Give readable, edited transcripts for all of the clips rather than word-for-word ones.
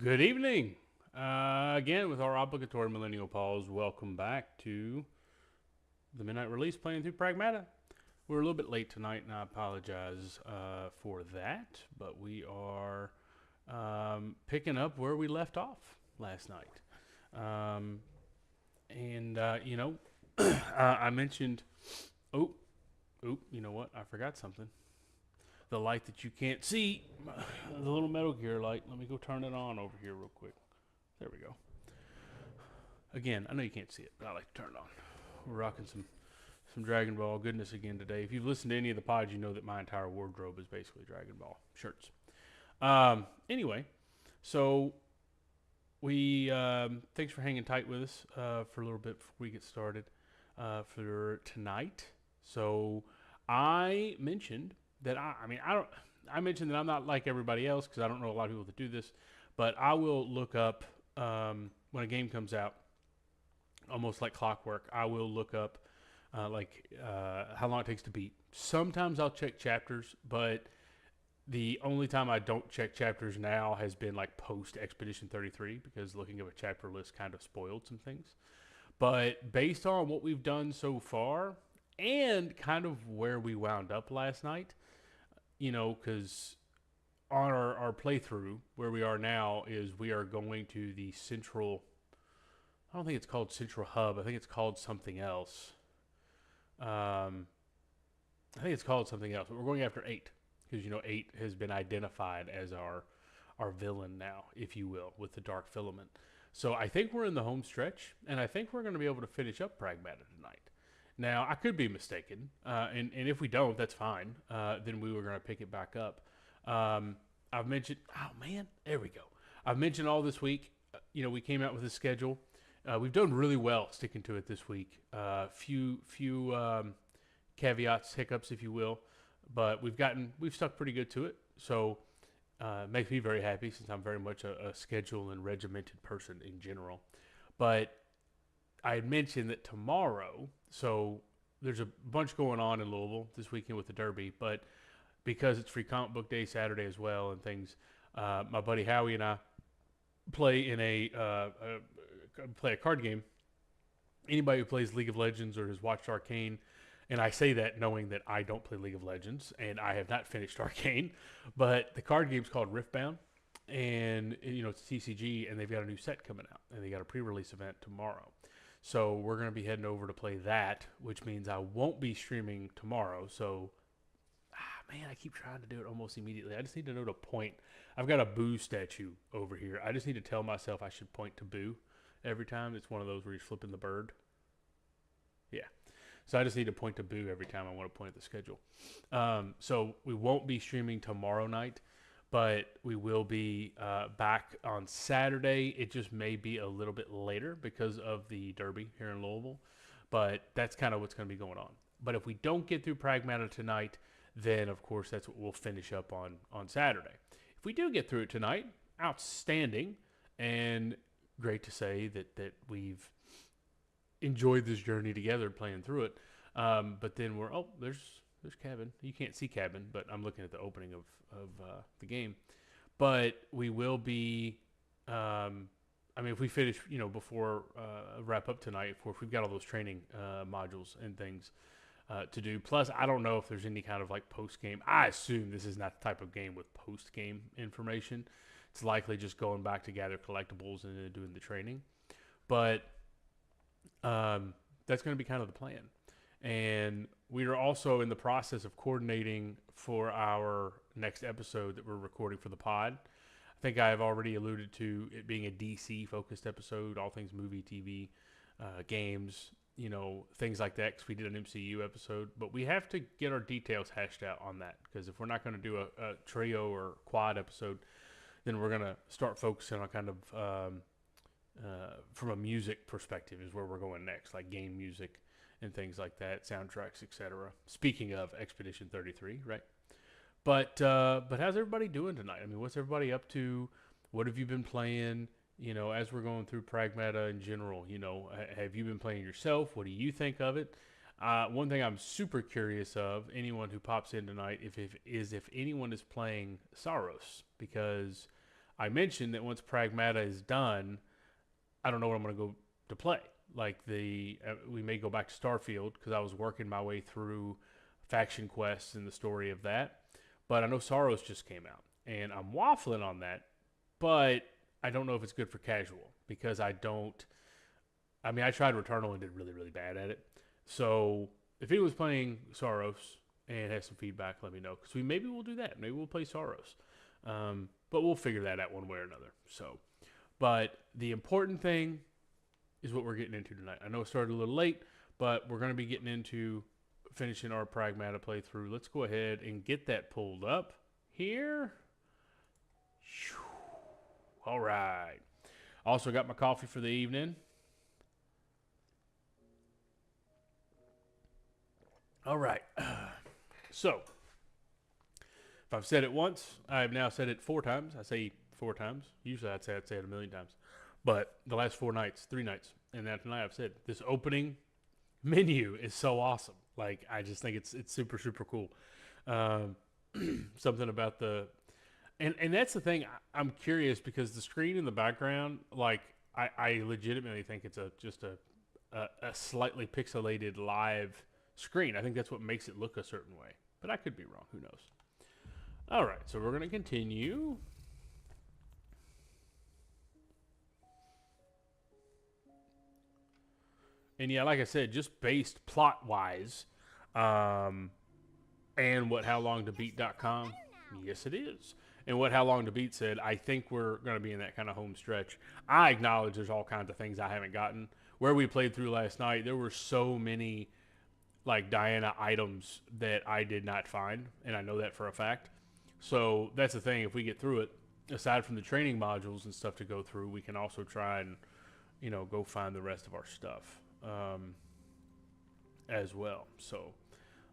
Good evening. Again, with our obligatory millennial pause, welcome back to the midnight release playing through Pragmata. We're a little bit late tonight, and I apologize for that, but we are picking up where we left off last night. And, I mentioned Oh, you know what? I forgot something. The light that you can't see, the little Metal Gear light. Let me go turn it on over here real quick. There we go. Again, I know you can't see it, but I like to turn it on. We're rocking some Dragon Ball goodness again today. If you've listened to any of the pods, you know that my entire wardrobe is basically Dragon Ball shirts. Anyway, so we thanks for hanging tight with us for a little bit before we get started for tonight. So I mentioned that I mentioned that I'm not like everybody else because I don't know a lot of people that do this, but I will look up when a game comes out, almost like clockwork. I will look up how long it takes to beat. Sometimes I'll check chapters, but the only time I don't check chapters now has been like post Expedition 33 because looking at a chapter list kind of spoiled some things. But based on what we've done so far and kind of where we wound up last night, because on our playthrough, where we are now is we are going to the central, I don't think it's called Central Hub. I think it's called something else. I think it's called something else, but we're going after 8 because 8 has been identified as our villain now, if you will, with the dark filament. So I think we're in the home stretch, and I think we're going to be able to finish up Pragmata tonight. Now, I could be mistaken, and if we don't, that's fine. Then we were going to pick it back up. I've mentioned, there we go. I've mentioned all this week, we came out with a schedule. We've done really well sticking to it this week. Few caveats, hiccups, if you will, but we've stuck pretty good to it. So it makes me very happy since I'm very much a schedule and regimented person in general. But I had mentioned that tomorrow, so there's a bunch going on in Louisville this weekend with the Derby, but because it's Free Comic Book Day Saturday as well and things, my buddy Howie and I play in play a card game. Anybody who plays League of Legends or has watched Arcane, and I say that knowing that I don't play League of Legends and I have not finished Arcane, but the card game's called Riftbound, and it's TCG, and they've got a new set coming out, and they got a pre-release event tomorrow. So we're going to be heading over to play that, which means I won't be streaming tomorrow. So, I keep trying to do it almost immediately. I just need to know to point. I've got a Boo statue over here. I just need to tell myself I should point to Boo every time. It's one of those where you're flipping the bird. Yeah. So I just need to point to Boo every time I want to point at the schedule. So we won't be streaming tomorrow night, but we will be back on Saturday. It just may be a little bit later because of the Derby here in Louisville, but that's kind of what's going to be going on. But if we don't get through Pragmata tonight, then of course that's what we'll finish up on Saturday. If we do get through it tonight, outstanding, and great to say that we've enjoyed this journey together playing through it. But then there's Cabin. You can't see Cabin, but I'm looking at the opening of the game. But we will be, if we finish, before wrap up tonight, of course, we've got all those training modules and things to do. Plus, I don't know if there's any kind of like post-game. I assume this is not the type of game with post-game information. It's likely just going back to gather collectibles and then doing the training. But that's going to be kind of the plan. And we are also in the process of coordinating for our next episode that we're recording for the pod. I think I have already alluded to it being a DC-focused episode, all things movie, TV, games, things like that, because we did an MCU episode. But we have to get our details hashed out on that, because if we're not going to do a trio or quad episode, then we're going to start focusing on kind of from a music perspective is where we're going next, like game music and things like that, soundtracks, etc. Speaking of Expedition 33, right? But how's everybody doing tonight? What's everybody up to? What have you been playing? As we're going through Pragmata in general, have you been playing yourself? What do you think of it? One thing I'm super curious of, anyone who pops in tonight, if anyone is playing Saros, because I mentioned that once Pragmata is done, I don't know what I'm going to go to play. Like we may go back to Starfield because I was working my way through faction quests and the story of that. But I know Saros just came out, and I'm waffling on that. But I don't know if it's good for casual because I tried Returnal and did really, really bad at it. So if anyone's playing Soros and has some feedback, let me know, because maybe we'll do that. Maybe we'll play Soros, but we'll figure that out one way or another. So, but the important thing is what we're getting into tonight. I know it started a little late, but we're going to be getting into finishing our Pragmata playthrough. Let's go ahead and get that pulled up here. All right. Also got my coffee for the evening. All right. So, if I've said it once, I've now said it 4 times. I say 4 times. Usually I'd say it 1,000,000 times. But the last 4 nights, 3 nights, and now tonight I've said this opening menu is so awesome. Like, I just think it's super, super cool. Something about the... And that's the thing. I'm curious because the screen in the background, like, I legitimately think it's just a slightly pixelated live screen. I think that's what makes it look a certain way. But I could be wrong. Who knows? All right, so we're going to continue. And yeah, like I said, just based plot-wise, and what howlongtobeat.com, yes it is. And what How Long to Beat said, I think we're going to be in that kind of home stretch. I acknowledge there's all kinds of things I haven't gotten. Where we played through last night, there were so many, like, Diana items that I did not find, and I know that for a fact. So that's the thing. If we get through it, aside from the training modules and stuff to go through, we can also try and, go find the rest of our stuff as well. So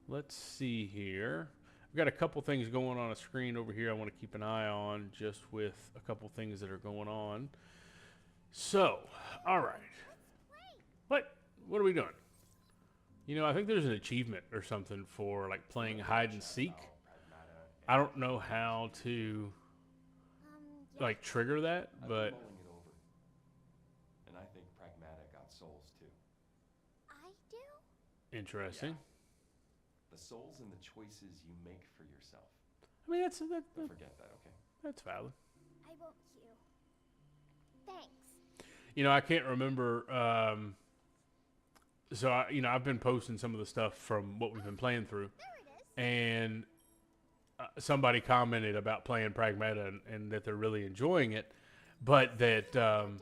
let's see here. We've got a couple things going on a screen over here I want to keep an eye on, just with a couple things that are going on. So, all right. What are we doing? I think there's an achievement or something for, like, playing hide and seek. I don't know how to, like, trigger that, but... And I think Pragmata got souls, too. I do? Interesting. Yeah. The souls and the choices you make for yourself. I mean, that's Don't forget that, okay? That's valid. I won't, Hugh. Thanks. I can't remember. So I've been posting some of the stuff from what we've been playing through, There it is. and somebody commented about playing Pragmata and that they're really enjoying it, but that Dice here.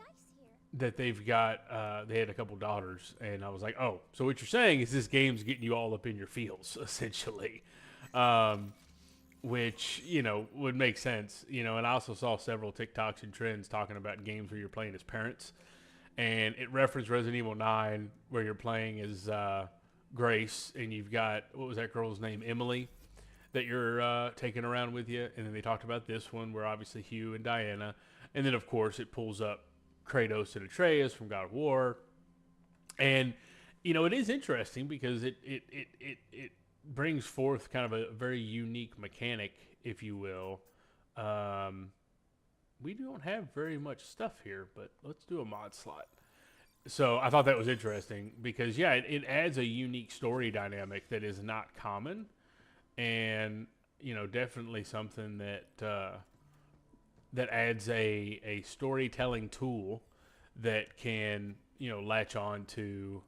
that they've got they had a couple daughters, and I was like, oh, so what you're saying is this game's getting you all up in your feels, essentially, which would make sense, and I also saw several TikToks and trends talking about games where you're playing as parents, and it referenced Resident Evil 9 where you're playing as Grace, and you've got, what was that girl's name, Emily, that you're taking around with you, and then they talked about this one where obviously Hugh and Diana, and then of course it pulls up Kratos and Atreus from God of War, and it is interesting because it brings forth kind of a very unique mechanic, if you will. We don't have very much stuff here, but let's do a mod slot. So I thought that was interesting because it adds a unique story dynamic that is not common, and definitely something that that adds a storytelling tool that can latch on to,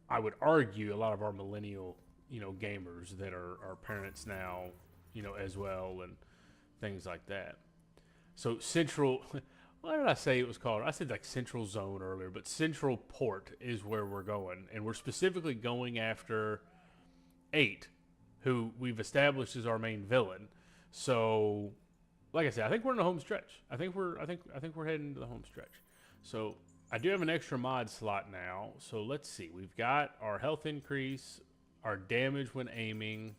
I would argue, a lot of our millennial gamers that are parents now as well, and things like that. So Central, what did I say it was called? I said like Central Zone earlier, but Central Port is where we're going, and we're specifically going after 8, who we've established as our main villain. So, like I said, I think we're in the home stretch. I think we're heading into the home stretch. So I do have an extra mod slot now. So let's see. We've got our health increase, our damage when aiming.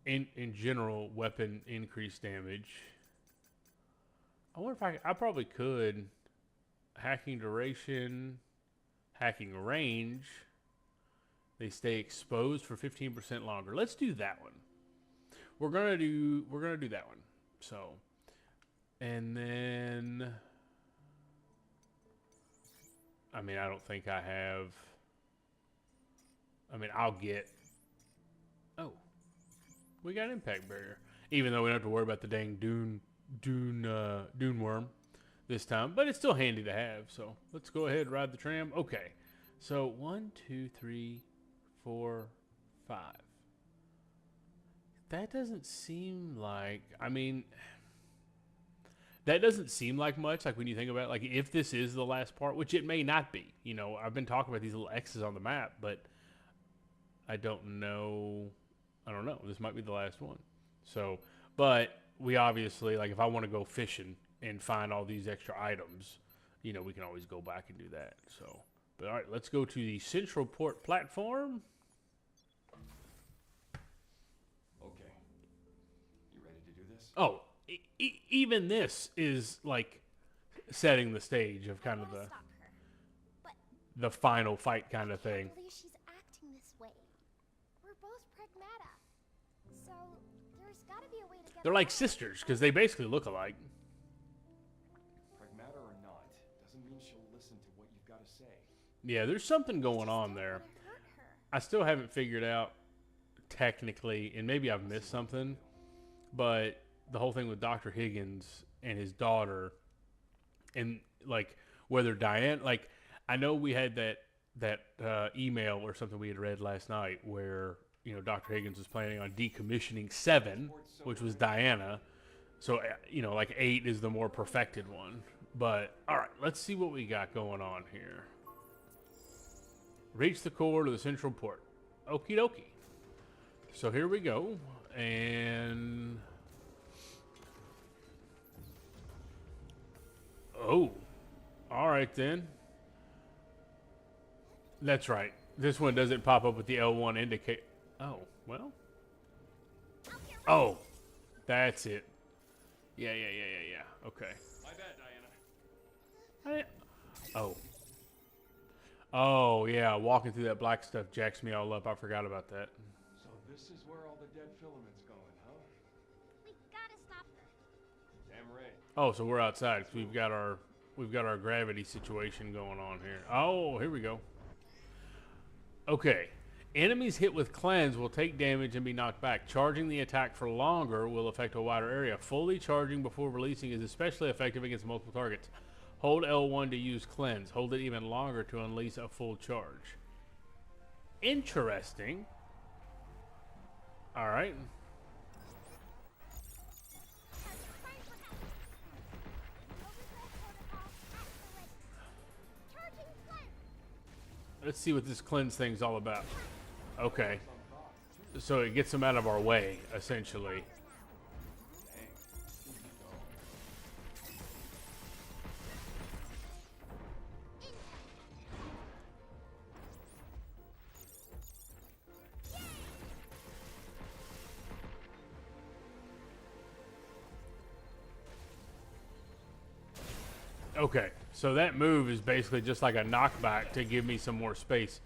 In general, weapon increase damage. I wonder if I probably could hacking duration, hacking range. They stay exposed for 15% longer. Let's do that one. We're gonna do that one. So, and then I mean, I don't think I have. I mean, I'll get. Oh, we got impact barrier. Even though we don't have to worry about the dang dune worm this time, but it's still handy to have. So let's go ahead and ride the tram. Okay, So 1, 2, 3, 4, 5. That doesn't seem like. I mean, that doesn't seem like much. Like when you think about it, like if this is the last part, which it may not be. You know, I've been talking about these little X's on the map, but I don't know. I don't know. This might be the last one. So, but we obviously, like, if I want to go fishing and find all these extra items, you know, we can always go back and do that. So, but all right, let's go to the Central Port platform. Okay. You ready to do this? Oh, even this is like setting the stage of kind I of wanna stop her, but the final fight kind of I thing. can't believe she's acting this way. We're both Pragmata, so there's got to be a way to get. They're like along. sisters because they basically look alike. Pragmata or not, doesn't mean she'll listen to what you've got to say. Yeah, there's something I going just on don't there. wanna hurt her. I still haven't figured out technically, and maybe I've missed something, but the whole thing with Dr. Higgins and his daughter, and like whether Diane, like I know we had that email or something we had read last night where you know Dr. Higgins was planning on decommissioning 7, which was Diana. So you know, like 8 is the more perfected one. But all right, let's see what we got going on here. Reach the core to the Central Port. Okie dokie. So here we go, and oh, all right then. That's right. This one doesn't pop up with the L1 indicate. Oh, well. Oh, that's it. Yeah. Okay. My bad, Diana. Oh. Oh, yeah. Walking through that black stuff jacks me all up. I forgot about that. So this is where all the dead filament's going, huh? We gotta stop her. Damn right. Oh, so we're outside 'cause we've got our gravity situation going on here. Oh, here we go. Okay. Enemies hit with cleanse will take damage and be knocked back. Charging the attack for longer will affect a wider area. Fully charging before releasing is especially effective against multiple targets. Hold L1 to use cleanse. Hold it even longer to unleash a full charge. Interesting. All right. Let's see what this cleanse thing's all about. Okay. So it gets them out of our way, essentially. Okay, so that move is basically just like a knockback to give me some more space,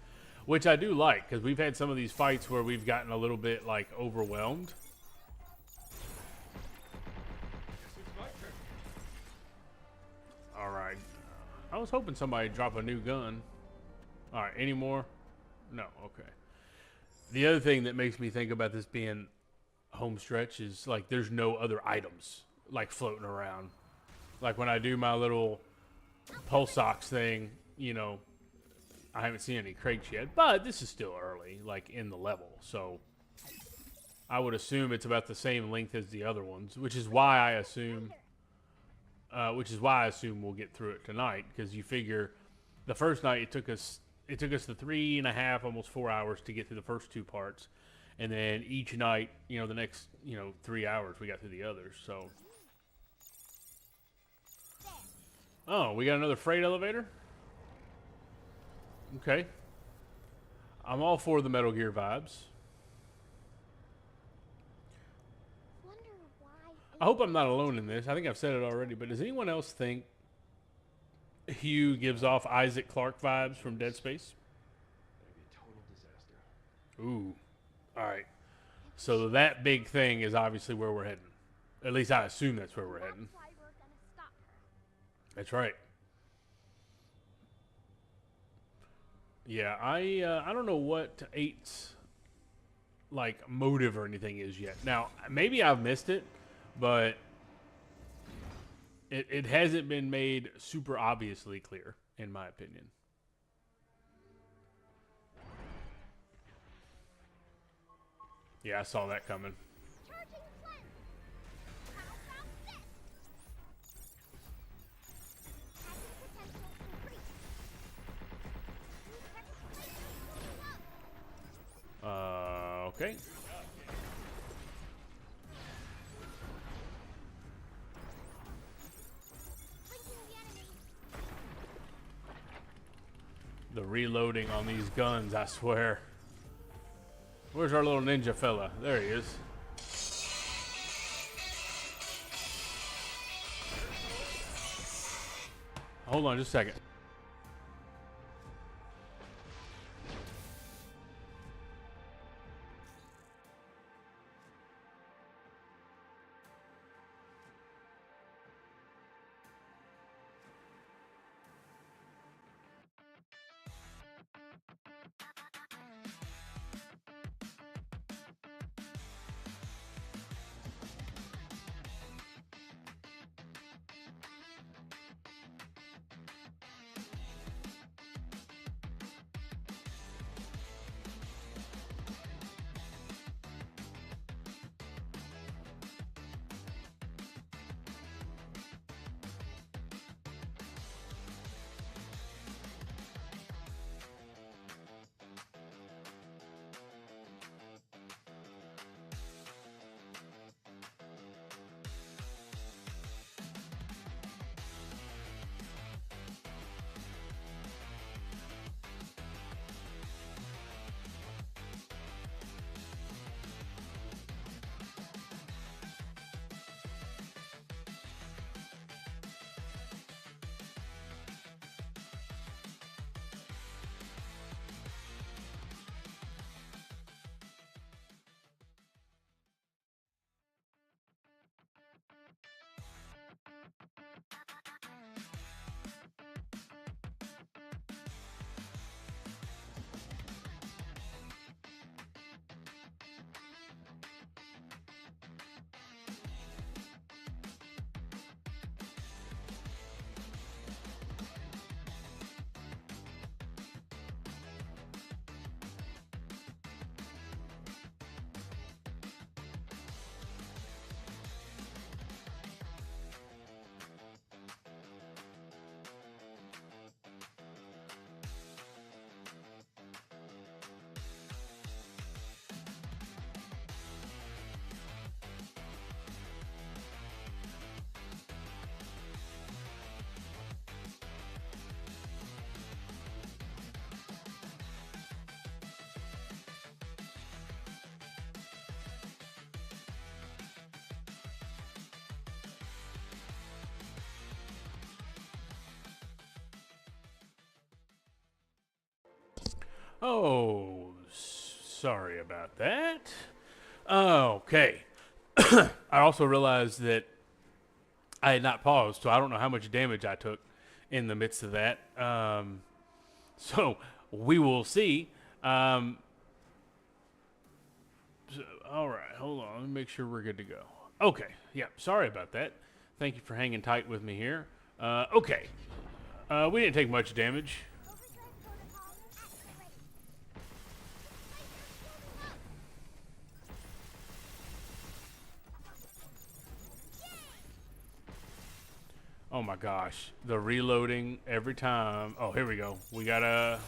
which I do like because we've had some of these fights where we've gotten a little bit like overwhelmed. All right, I was hoping somebody'd drop a new gun. All right, any more? No, okay. The other thing that makes me think about this being home stretch is like there's no other items like floating around. Like when I do my little pulse ox thing, you know, I haven't seen any crates yet, but this is still early, like in the level. So I would assume it's about the same length as the other ones, which is why I assume we'll get through it tonight. Because you figure the first night it took us the 3.5, almost 4 hours to get through the first 2 parts, and then each night, you know, the next 3 hours we got through the others. So. Oh, we got another freight elevator? Okay. I'm all for the Metal Gear vibes. Wonder why. I hope I'm not alone in this. I think I've said it already, but does anyone else think Hugh gives off Isaac Clarke vibes from Dead Space? That'd be a total disaster. Ooh. All right. So that big thing is obviously where we're heading. At least I assume that's where we're heading. That's why we're gonna stop her. That's right. Yeah, I don't know what 8's like motive or anything is yet. Now, maybe I've missed it, but it hasn't been made super obviously clear, in my opinion. Yeah, I saw that coming. Charging cleanse. How about this? Attacking potential increased. New text laser moving up. Okay. Blinking the enemy. The reloading on these guns, I swear. Where's our little ninja fella? There he is. Hold on just a second. Oh, sorry about that. Okay. I also realized that I had not paused, so I don't know how much damage I took in the midst of that. So we will see. All right, hold on. Let me make sure we're good to go. Okay. Yeah, sorry about that. Thank you for hanging tight with me here. Okay. We didn't take much damage. Overdrive protocol activated. Lasers moving up. Oh my gosh. The reloading every time. Oh, here we go. We got a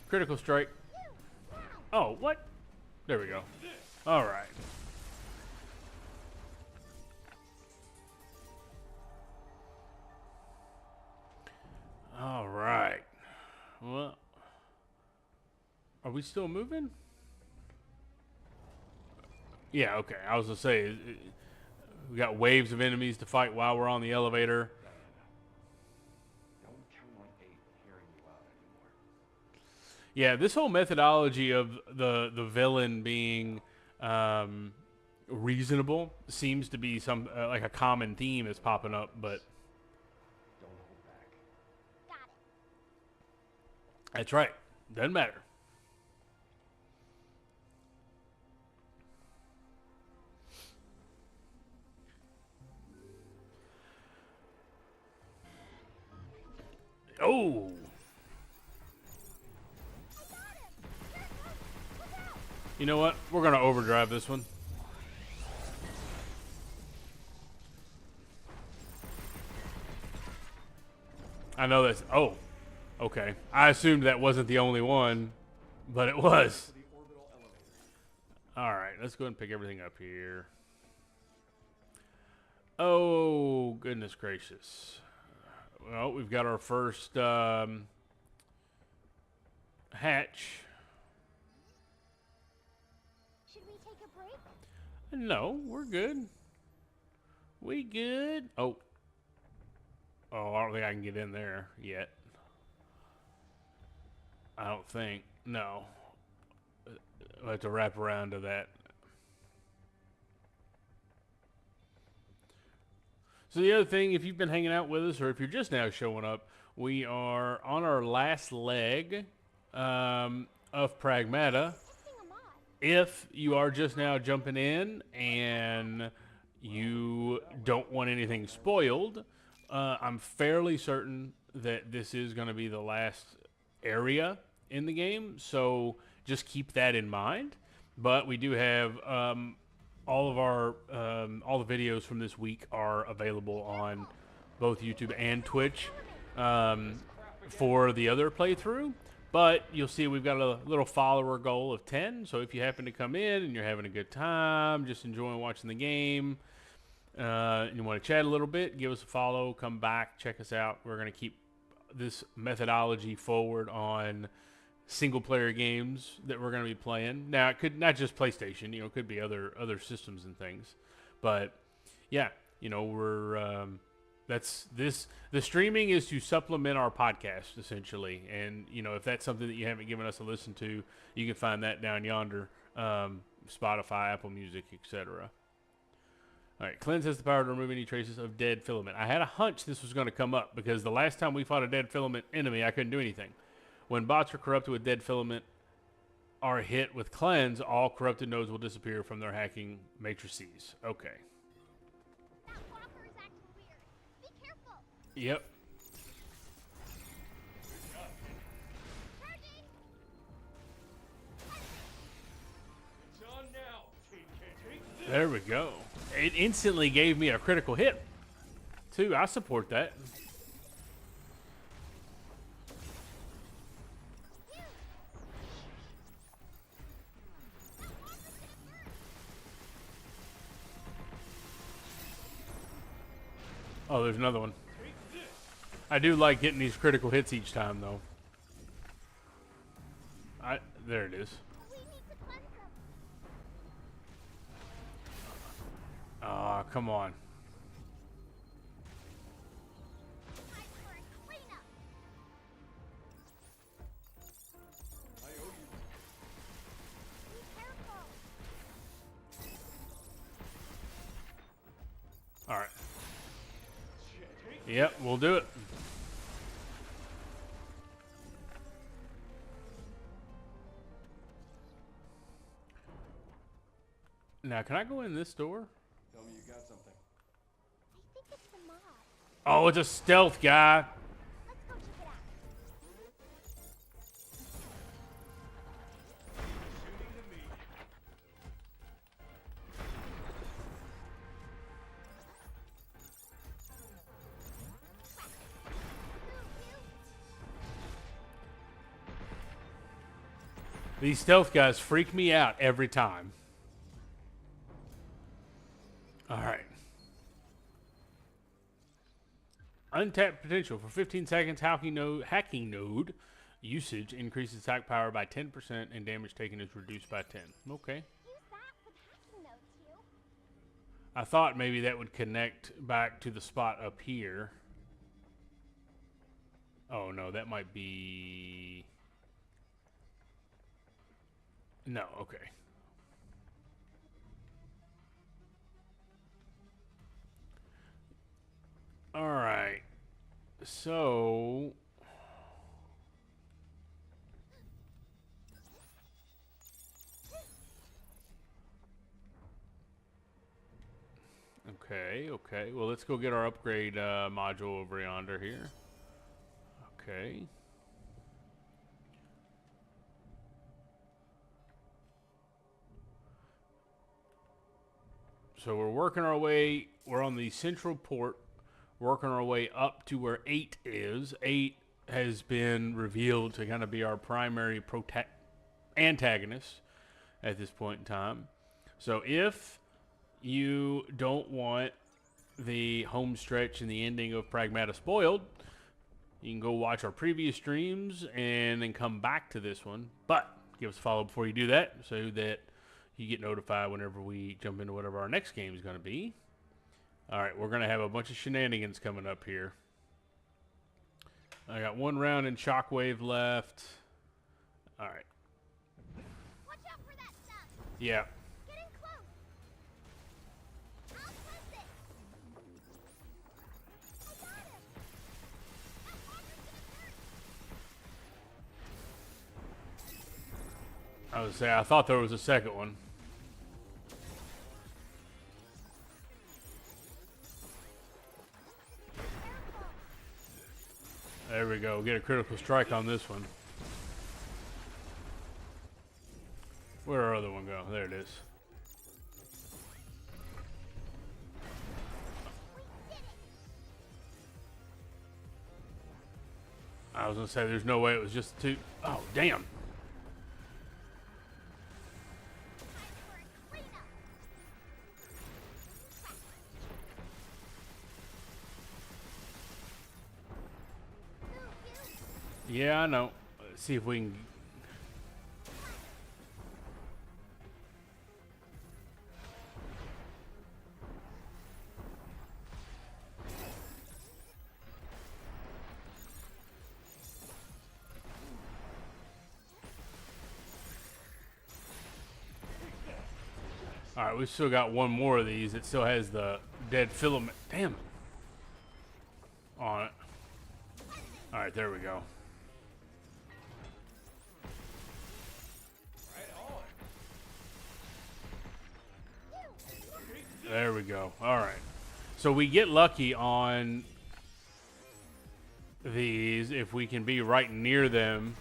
critical strike. Oh, what? There we go. All right. All right. Well, are we still moving? Yeah, okay. I was going to say, we got waves of enemies to fight while we're on the elevator. Don't count on 8 hearing you out anymore. Yeah, this whole methodology of the villain being reasonable seems to be some like a common theme is popping up, but Don't hold back. Got it. that's right. Doesn't matter. Oh, I got him. Here it comes. Look out. You know what? We're going to overdrive this one. I know that's... Oh, okay. I assumed that wasn't the only one, but it was. All right, let's go ahead and pick everything up here. Oh, goodness gracious. Well, we've got our first hatch. Should we take a break? No, we're good. We good. Oh. Oh, I don't think I can get in there yet. I don't think. No. We'll have to wrap around to that. So the other thing, if you've been hanging out with us or if you're just now showing up, we are on our last leg of Pragmata. Testing a mod. If you are just now jumping in and you don't want anything spoiled, I'm fairly certain that this is going to be the last area in the game, so just keep that in mind. But we do have all of our all the videos from this week are available on both YouTube and Twitch for the other playthrough. But you'll see we've got a little follower goal of 10. So if you happen to come in and you're having a good time, just enjoying watching the game, and you want to chat a little bit, give us a follow, come back, check us out. We're going to keep this methodology forward on single player games that we're going to be playing. Now, it could not just PlayStation, you know, it could be other systems and things. But yeah, you know, we're the streaming is to supplement our podcast essentially. And you know, if that's something that you haven't given us a listen to, you can find that down yonder, Spotify, Apple Music, etc. All right, cleanse has the power to remove any traces of dead filament. I had a hunch this was going to come up because the last time we fought a dead filament enemy, I couldn't do anything. When bots are corrupted with dead filament are hit with cleanse, all corrupted nodes will disappear from their hacking matrices. Okay. That walker is acting weird. Be careful. Yep. Charging. It's on now. Take There we go. It instantly gave me a critical hit, too. I support that. Oh, there's another one. I do like getting these critical hits each time, though. There it is. We need to cleanse them. Ah, come on. Time for a cleanup. I owe you. Be careful. All right. Yep, we'll do it. Now, can I go in this door? Tell me you got something. I think it's a mod. Oh, it's a stealth guy. Let's go check it out. Shooting to me. These stealth guys freak me out every time. All right. Untapped potential for 15 seconds. Hacking node usage increases attack power by 10% and damage taken is reduced by 10. Okay. Use that with hacking nodes, Hugh. I thought maybe that would connect back to the spot up here. Oh no, that might be... No, okay. All right. So... Okay. Well, let's go get our upgrade module over yonder here. Okay. So we're working our way. We're on the central port, working our way up to where 8 is. 8 has been revealed to kind of be our primary antagonist at this point in time. So if you don't want the home stretch and the ending of Pragmata spoiled, you can go watch our previous streams and then come back to this one. But give us a follow before you do that so that you get notified whenever we jump into whatever our next game is going to be. All right, we're going to have a bunch of shenanigans coming up here. I got one round in Shockwave left. All right. Watch out for that stuff. Yeah. Get in close. I'll cleanse it. I got him. That walker's gonna hurt. I was say I thought there was a second one. There we go. Get a critical strike on this one. Where'd our other one go? There it is. I was gonna say there's no way it was just two. Oh, damn. Yeah, I know. Let's see if we can. All right, we've still got one more of these. It still has the dead filament. Damn it. On it. All right, there we go. There we go. All right. So we get lucky on these if we can be right near them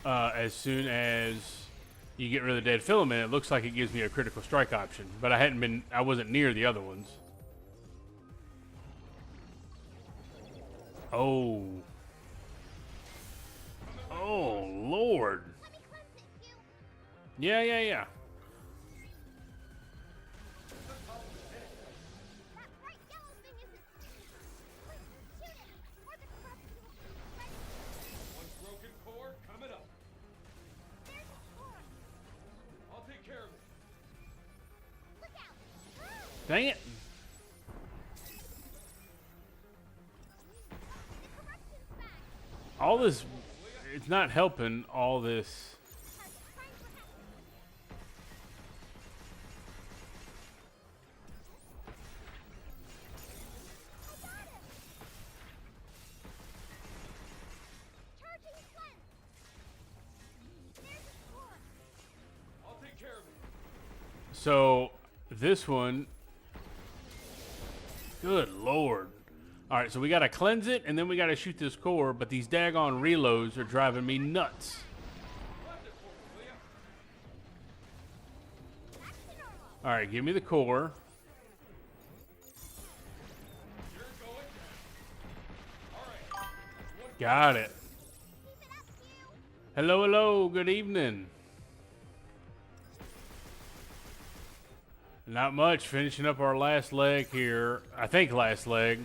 as soon as you get rid of the dead filament. It looks like it gives me a critical strike option, but I wasn't near the other ones. Oh. Oh, Lord. Yeah. Dang it. All this, it's not helping all this. So this one, good Lord. All right, so we got to cleanse it, and then we got to shoot this core, but these daggone reloads are driving me nuts. All right, give me the core. Got it. Hello, good evening. Not much, finishing up our last leg here. I think last leg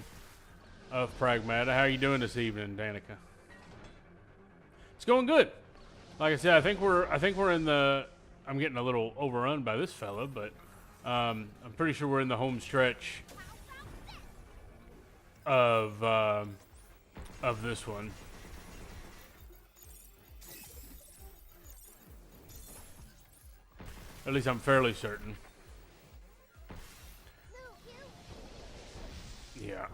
of Pragmata. How are you doing this evening, Danica? It's going good. Like I said, I think we're in the. I'm getting a little overrun by this fella, but I'm pretty sure we're in the home stretch of this one. At least I'm fairly certain. Yeah.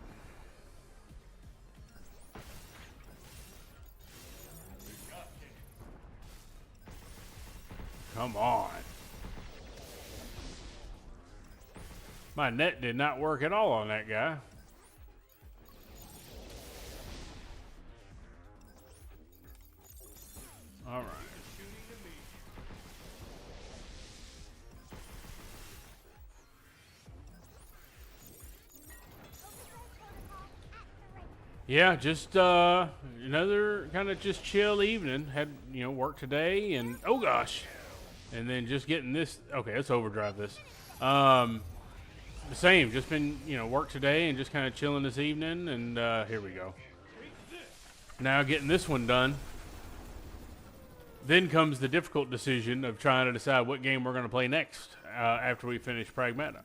Come on. My net did not work at all on that guy. All right. Yeah, just another kind of just chill evening. Had work today, and oh gosh, and then just getting this. Okay, let's overdrive this. Um, the same. Just been work today, and just kind of chilling this evening, and here we go. Now getting this one done. Then comes the difficult decision of trying to decide what game we're going to play next after we finish Pragmata.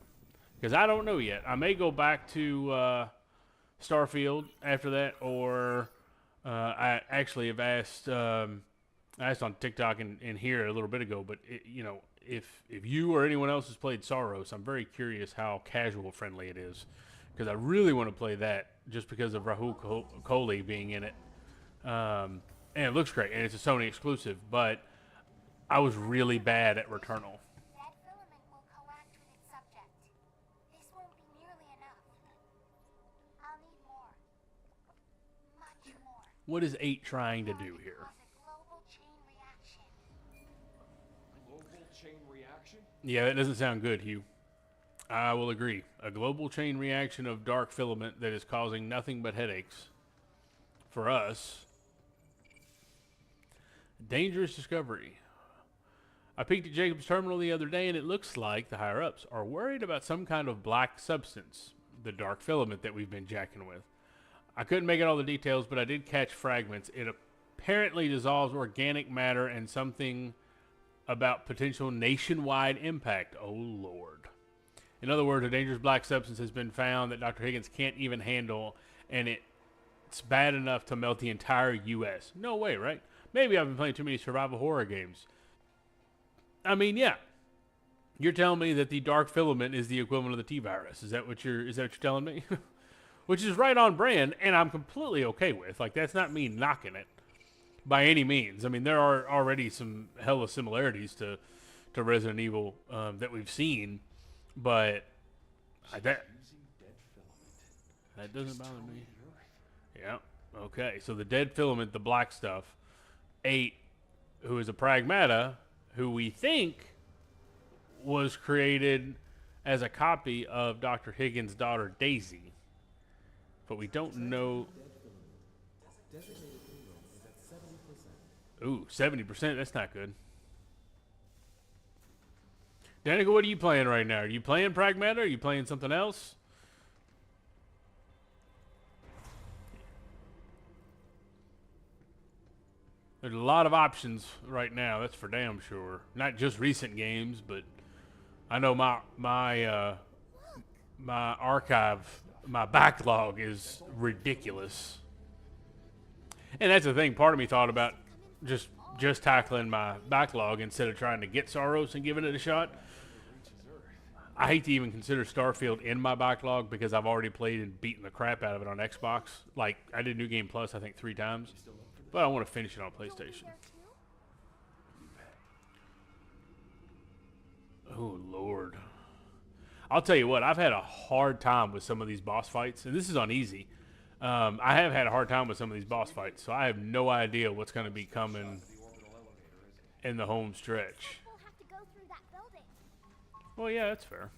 Because I don't know yet. I may go back to Starfield after that, or I actually have asked I asked on TikTok and here a little bit ago, but if you or anyone else has played Soros, I'm very curious how casual friendly it is, because I really want to play that just because of Rahul Kohli being in it. And it looks great, and it's a Sony exclusive, but I was really bad at Returnal. That filament will coact with its subject. This won't be nearly enough. I'll need more. Much more. What is 8 trying to do here? Cause a global chain reaction. Global chain reaction? Yeah, that doesn't sound good, Hugh. I will agree. A global chain reaction of dark filament that is causing nothing but headaches for us. Dangerous discovery. I peeked at Jacob's terminal the other day, and it looks like the higher-ups are worried about some kind of black substance, the dark filament that we've been jacking with. I couldn't make out all the details, but I did catch fragments. It apparently dissolves organic matter and something about potential nationwide impact. Oh, Lord. In other words, a dangerous black substance has been found that Dr. Higgins can't even handle, and it's bad enough to melt the entire U.S. No way, right? Maybe I've been playing too many survival horror games. I mean, yeah. You're telling me that the dark filament is the equivalent of the T-virus. Is that what you're telling me? Which is right on brand, and I'm completely okay with. Like, that's not me knocking it by any means. I mean, there are already some hella similarities to Resident Evil that we've seen, but that doesn't bother me. Yeah. Okay. So the dead filament, the black stuff. 8, who is a Pragmata, who we think was created as a copy of Dr. Higgins' daughter Daisy, but we don't know. Ooh, 70%. That's not good. Danica, what are you playing right now? Are you playing Pragmata? Are you playing something else? There's a lot of options right now. That's for damn sure. Not just recent games, but I know my archive, my backlog is ridiculous. And that's the thing. Part of me thought about just tackling my backlog instead of trying to get Soros and giving it a shot. I hate to even consider Starfield in my backlog because I've already played and beaten the crap out of it on Xbox. Like, I did New Game Plus, I think, 3 times. But I want to finish it on PlayStation. Oh, Lord. I'll tell you what, I've had a hard time with some of these boss fights. And this is on easy. I have had a hard time with some of these boss fights. So I have no idea what's going to be coming in the home stretch. We'll have to go through that building. Well, yeah, that's fair.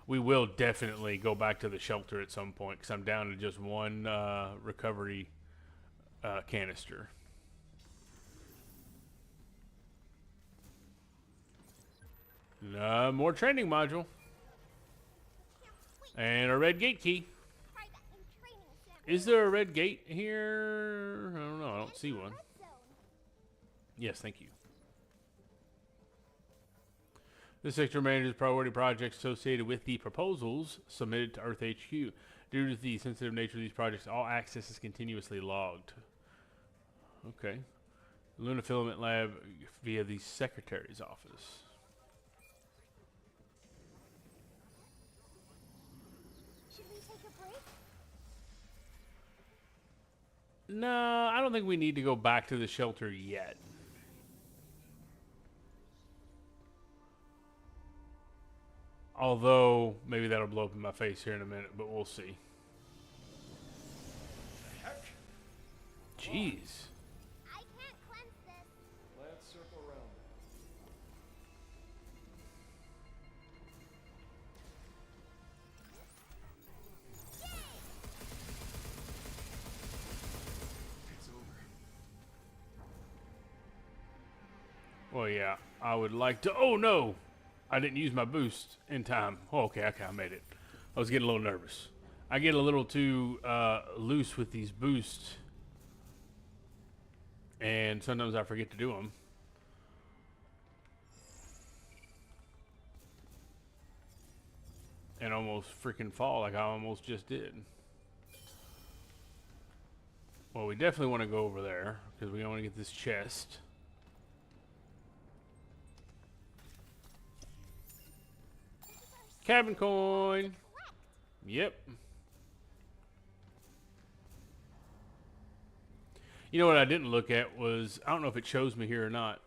We will definitely go back to the shelter at some point because I'm down to just one recovery canister. More training module. And a red gate key. Is there a red gate here? I don't know. I don't see one. Yes, thank you. This sector manages priority projects associated with the proposals submitted to Earth HQ. Due to the sensitive nature of these projects, all access is continuously logged. Okay. Luna Filament Lab via the Secretary's office. Should we take a break? No, I don't think we need to go back to the shelter yet. Although, maybe that'll blow up in my face here in a minute, but we'll see. Jeez. I can't cleanse this. Let's circle around. Well, yeah, I would like to. Oh no, I didn't use my boost in time. Oh, okay, I made it. I was getting a little nervous. I get a little too loose with these boosts, and sometimes I forget to do them. And almost freaking fall like I almost just did. Well, we definitely want to go over there because we want to get this chest. Cabin coin. Yep. You know what I didn't look at was, I don't know if it shows me here or not.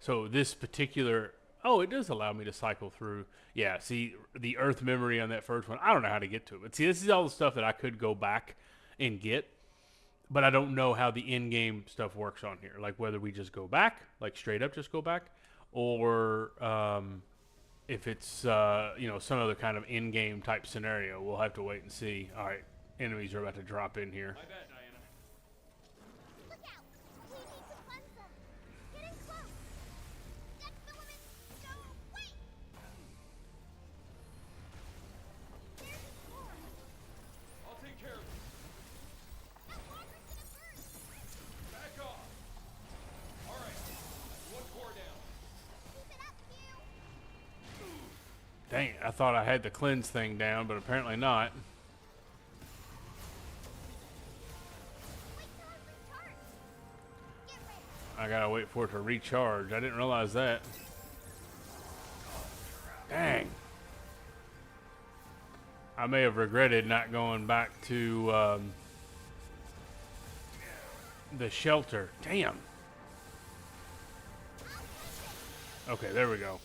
So this particular, oh, it does allow me to cycle through. Yeah, see, the earth memory on that first one, I don't know how to get to it. But see, this is all the stuff that I could go back and get. But I don't know how the in-game stuff works on here. Like whether we just go back, like straight up just go back, or if it's, some other kind of in-game type scenario. We'll have to wait and see. All right, enemies are about to drop in here. My bad, Diana. Look out! We need to cleanse them. Get in close. That filament. No, wait. There's a core. I'll take care of it. That water's gonna burst. Back off. All right. One core down. Keep it up, Hugh. Dang it, I thought I had the cleanse thing down, but apparently not. Wait till it recharges. Get ready. I gotta wait for it to recharge. I didn't realize that. Dang. I may have regretted not going back to the shelter. Damn. Okay, there we go.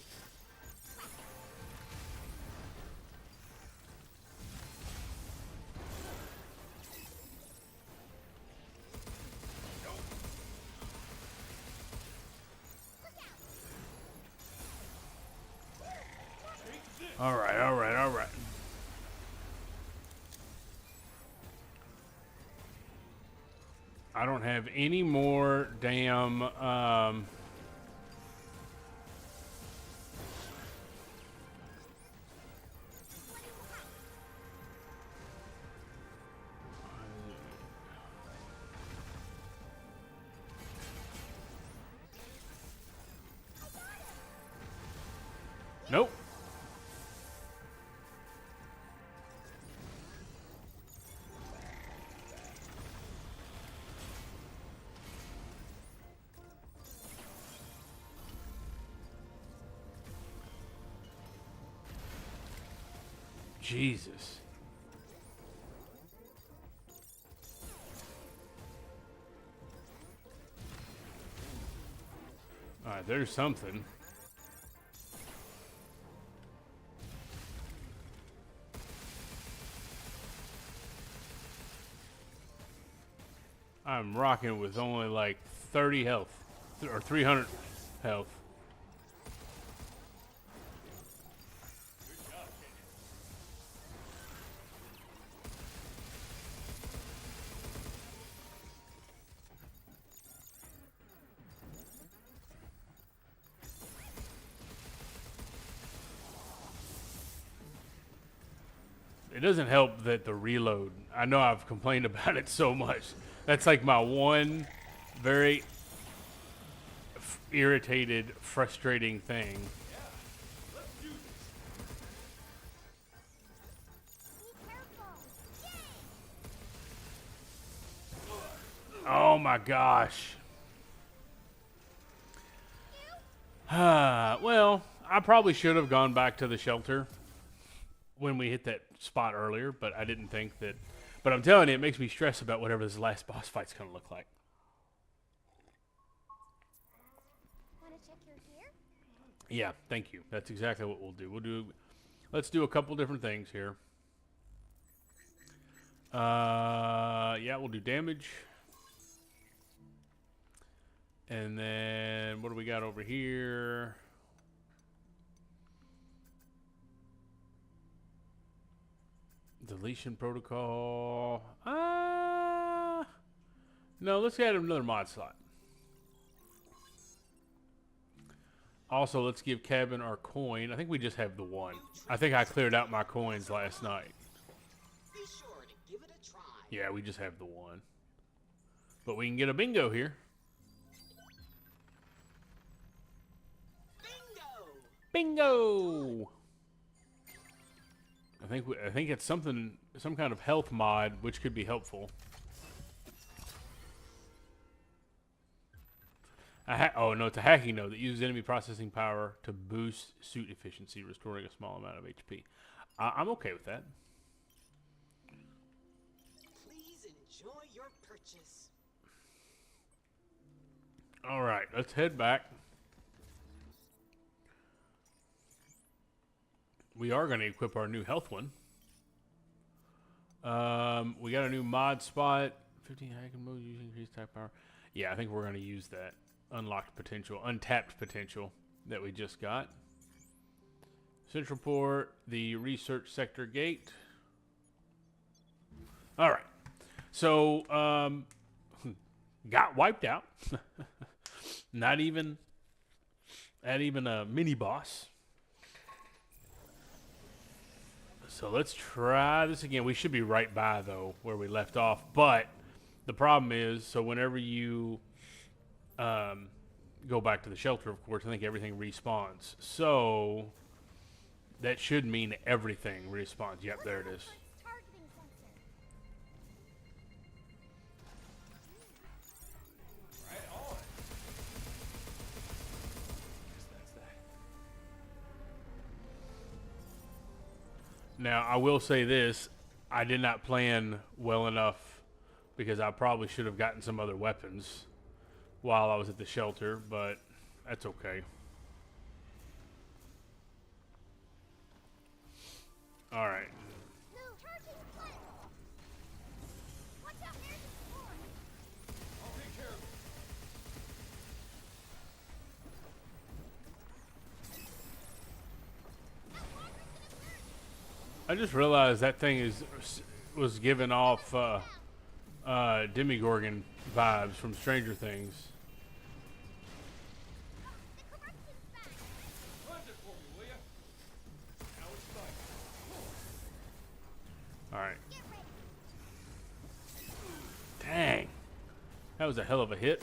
All right, all right, all right. I don't have any more damn nope. Jesus. All right, there's something. I'm rocking with only like 30 health or 300 health. It doesn't help that the reload, I know I've complained about it so much. That's like my one very irritated, frustrating thing. Let's do this. Be careful. Yay! Oh my gosh. Well, I probably should have gone back to the shelter when we hit that spot earlier, but I didn't think that. But I'm telling you, it makes me stress about whatever this last boss fight's going to look like. Wanna check your gear? Yeah, thank you. That's exactly what we'll do. Let's do a couple different things here. Yeah, we'll do damage. And then what do we got over here? Deletion protocol. No, let's add another mod slot. Also, let's give Cabin our coin. I think we just have the one. I think I cleared out my coins last night. Be sure to give it a try. Yeah, we just have the one. But we can get a bingo here. Bingo! I think it's some kind of health mod, which could be helpful. Oh no, it's a hacking node that uses enemy processing power to boost suit efficiency, restoring a small amount of HP. I'm okay with that. Please enjoy your purchase. All right, let's head back. We are going to equip our new health one. We got a new mod spot. 15 hacking modes using increased attack power. Yeah, I think we're going to use that. Unlocked potential, untapped potential that we just got. Central port, the research sector gate. All right. So, got wiped out. Not even a mini boss. So let's try this again. We should be right by, though, where we left off. But the problem is, so whenever you go back to the shelter, of course, I think everything respawns. So that should mean everything respawns. Yep, there it is. Targeting sensor. Right on. Guess that's that. Now, I will say this. I did not plan well enough because I probably should have gotten some other weapons while I was at the shelter, but that's okay. All right. No, charging flame. Watch out, there's a storm. I'll take care of it. I just realized that thing was giving off Demogorgon vibes from Stranger Things. Cleanse it for me, will ya? Now it's nice. All right. Dang. That was a hell of a hit.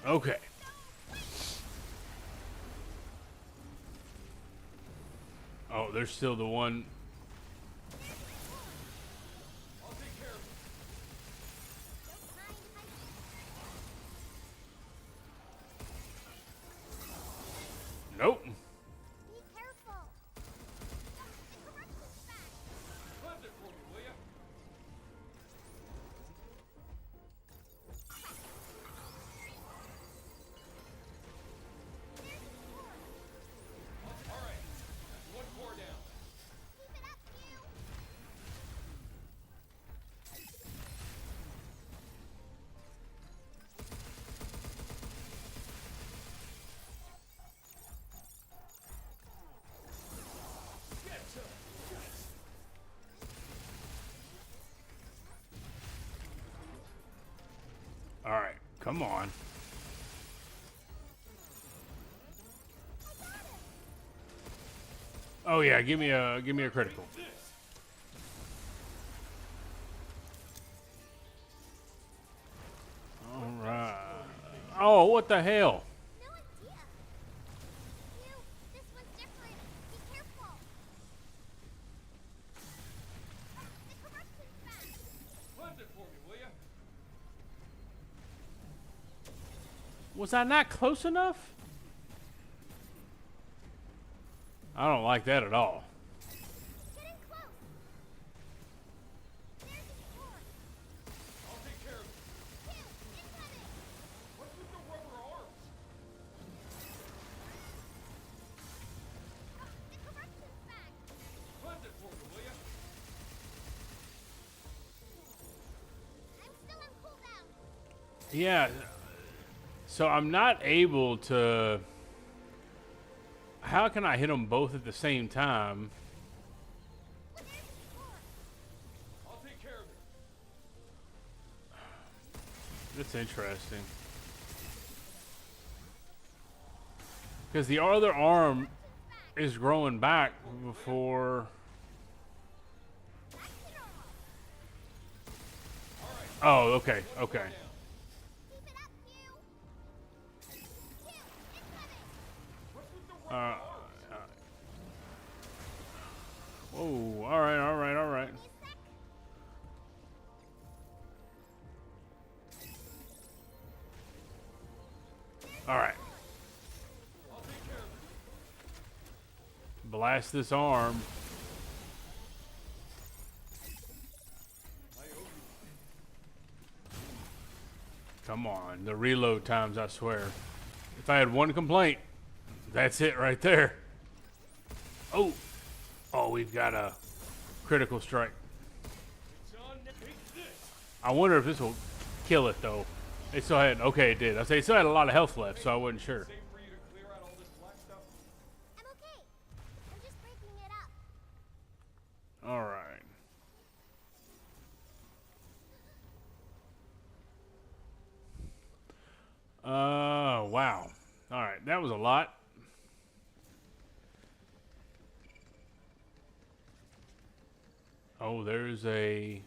Okay. Oh, there's still the one. I'll take care of it. Nope. Be careful. The corruption's back. Cleanse it for me, will ya? All right. That's one core down. Keep it up, you. Get some. Yes. All right. Come on. Oh yeah, give me a critical. This. All right. Oh, what the hell? No idea. You, this one's different. Be careful. The corruption's back. Cleanse it for me, will ya? Was I not close enough? I don't like that at all. Getting close. There's a storm. I'll take care of it. Two, incoming. What's with the rubber arms? The corruption's back. Cleanse it for me, will ya? I'm still on cooldown. Yeah. So I'm not able to. How can I hit them both at the same time? I'll take care of it. That's interesting. Because the other arm is growing back before. Oh, okay, okay. Keep it up, Hugh. Hugh, incoming. Whoa, all right, all right, all right. Give me a sec. All right. I'll take care of it. Blast this arm. I owe you. Come on, the reload times, I swear. If I had one complaint, that's it right there. Oh, oh, we've got a critical strike. It's on. Take this. I wonder if this will kill it, though. It still had, okay, it did. I say it still had a lot of health left, so I wasn't sure. Safe for you to clear out all this black stuff. I'm okay. I'm just breaking it up. All right. Wow. All right, that was a lot. Oh, there's a.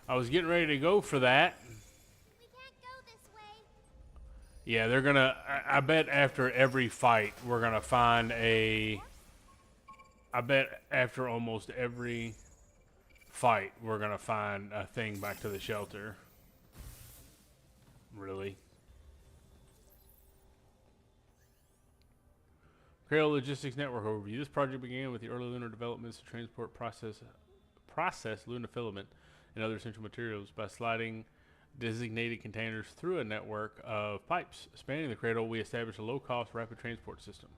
I was getting ready to go for that. We can't go this way. Yeah, they're gonna. I bet after every fight, we're gonna find a. I bet after almost every fight, we're gonna find a thing back to the shelter. Really. Cradle Logistics Network overview. This project began with the early lunar developments to transport process lunar filament and other essential materials by sliding designated containers through a network of pipes spanning the cradle. We established a low-cost rapid transport system.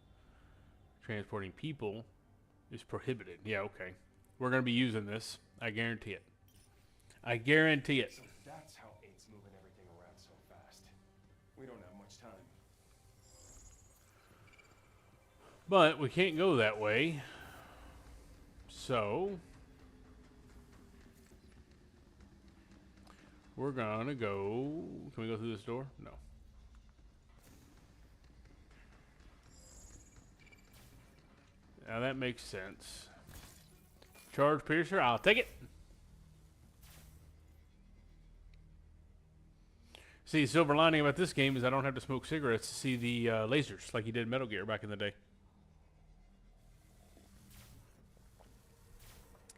Transporting people is prohibited. Yeah, okay. We're going to be using this. I guarantee it. I guarantee it. So that's how Eight's moving everything around so fast. We don't have much time. But we can't go that way. So we're gonna go. Can we go through this door? No. Now that makes sense. Charge piercer, I'll take it. See, silver lining about this game is I don't have to smoke cigarettes to see the lasers like you did in Metal Gear back in the day.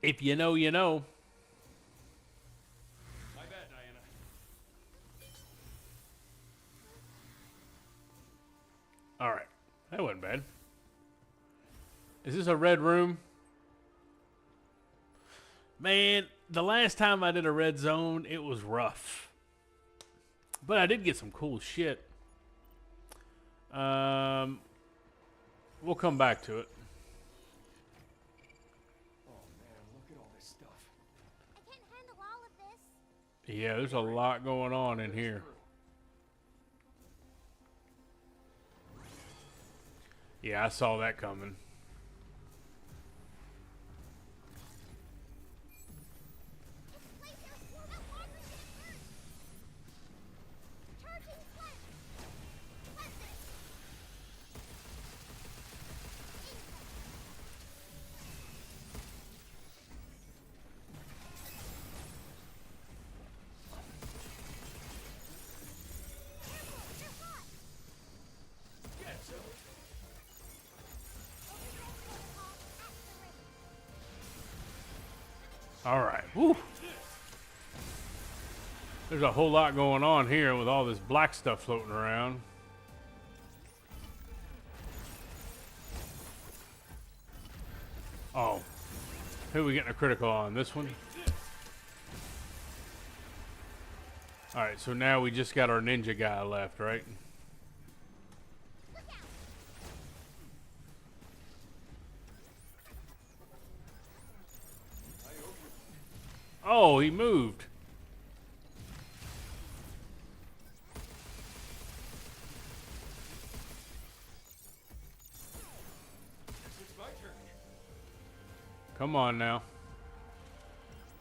If you know, you know. My bad, Diana. All right, that wasn't bad. Is this a red room? Man, the last time I did a red zone, it was rough. But I did get some cool shit. We'll come back to it. Oh man, look at all this stuff. I can't handle all of this. Yeah, there's a lot going on in here. Yeah, I saw that coming. It's laser. That water is getting burnt. Charging flash. Blast it. All right. Woo. There's a whole lot going on here with all this black stuff floating around. Oh. Who are we getting a critical on? This one? Alright, so now we just got our ninja guy left, right? Oh, he moved. It's my turn. Come on now.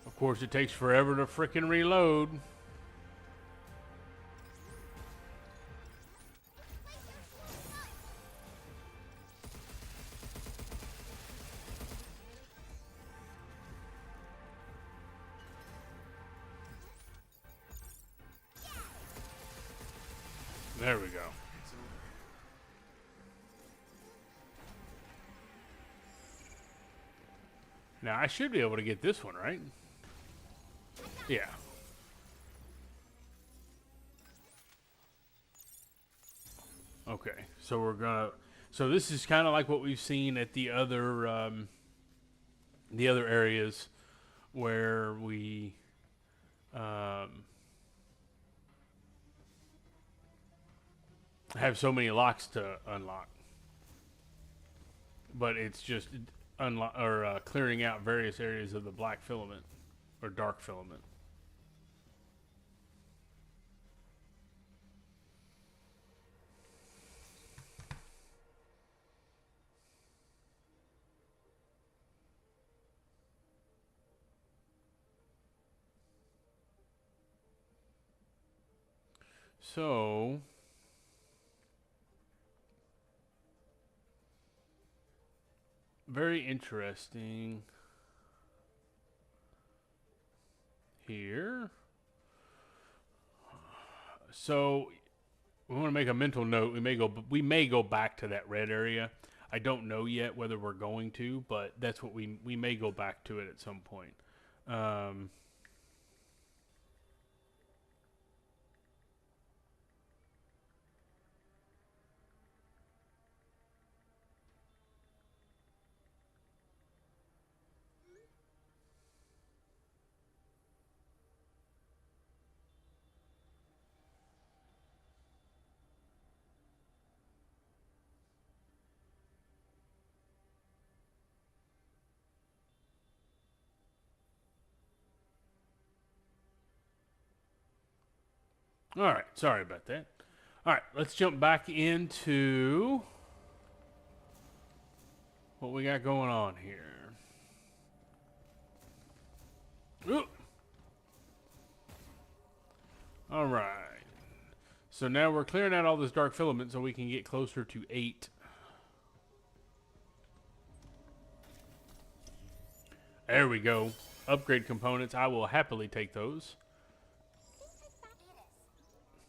Of course, it takes forever to frickin' reload. There we go. Now, I should be able to get this one, right? Yeah. Okay, so we're gonna. So this is kind of like what we've seen at the other areas where we have so many locks to unlock, but it's just unlock or clearing out various areas of the black filament or dark filament. So very interesting here. So we want to make a mental note. We may go back to that red area. I don't know yet whether we're going to, but that's what we may go back to it at some point. All right, sorry about that. All right, let's jump back into what we got going on here. Ooh. All right. So now we're clearing out all this dark filament so we can get closer to 8. There we go. Upgrade components. I will happily take those.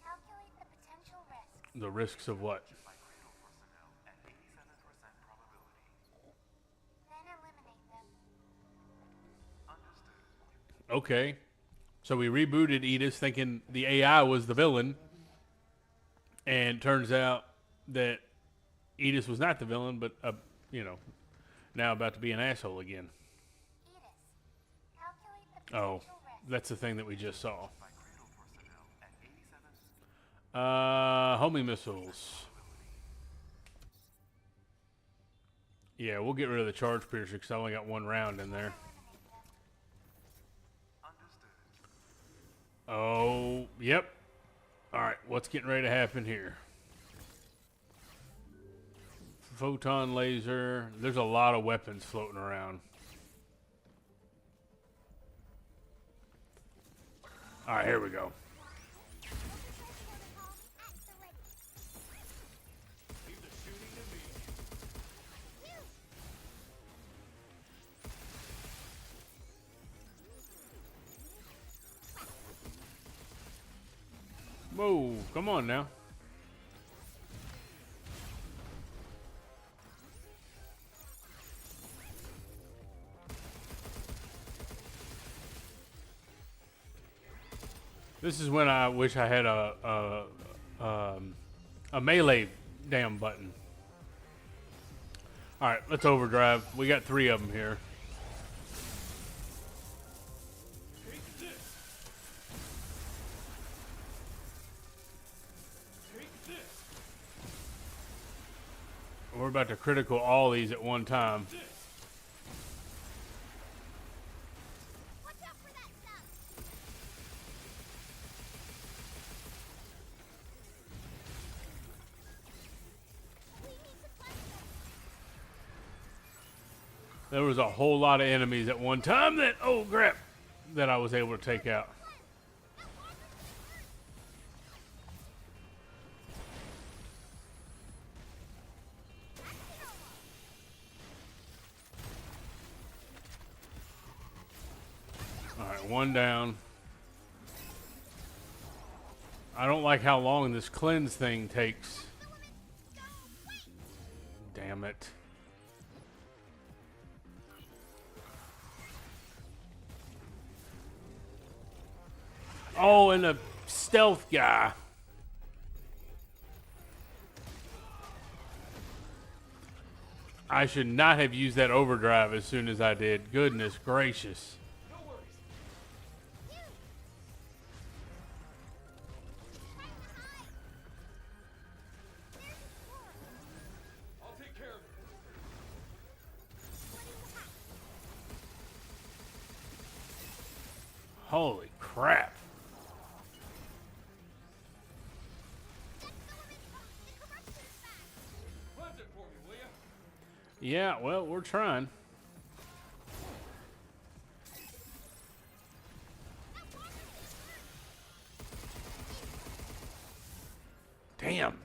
Calculate the potential risks. The risks of what? Then eliminate them. Okay. So we rebooted Edith thinking the AI was the villain. And turns out that Edith was not the villain, but, now about to be an asshole again. Edith, calculate the potential Oh, risks. that's the thing that we just saw. Homing missiles. Yeah, we'll get rid of the charge piercer because I only got 1 round in there. Oh, yep. All right, what's getting ready to happen here? Photon laser. There's a lot of weapons floating around. All right, here we go. Whoa, come on now. This is when I wish I had a melee damn button. All right, let's overdrive. We got 3 of them here. We're about to critical all these at one time. Watch out for that stuff. We need to find them. There was a whole lot of enemies at one time that, oh crap, that I was able to take out. Alright, one down. I don't like how long this cleanse thing takes. Damn it. Oh, and a stealth guy. I should not have used that overdrive as soon as I did. Goodness gracious. No worries. I'll take care of it. Holy crap. Cleanse it for me, will ya? Yeah, well, we're trying. Damn.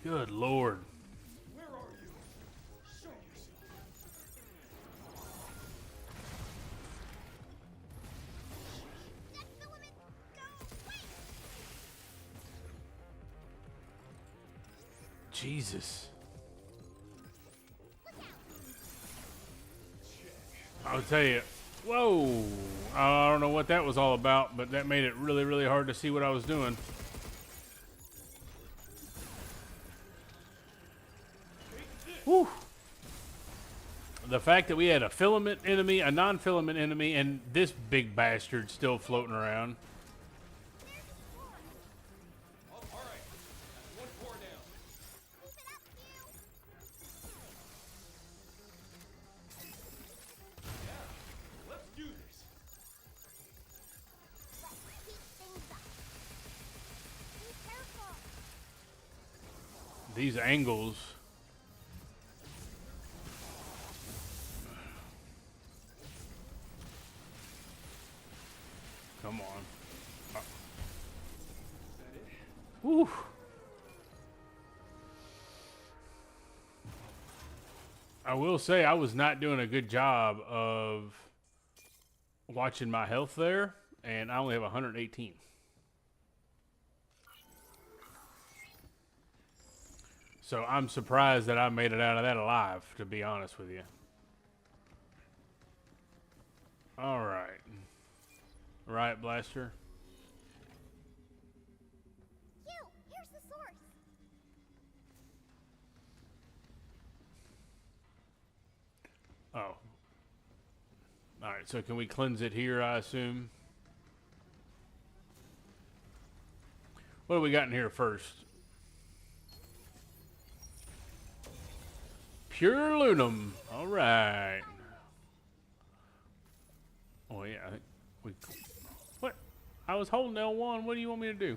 Good Lord. Where are you? Show yourself. Jesus. I'll tell you. Whoa. I don't know what that was all about, but that made it really, really hard to see what I was doing. Whew. The fact that we had a filament enemy, a non-filament enemy, and this big bastard still floating around. Oh, all right. That's one core down. Yeah, let's do this. These angles. Come on. Whew. I will say I was not doing a good job of watching my health there, and I only have 118. So I'm surprised that I made it out of that alive, to be honest with you. All right. Right, Blaster. Here's the source. Oh. All right, so can we cleanse it here, I assume? What do we got in here first? Pure Lunum. All right. Oh, yeah. I think we... What? I was holding L1. What do you want me to do?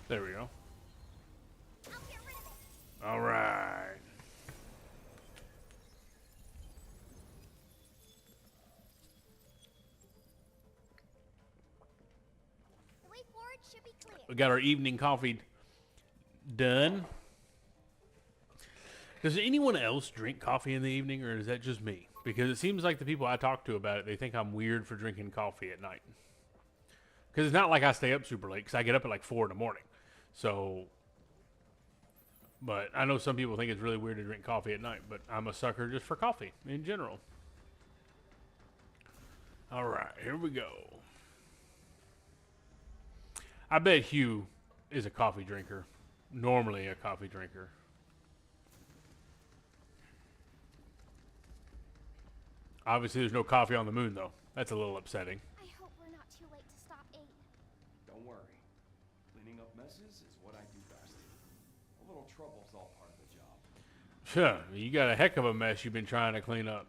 There we go. I'll get rid of it. All right. The way forward should be clear. We got our evening coffee done. Does anyone else drink coffee in the evening, or is that just me? Because it seems like the people I talk to about it, they think I'm weird for drinking coffee at night. Because it's not like I stay up super late, because I get up at like 4 in the morning. So, but I know some people think it's really weird to drink coffee at night, but I'm a sucker just for coffee in general. All right, here we go. I bet Hugh is a coffee drinker. Normally a coffee drinker. Obviously, there's no coffee on the moon, though. That's a little upsetting. I hope we're not too late to stop aid. Don't worry. Cleaning up messes is what I do best. A little trouble's all part of the job. Sure, you got a heck of a mess you've been trying to clean up.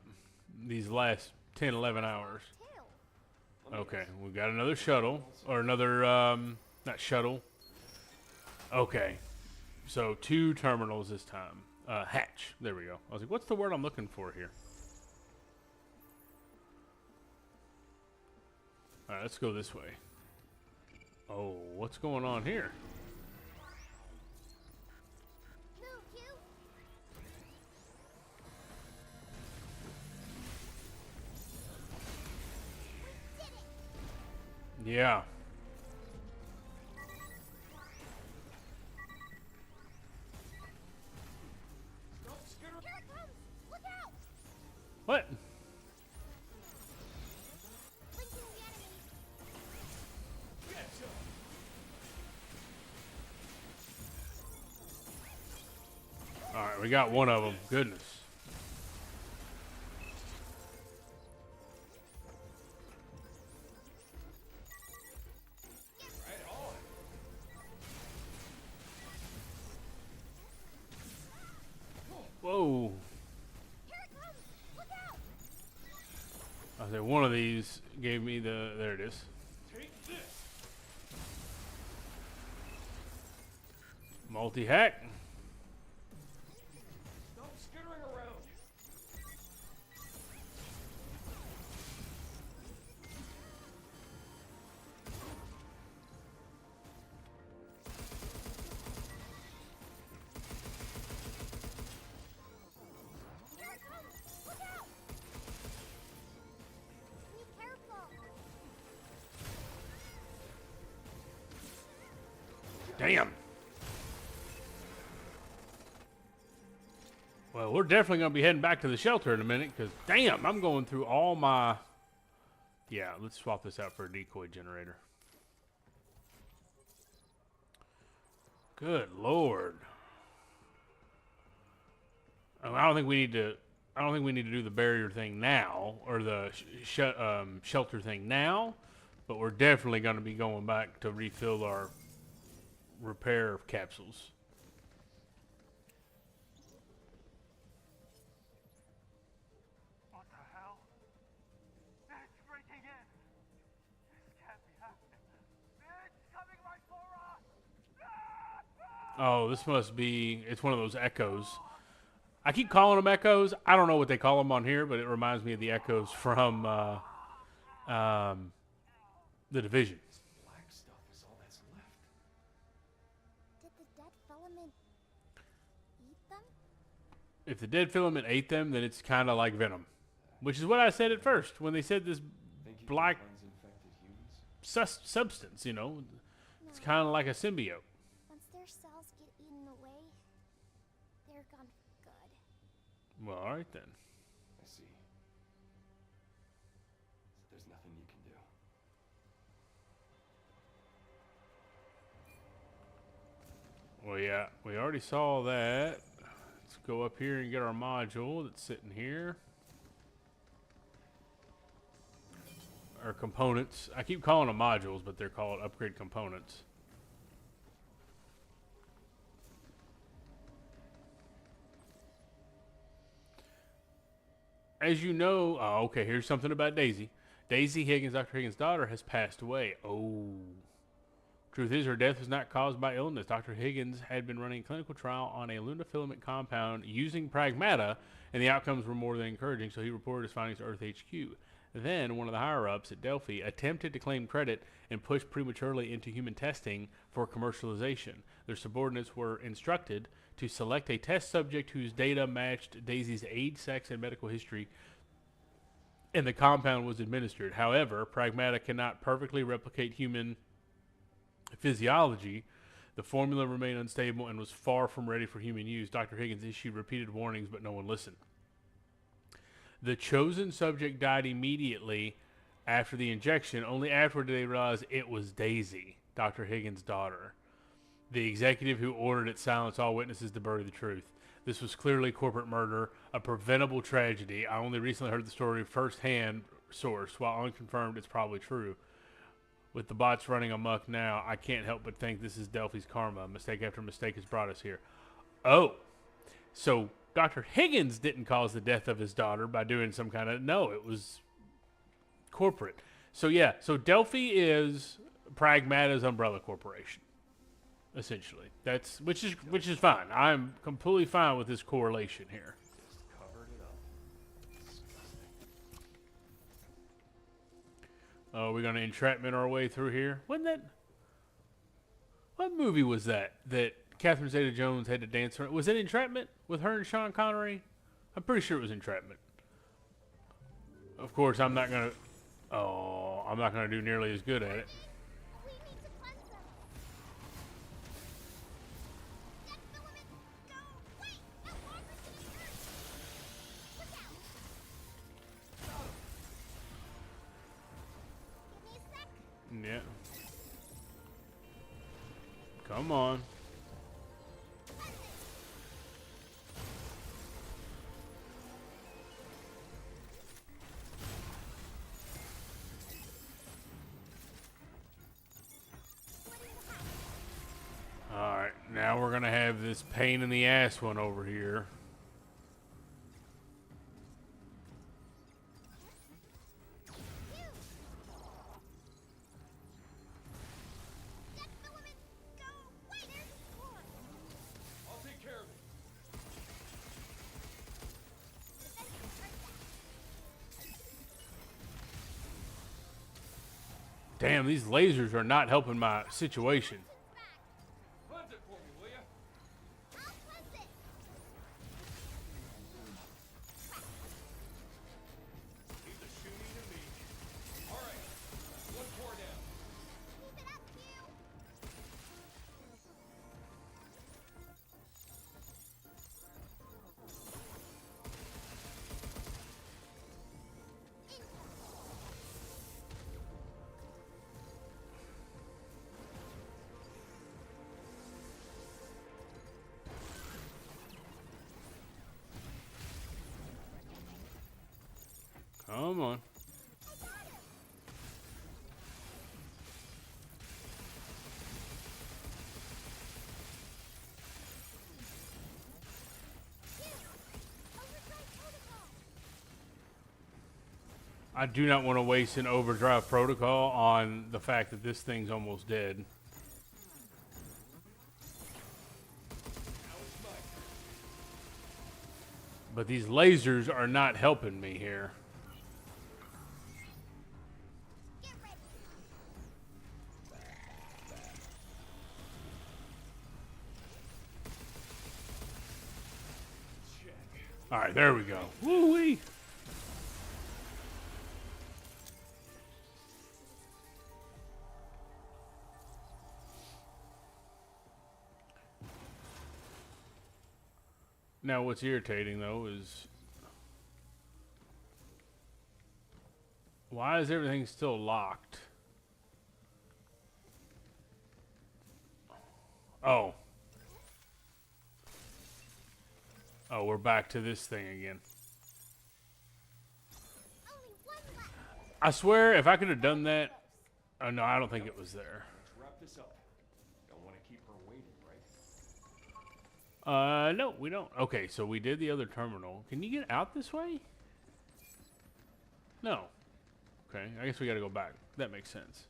these last 10, 11 hours. Too. Okay, we got another shuttle. Or another, not shuttle. Okay. So 2 terminals this time. Hatch. There we go. I was like, what's the word I'm looking for here? Alright, let's go this way. Oh, what's going on here? Move, Q. We did it. Yeah. Don't skitter. Here it comes. Look out. What? Blinking the enemy. Getcha. Alright, we got one of them. Goodness. Right on. Whoa. Here it comes. Look out. I said one of these gave me the... There it is. Take this. Multi-hack. Stop skittering around. Here it comes. Look out. Be careful. Damn. Well, we're definitely going to be heading back to the shelter in a minute, because, damn, I'm going through all my... Yeah, let's swap this out for a decoy generator. Good Lord. I don't think we need to... I don't think we need to do the barrier thing now, or the shelter thing now, but we're definitely going to be going back to refill our repair capsules. What the hell? It's breaking in. This can't be happening. It's coming right for us. Oh, this must be... It's one of those echoes. I keep calling them echoes. I don't know what they call them on here, but it reminds me of the echoes from The Division. Black stuff is all that's left. Did the dead filament eat them? If the dead filament ate them, then it's kind of like venom. Which is what I said at first when they said this Think you black can cleanse infected humans? substance, you know. It's kind of like a symbiote. Once their cells get eaten away, they're gone for good. Well, all right then. I see. So there's nothing you can do. Well, yeah, we already saw that. Let's go up here and get our module that's sitting here. Or components. I keep calling them modules, but they're called upgrade components. As you know, oh, okay, here's something about Daisy. Daisy Higgins, Dr. Higgins' daughter, has passed away. Oh. Truth is, her death was not caused by illness. Dr. Higgins had been running a clinical trial on a Luna filament compound using Pragmata, and the outcomes were more than encouraging, so he reported his findings to Earth HQ. Then, one of the higher-ups at Delphi attempted to claim credit and pushed prematurely into human testing for commercialization. Their subordinates were instructed to select a test subject whose data matched Daisy's age, sex, and medical history, and the compound was administered. However, Pragmata cannot perfectly replicate human physiology. The formula remained unstable and was far from ready for human use. Dr. Higgins issued repeated warnings, but no one listened. The chosen subject died immediately after the injection. Only afterward did they realize it was Daisy, Dr. Higgins' daughter, the executive who ordered it silence all witnesses to bury the truth. This was clearly corporate murder, a preventable tragedy. I only recently heard the story firsthand source. While unconfirmed, it's probably true. With the bots running amok now, I can't help but think this is Delphi's karma. Mistake after mistake has brought us here. Oh, so Dr. Higgins didn't cause the death of his daughter by doing some kind of... No, it was corporate. So, yeah. So, Delphi is Pragmata's umbrella corporation, essentially. That's which is fine. I'm completely fine with this correlation here. Covered it up. Oh, we're going to entrapment our way through here. Wasn't that... What movie was that Catherine Zeta-Jones had to dance around? Was it Entrapment with her and Sean Connery? I'm pretty sure it was Entrapment. Of course, I'm not going to... Oh, I'm not going to do nearly as good at it. We need to cleanse them. Dead filament, go! Wait! That walker's getting hurt! Look out! Give me a sec. Yeah. Come on. Alright, now we're gonna have this pain in the ass one over here. Dead filament, go! Wait, there's a swarm. I'll take care of it. Defenses hurt that. Damn, these lasers are not helping my situation. Cleanse it for me, will ya? I'll cleanse it. He's a shooting to me. All right. One core down. Keep it up, Q. Come on. I do not want to waste an overdrive protocol on the fact that this thing's almost dead. Now it's mine. But these lasers are not helping me here. Get ready. Check. Alright, there we go. Woo-wee! Now, what's irritating, though, is... Why is everything still locked? Oh. Oh, we're back to this thing again. Only one left. I swear, if I could have done that... Oh, no, I don't think it was there. Let's wrap this up. Don't want to keep her waiting, right? No, we don't. Okay, so we did the other terminal. Can you get out this way? No. Okay, I guess we gotta go back. That makes sense.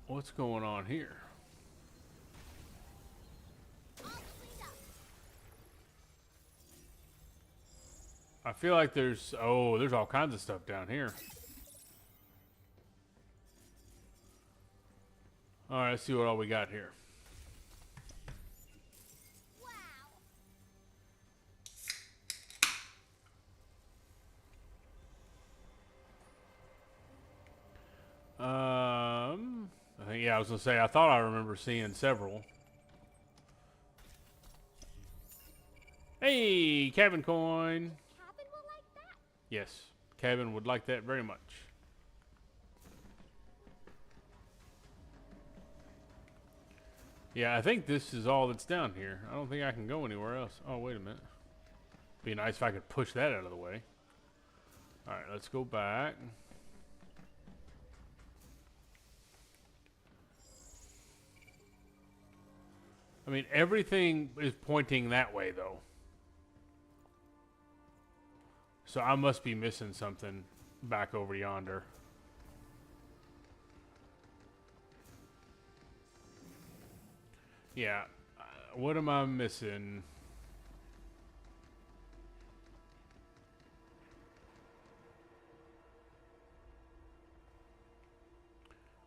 What's going on here? All cleaned up. I feel like there's all kinds of stuff down here. All right, let's see what all we got here. Wow. I think, yeah, I was gonna say, I thought I remember seeing several. Hey, cabin coin. Cabin will like that. Yes, cabin would like that very much. Yeah, I think this is all that's down here. I don't think I can go anywhere else. Oh, wait a minute. Be nice if I could push that out of the way. All right, let's go back. I mean, everything is pointing that way, though. So I must be missing something back over yonder. Yeah. What am I missing?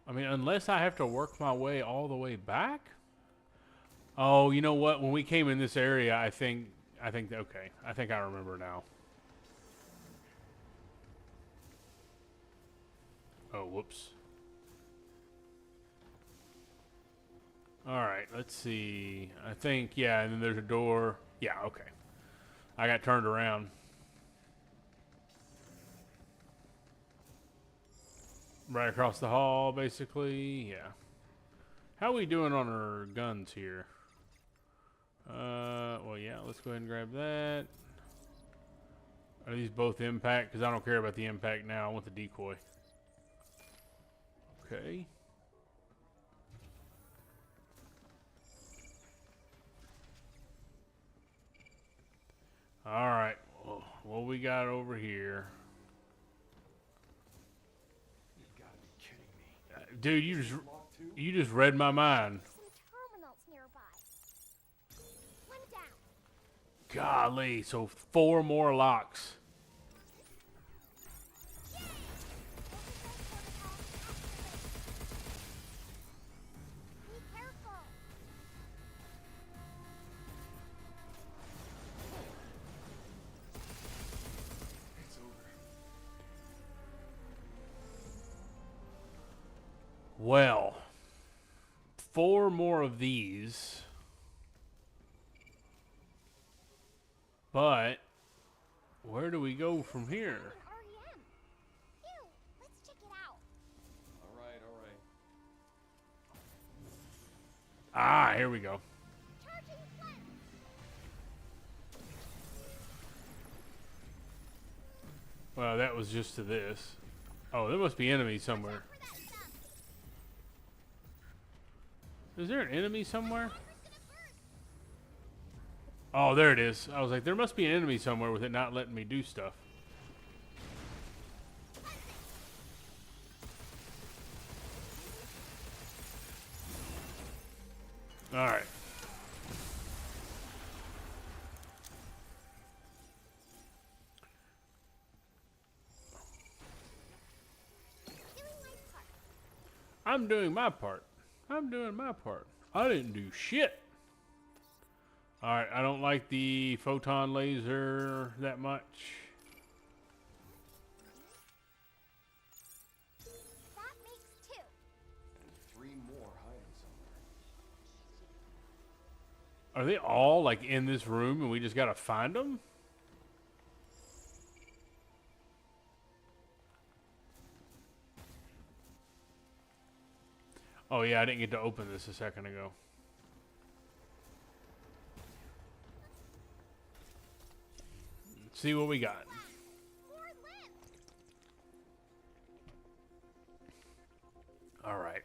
I mean, unless I have to work my way all the way back? Oh, you know what? When we came in this area, I think, okay. I think I remember now. Oh, whoops. Alright, let's see. I think, yeah, and then there's a door. Yeah, okay. I got turned around. Right across the hall, basically. Yeah. How are we doing on our guns here? Well, yeah, let's go ahead and grab that. Are these both impact? Because I don't care about the impact now. I want the decoy. Okay. Alright. What we got over here? You gotta be kidding me. Dude, Locked too? you just read my mind. Some terminals nearby. One down. Golly, so 4 more locks. Be careful. It's over. Well, 4 more of these. But where do we go from here? An REM. Ew, let's check it out. Alright, alright. Ah, here we go. Charging flint. Well, that was just to this. Oh, there must be enemies somewhere. For that stuff. Is there an enemy somewhere? Hammer's gonna burst. Oh, there it is. I was like, there must be an enemy somewhere with it not letting me do stuff. Alright. Doing my part. I'm doing my part. I'm doing my part. I didn't do shit. Alright, I don't like the photon laser that much. That makes 2. And 3 more hiding somewhere. Are they all like in this room and we just gotta find them? Oh yeah, I didn't get to open this a second ago. Let's see what we got. More limbs. All right.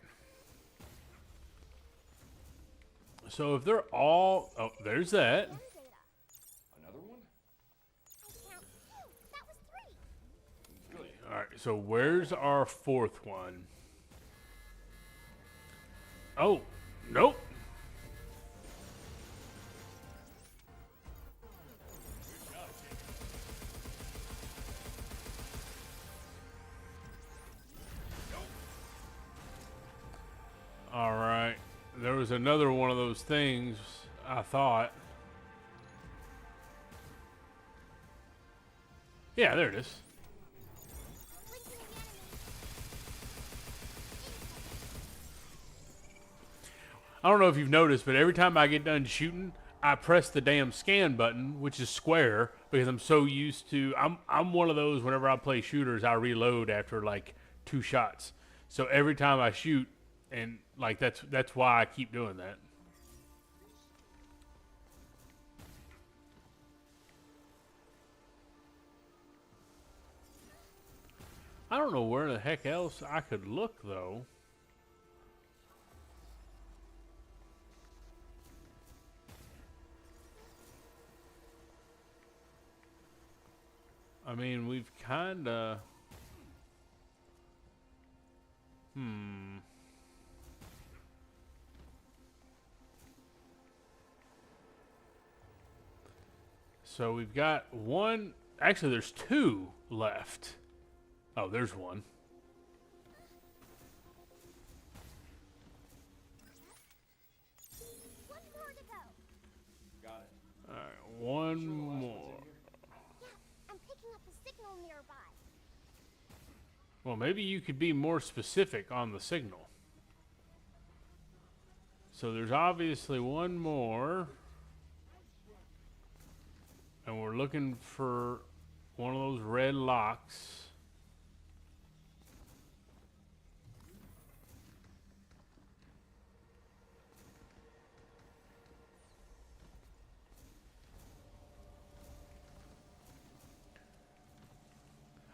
So if they're all, oh, there's that. Limb data. Another one? I count 2. That was 3. Good. All right. So where's our 4th one? Oh, nope. Good job, Jake. All right. There was another one of those things, I thought. Yeah, there it is. Blinking the enemy. I don't know if you've noticed, but every time I get done shooting, I press the damn scan button, which is square, because I'm so used to. I'm one of those. Whenever I play shooters, I reload after like 2 shots. So every time I shoot, and like that's why I keep doing that. I don't know where the heck else I could look though. I mean, we've kind of... So we've got one... Actually, there's two left. Oh, there's one. One more to go. Got it. Alright, one more. Yeah, I'm picking up a signal nearby. Well, maybe you could be more specific on the signal. So there's obviously one more. And we're looking for one of those red locks.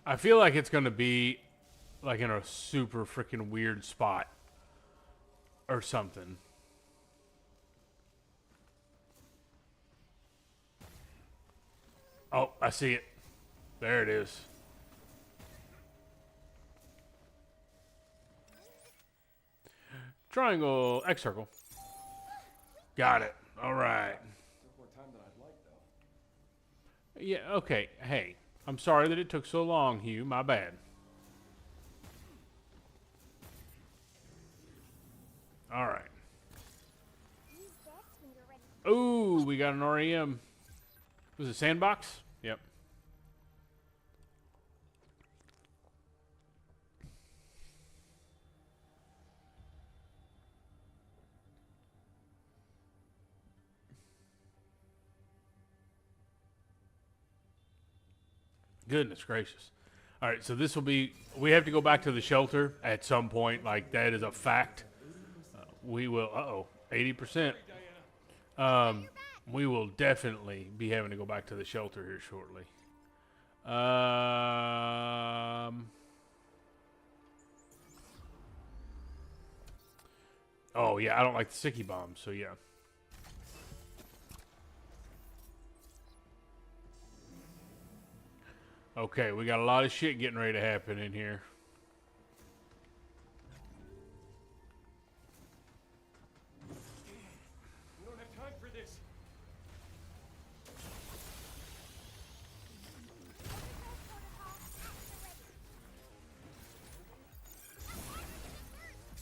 I feel like it's going to be like in a super freaking weird spot or something. Oh, I see it. There it is. Triangle, X circle. Got it. All right. Took more time than I'd like, though. Yeah, okay. Hey, I'm sorry that it took so long, Hugh. My bad. All right. Use this when you're ready. Ooh, we got an REM. Was it sandbox? Yep. Goodness gracious. All right, so this will be, we have to go back to the shelter at some point. Like, that is a fact. We will, 80%. We will definitely be having to go back to the shelter here shortly. Oh, yeah, I don't like the sticky bombs, so yeah. Okay, we got a lot of shit getting ready to happen in here. We don't have time for this.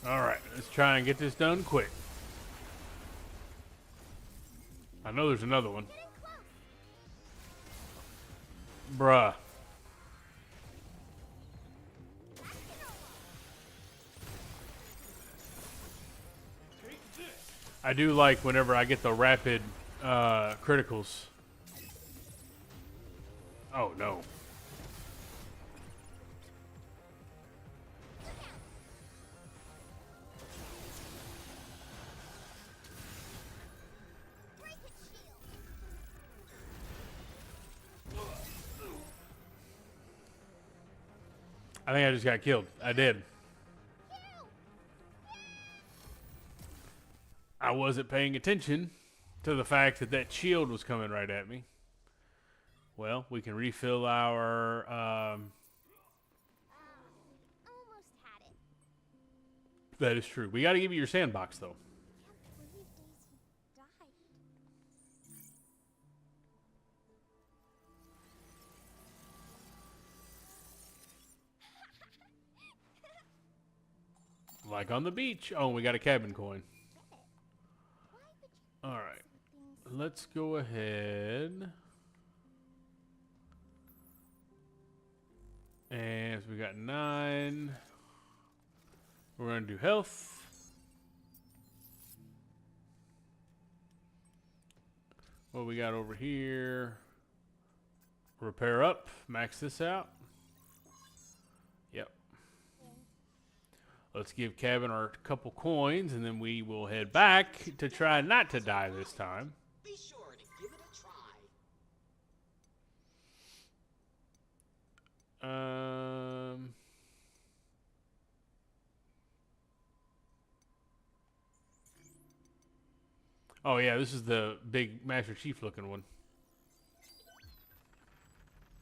All right, let's try and get this done quick. I know there's another one. Bruh. Take this. I do like whenever I get the rapid criticals. Oh, no. Break its shield. I think I just got killed. I did. I wasn't paying attention to the fact that that shield was coming right at me. Well, we can refill our... Almost had it. that is true. We got to give you your sandbox, though. Can't believe Daisy died. Like on the beach. Oh, we got a cabin coin. Why would you All right. things Let's go ahead. And so we got 9. We're going to do health. What we got over here? Repair up. Max this out. Yep. Let's give Cabin our couple coins, and then we will head back to try not to die this time. Be sure to give it a try. Oh yeah, this is the big Master Chief looking one.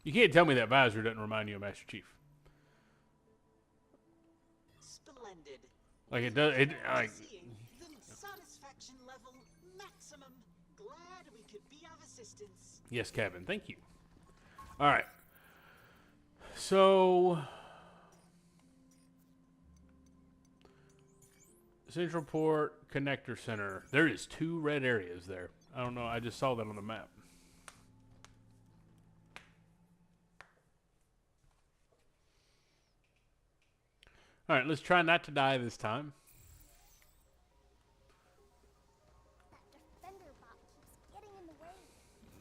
You can't tell me that visor doesn't remind you of Master Chief. Splendid. Like it does. It like Seeing the satisfaction level maximum. Glad we could be of assistance. yes, Captain. Thank you. All right. So Central Port Connector Center. There is 2 red areas there. I don't know. I just saw that on the map. All right, let's try not to die this time. That defender bot keeps getting in the way.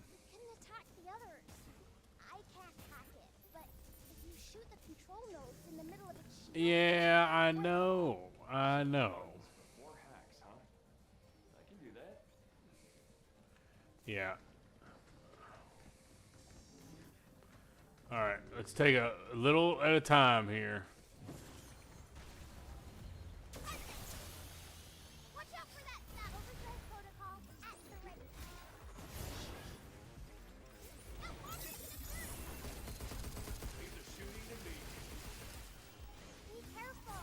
You can attack the others. I can't hack it, but if you shoot the control nodes in the middle of its shield, Yeah, I know. I know. More hacks, huh? I can do that. Yeah. All right, let's take a little at a time here. watch out for that overdrive protocol at the ready. No, Arthur, to the front. Leave the shooting to me. Be careful.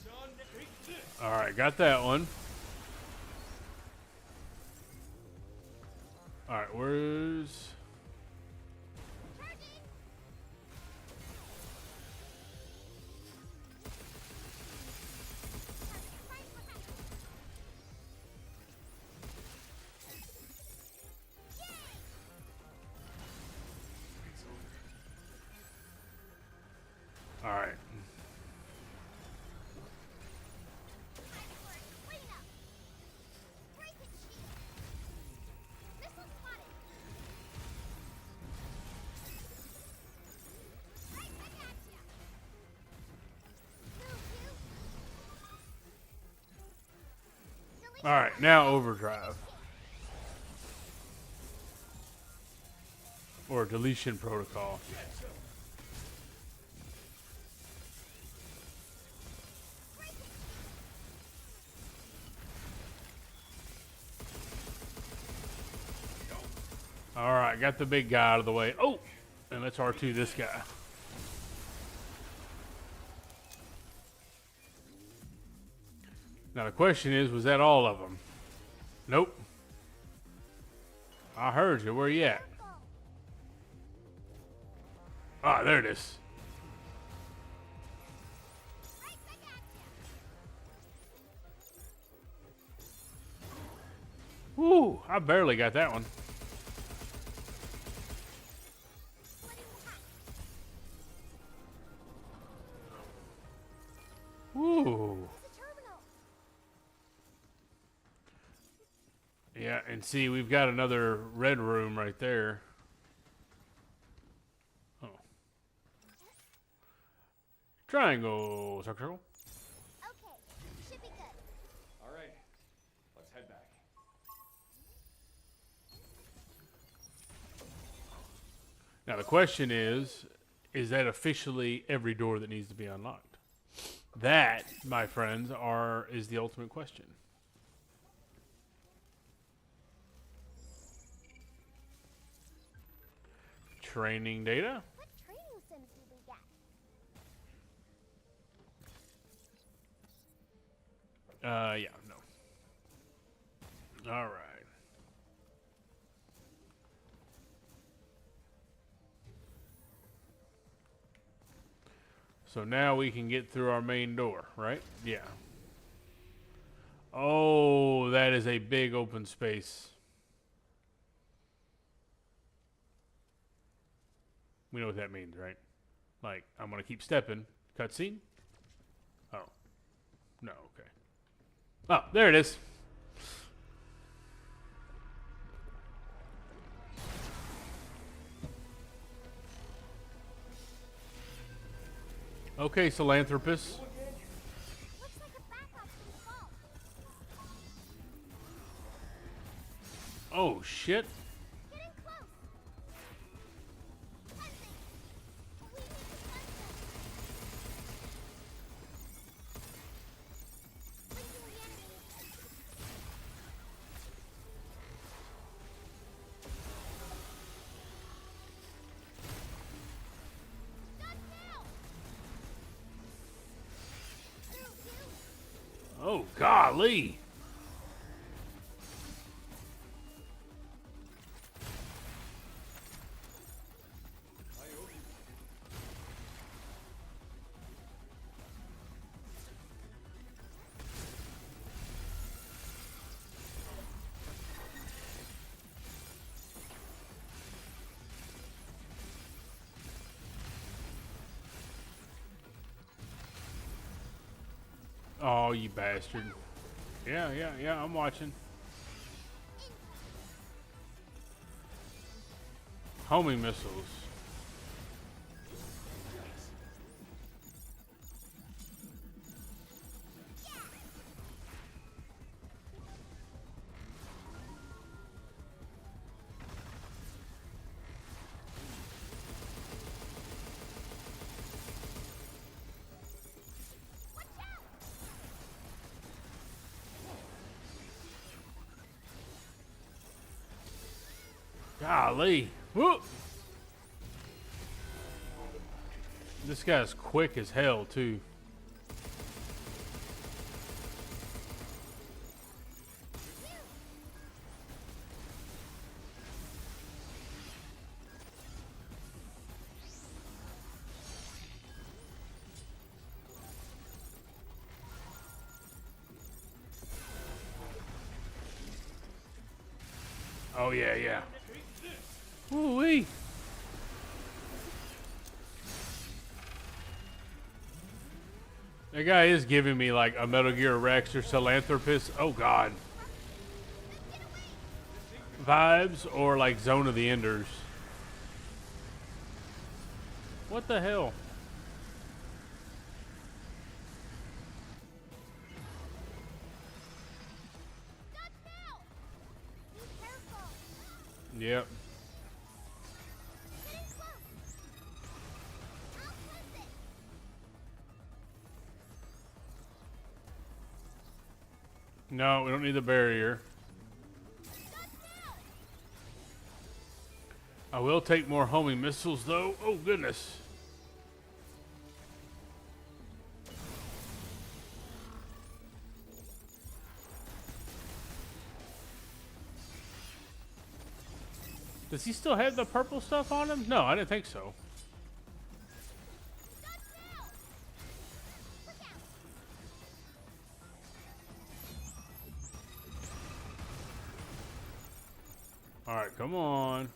Son, take this. All right, got that one. All right, where's... Charging. Right behind you. All right. Waiting up. Break it, Chief. Missile spotted. Right back at ya. Move, you. Delete All right, now overdrive. Or deletion protocol. break it. All right, got the big guy out of the way. Oh, and let's R2 this guy. Now the question is, was that all of them? Nope. I heard you. Where you at? Careful. Ah, there it is. Right back at ya. Woo, I barely got that one. Splitting the hack. Woo. It's a terminal. Yeah, and see, we've got another red room right there. Oh. Triangle, circle. Okay, should be good. All right, let's head back. Now the question is that officially every door that needs to be unlocked? That, my friends, is the ultimate question. Training data? What training sims did we get? Yeah, no. All right. So now we can get through our main door, right? Yeah. Oh, that is a big open space. We know what that means, right? Like, I'm going to keep stepping. Cutscene? Oh. No, okay. Oh, there it is. Okay, Philanthropist. Looks like a backup from the vault. Oh, shit. Getting close. Sensing. We need to sense them. Linking the enemy. Oh, golly. Oh, you bastard. Yeah, I'm watching. Homing missiles. Golly. Whoop. This guy's quick as hell, too. Oh, yeah. Woo-wee. That guy is giving me like a Metal Gear Rex or Philanthropist. Oh, God. Vibes or like Zone of the Enders. What the hell? Be careful. Yep. Getting close. I'll close it. No, we don't need the barrier. I will take more homing missiles, though. Oh, goodness. Does he still have the purple stuff on him? No, I didn't think so. All right, come on.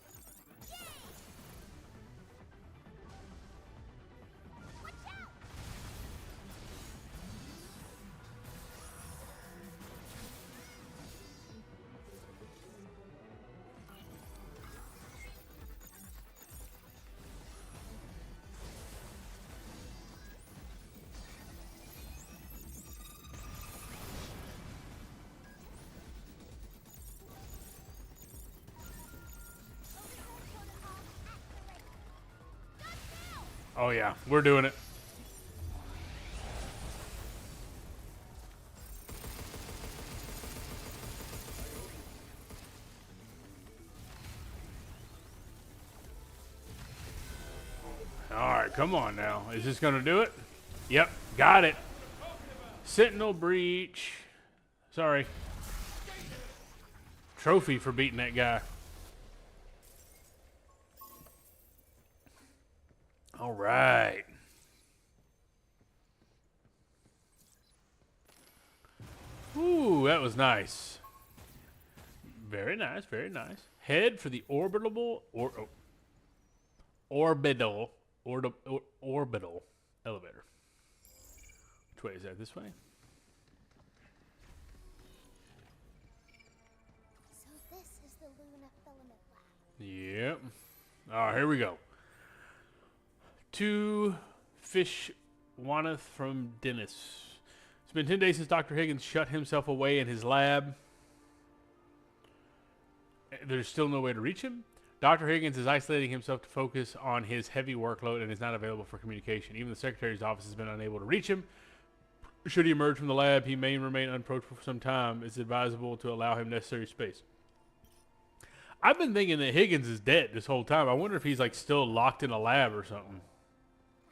Oh, yeah, we're doing it. All right, come on now. Is this going to do it? Yep, got it. Sentinel breach. Sorry. Trophy for beating that guy. All right. Ooh, that was nice. Very nice, very nice. Head for the orbital orbital elevator. Which way is that? This way? So this is the Luna Filament Lab. Yep. All right, here we go. To Fish Waneth from Dennis. It's been 10 days since Dr. Higgins shut himself away in his lab. There's still no way to reach him. Dr. Higgins is isolating himself to focus on his heavy workload and is not available for communication. Even the secretary's office has been unable to reach him. Should he emerge from the lab, he may remain unapproachable for some time. It's advisable to allow him necessary space. I've been thinking that Higgins is dead this whole time. I wonder if he's like still locked in a lab or something.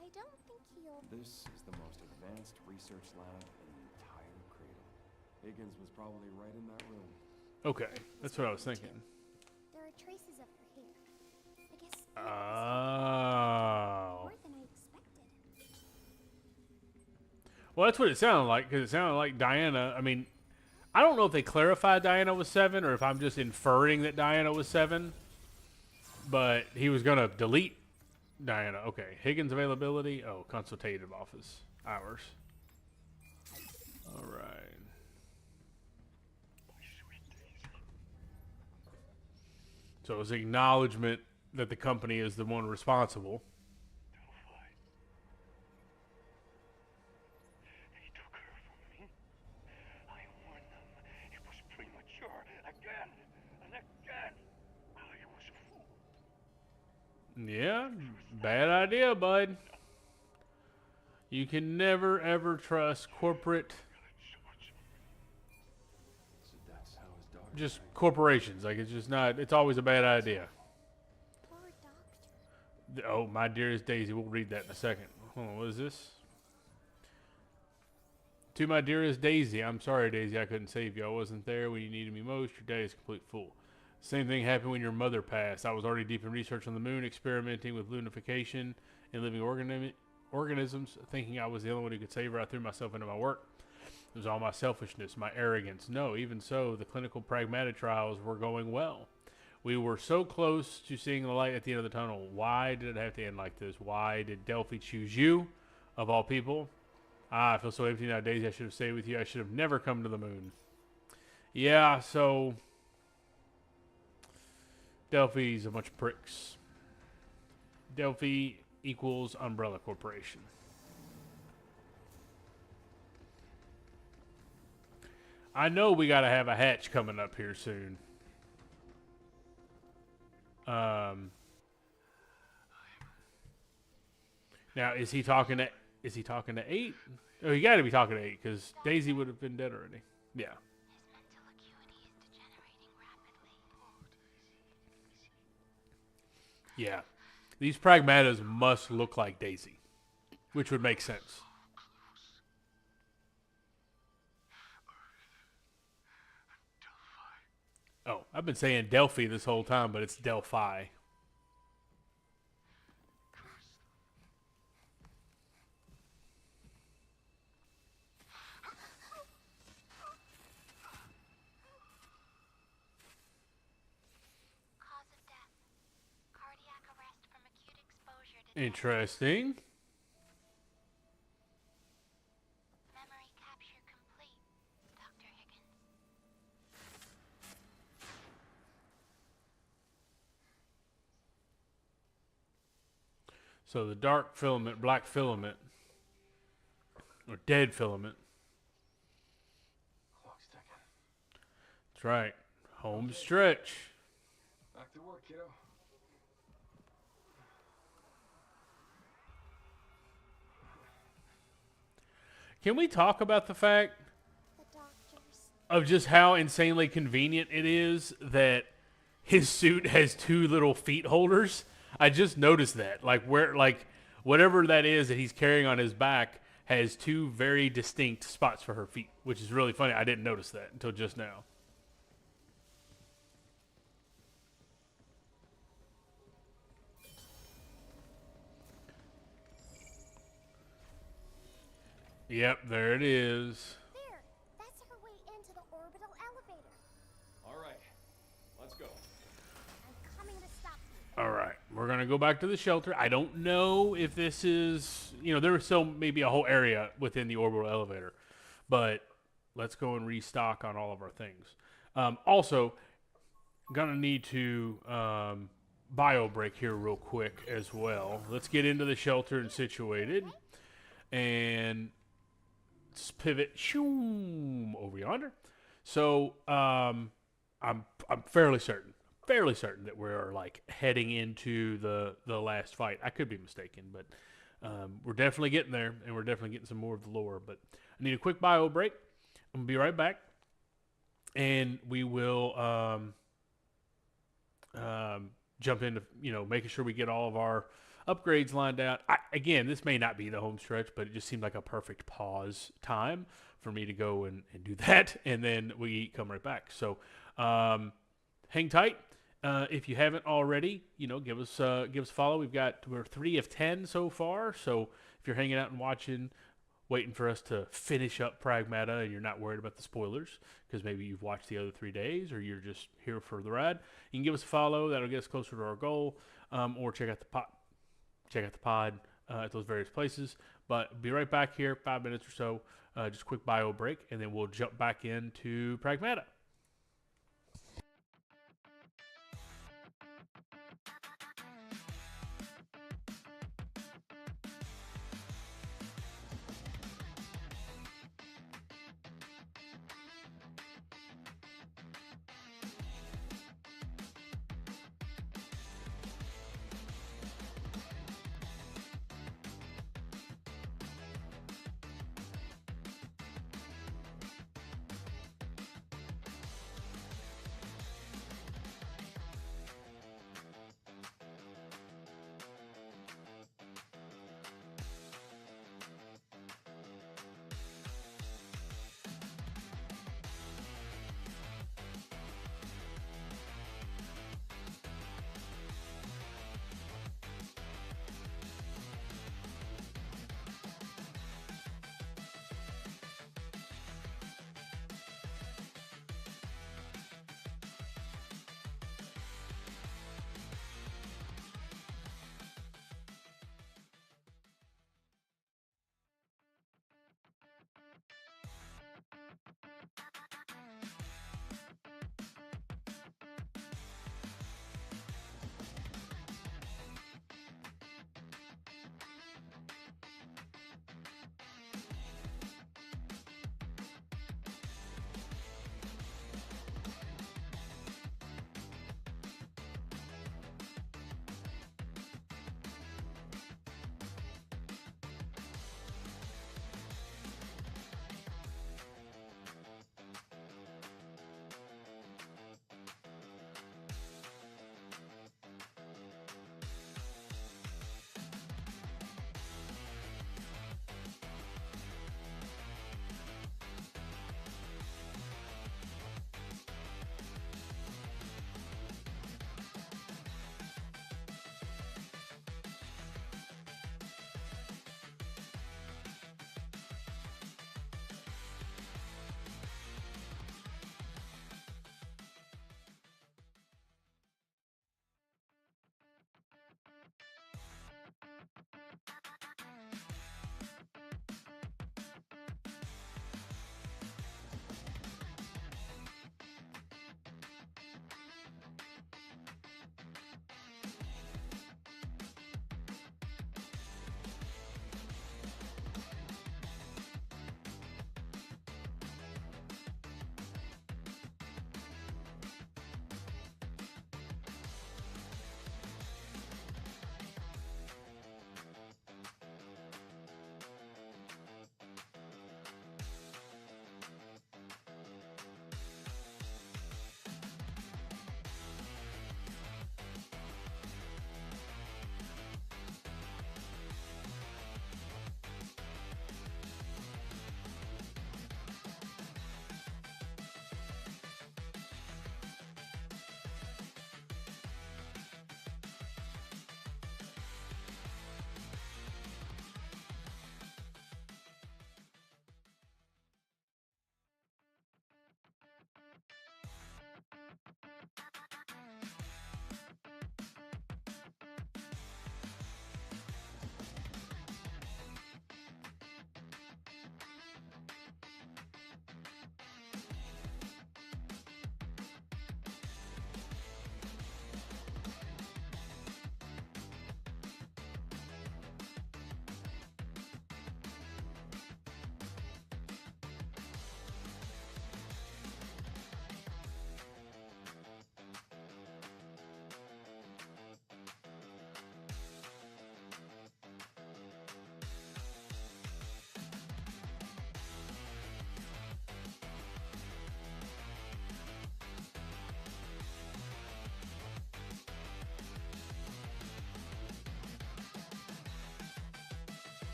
I don't think he'll... This is the most advanced research lab in the entire cradle. Higgins was probably right in that room. Okay, that's what I was thinking. There are traces of her hair. I guess Oh. more than I expected. Well, that's what it sounded like, because it sounded like Diana. I mean, I don't know if they clarified Diana was 7 or if I'm just inferring that Diana was 7. But he was going to delete Diana. Okay, Higgins availability. Oh, consultative office hours. All right. So it's acknowledgement that the company is the one responsible. They took her from me. I warned them. It was premature. Again and again. I was a fool. Yeah, bad idea, bud. You can never ever trust corporate, So that's how his daughter just died. corporations. Like it's just not. It's always a bad idea. Poor doctor. Oh, my dearest Daisy. We'll read that in a second. Hold on, what is this? To my dearest Daisy, I'm sorry, Daisy, I couldn't save you. I wasn't there when you needed me most. Your dad is a complete fool. Same thing happened when your mother passed. I was already deep in research on the moon, experimenting with lunification and living organisms, thinking I was the only one who could save her. I threw myself into my work. It was all my selfishness, my arrogance. No, even so, the clinical Pragmata trials were going well. We were so close to seeing the light at the end of the tunnel. Why did it have to end like this? Why did Delphi choose you, of all people? Ah, I feel so empty now, Daisy. I should have stayed with you. I should have never come to the moon. Yeah, so Delphi's a bunch of pricks. Delphi equals Umbrella Corporation. I know we got to have a hatch coming up here soon. Now, is he talking to 8? Oh, he got to be talking to 8 because Daisy would have been dead already. Yeah. His mental acuity is degenerating rapidly. Yeah. These pragmatas must look like Daisy, which would make sense. Oh, I've been saying Delphi this whole time, but it's Delphi. Cause of death. Cardiac arrest from acute exposure to Interesting. memory capture complete, Dr. Higgins. So the dark filament, black filament, or dead filament. Clock's ticking. That's right. Home stretch. Back to work, kiddo. Can we talk about the fact The doctors. of just how insanely convenient it is that his suit has 2 little feet holders? I just noticed that. Whatever that is that he's carrying on his back has 2 very distinct spots for her feet, which is really funny. I didn't notice that until just now. Yep, there it is. There. That's her way into the orbital elevator. All right, let's go. I'm coming to stop you. All right, we're going to go back to the shelter. I don't know if this is, there was still maybe a whole area within the orbital elevator, but let's go and restock on all of our things. Also, going to need to bio break here real quick as well. Let's get into the shelter and situated. And let's pivot over yonder. So I'm fairly certain that we're like heading into the last fight. I could be mistaken, but we're definitely getting there, and we're definitely getting some more of the lore. But I need a quick bio break. I'm gonna be right back, and we will jump into making sure we get all of our upgrades lined out. Again, this may not be the home stretch, but it just seemed like a perfect pause time for me to go and do that, and then we come right back. So hang tight. If you haven't already, give us a follow. We're 3 of 10 so far. So if you're hanging out and watching, waiting for us to finish up Pragmata, and you're not worried about the spoilers because maybe you've watched the other 3 days, or you're just here for the ride, you can give us a follow. That'll get us closer to our goal. Or check out the pod at those various places. But be right back here, 5 minutes or so. Just a quick bio break, and then we'll jump back into Pragmata.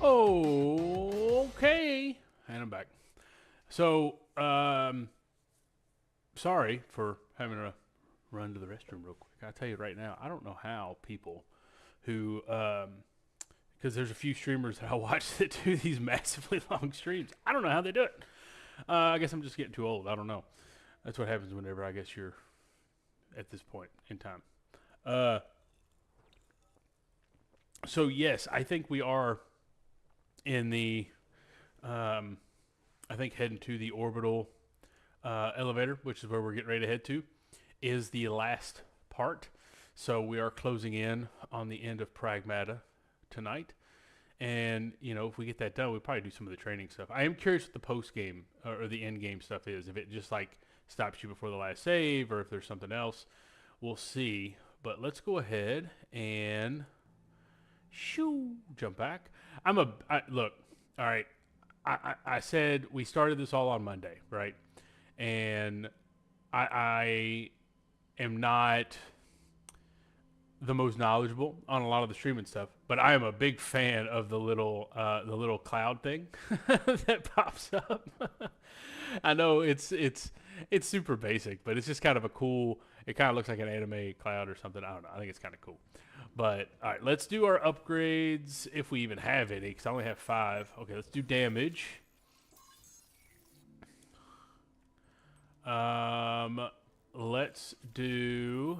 Okay. And I'm back. So, sorry for having to run to the restroom real quick. I'll tell you right now, I don't know how people who, because there's a few streamers that I watch that do these massively long streams. I don't know how they do it. I guess I'm just getting too old. I don't know. That's what happens whenever I guess you're at this point in time. So yes, I think we are in the, I think heading to the orbital elevator, which is where we're getting ready to head to, is the last part. So we are closing in on the end of Pragmata tonight. And, you know, if we get that done, we'll probably do some of the training stuff. I am curious what the post game or the end game stuff is. If it just like stops you before the last save or if there's something else, we'll see. But let's go ahead and jump back. Look, all right. I said we started this all on Monday, right? And I am not the most knowledgeable on a lot of the streaming stuff, but I am a big fan of the little cloud thing that pops up. I know it's super basic, but it's just kind of a cool. It kind of looks like an anime cloud or something. I don't know. I think it's kind of cool. But all right, let's do our upgrades if we even have any, because I only have 5. Okay, let's do damage. Let's do.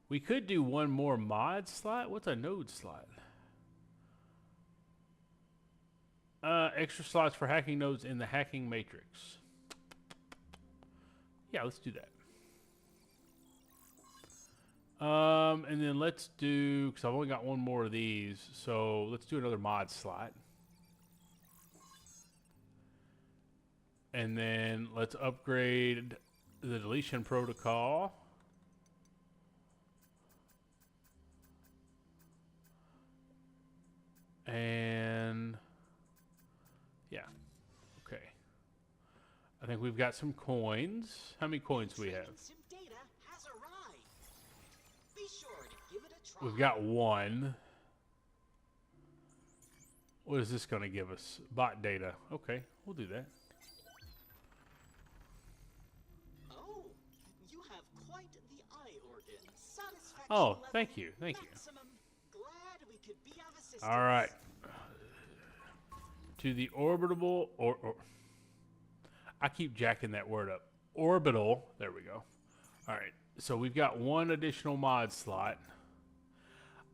We could do one more mod slot. What's a node slot? Extra slots for hacking nodes in the hacking matrix. Yeah, let's do that. And then let's do, because I've only got one more of these, so let's do another mod slot. And then let's upgrade the deletion protocol. And yeah, okay. I think we've got some coins. How many coins do we have? Sim data has arrived. Be sure to give it a try. We've got 1. What is this going to give us? Bot data. Okay, we'll do that. Oh, you have quite the eye organ. Satisfaction Oh, level thank you, thank you. maximum. Glad we could be of assistance. All right. To the orbital, or I keep jacking that word up. Orbital. There we go. All right. So we've got 1 additional mod slot.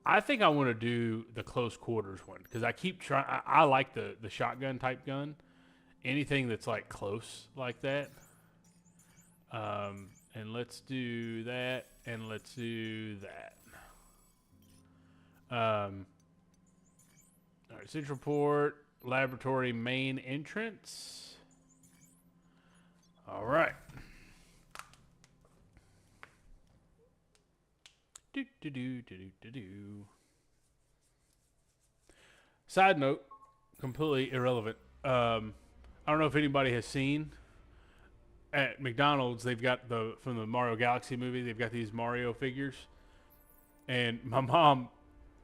I think I want to do the close quarters one because I keep trying. I like the shotgun type gun. Anything that's like close like that. And let's do that. And let's do that. All right. Central port. Laboratory main entrance. All right. Side note, completely irrelevant. I don't know if anybody has seen at McDonald's. They've got from the Mario Galaxy movie. They've got these Mario figures, and my mom,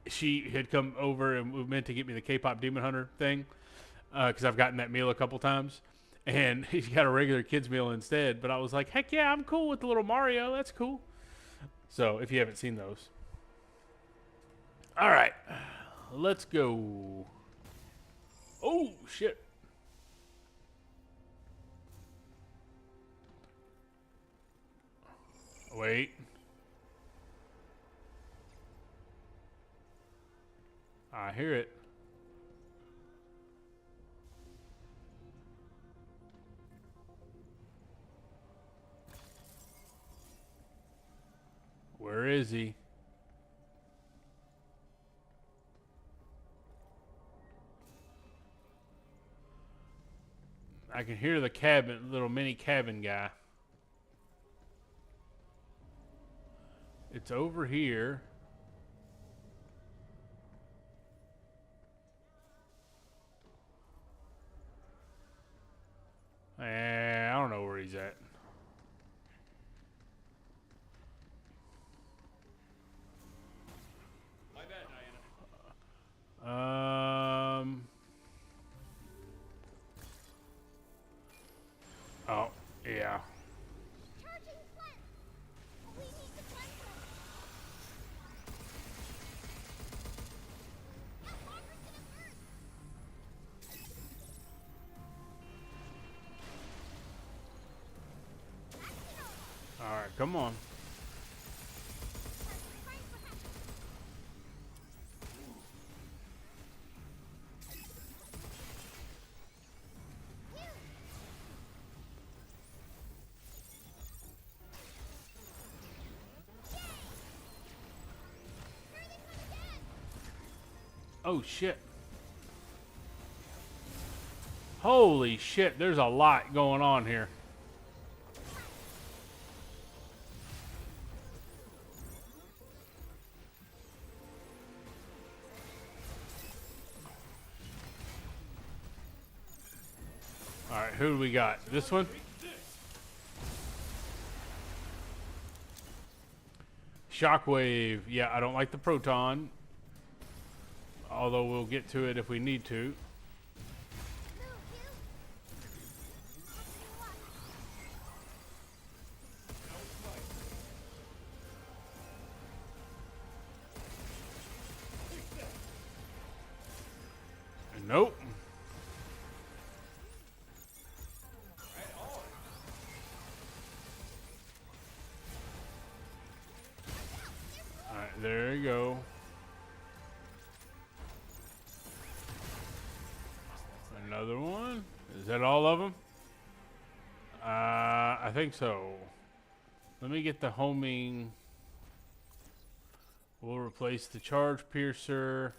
she had come over and was meant to get me the K-pop Demon Hunter thing because I've gotten that meal a couple times, and he's got a regular kids meal instead. But I was like, heck yeah, I'm cool with the little Mario. That's cool. So if you haven't seen those, all right, let's go. Oh shit. Wait. I hear it. Where is he? I can hear the cabin, little mini cabin guy. It's over here. I don't know where he's at. My bad, Diana. Oh, yeah. Charging cleanse. We need to cleanse them. That walker's gonna burst. All right, come on. Fine for him. Oh shit. Holy shit, there's a lot going on here. Alright, who do we got? This one? Shockwave. Yeah, I don't like the proton. Although we'll get to it if we need to. Move, you. What? Nope. Alright, there you go. Another one. Is that all of them? I think so. Let me get the homing. We'll replace the charge piercer.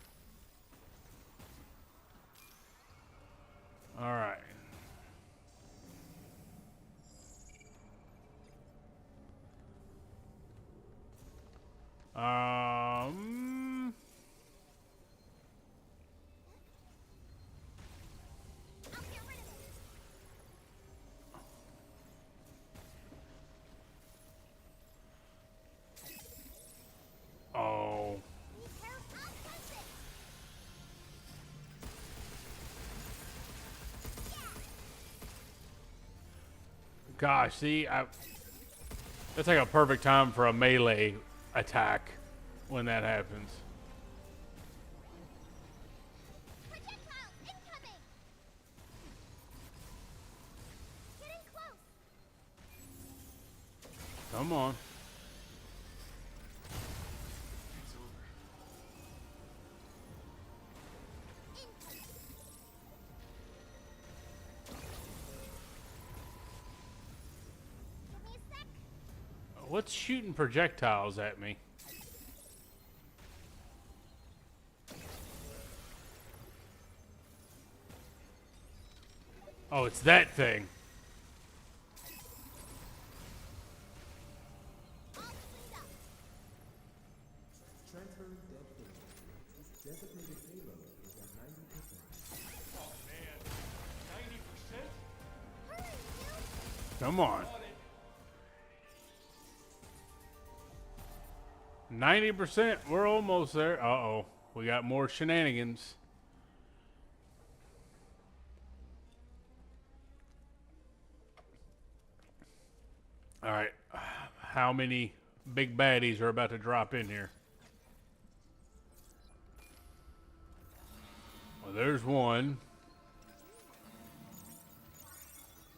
All right. I'll get rid of it. Oh. Be careful. I'll cleanse it. Gosh, see, that's like a perfect time for a melee attack when that happens. Projectiles incoming. Getting close. Come on. It's over. Incoming. Give me a sec. What's shooting projectiles at me? Oh, it's that thing. All cleaned up. Transferring dead data. Designated payload is at 90%. Oh man, 90%? Hurry, you. Come on. On it. 90%. We're almost there. Uh-oh. We got more shenanigans. All right. How many big baddies are about to drop in here? Well, there's one.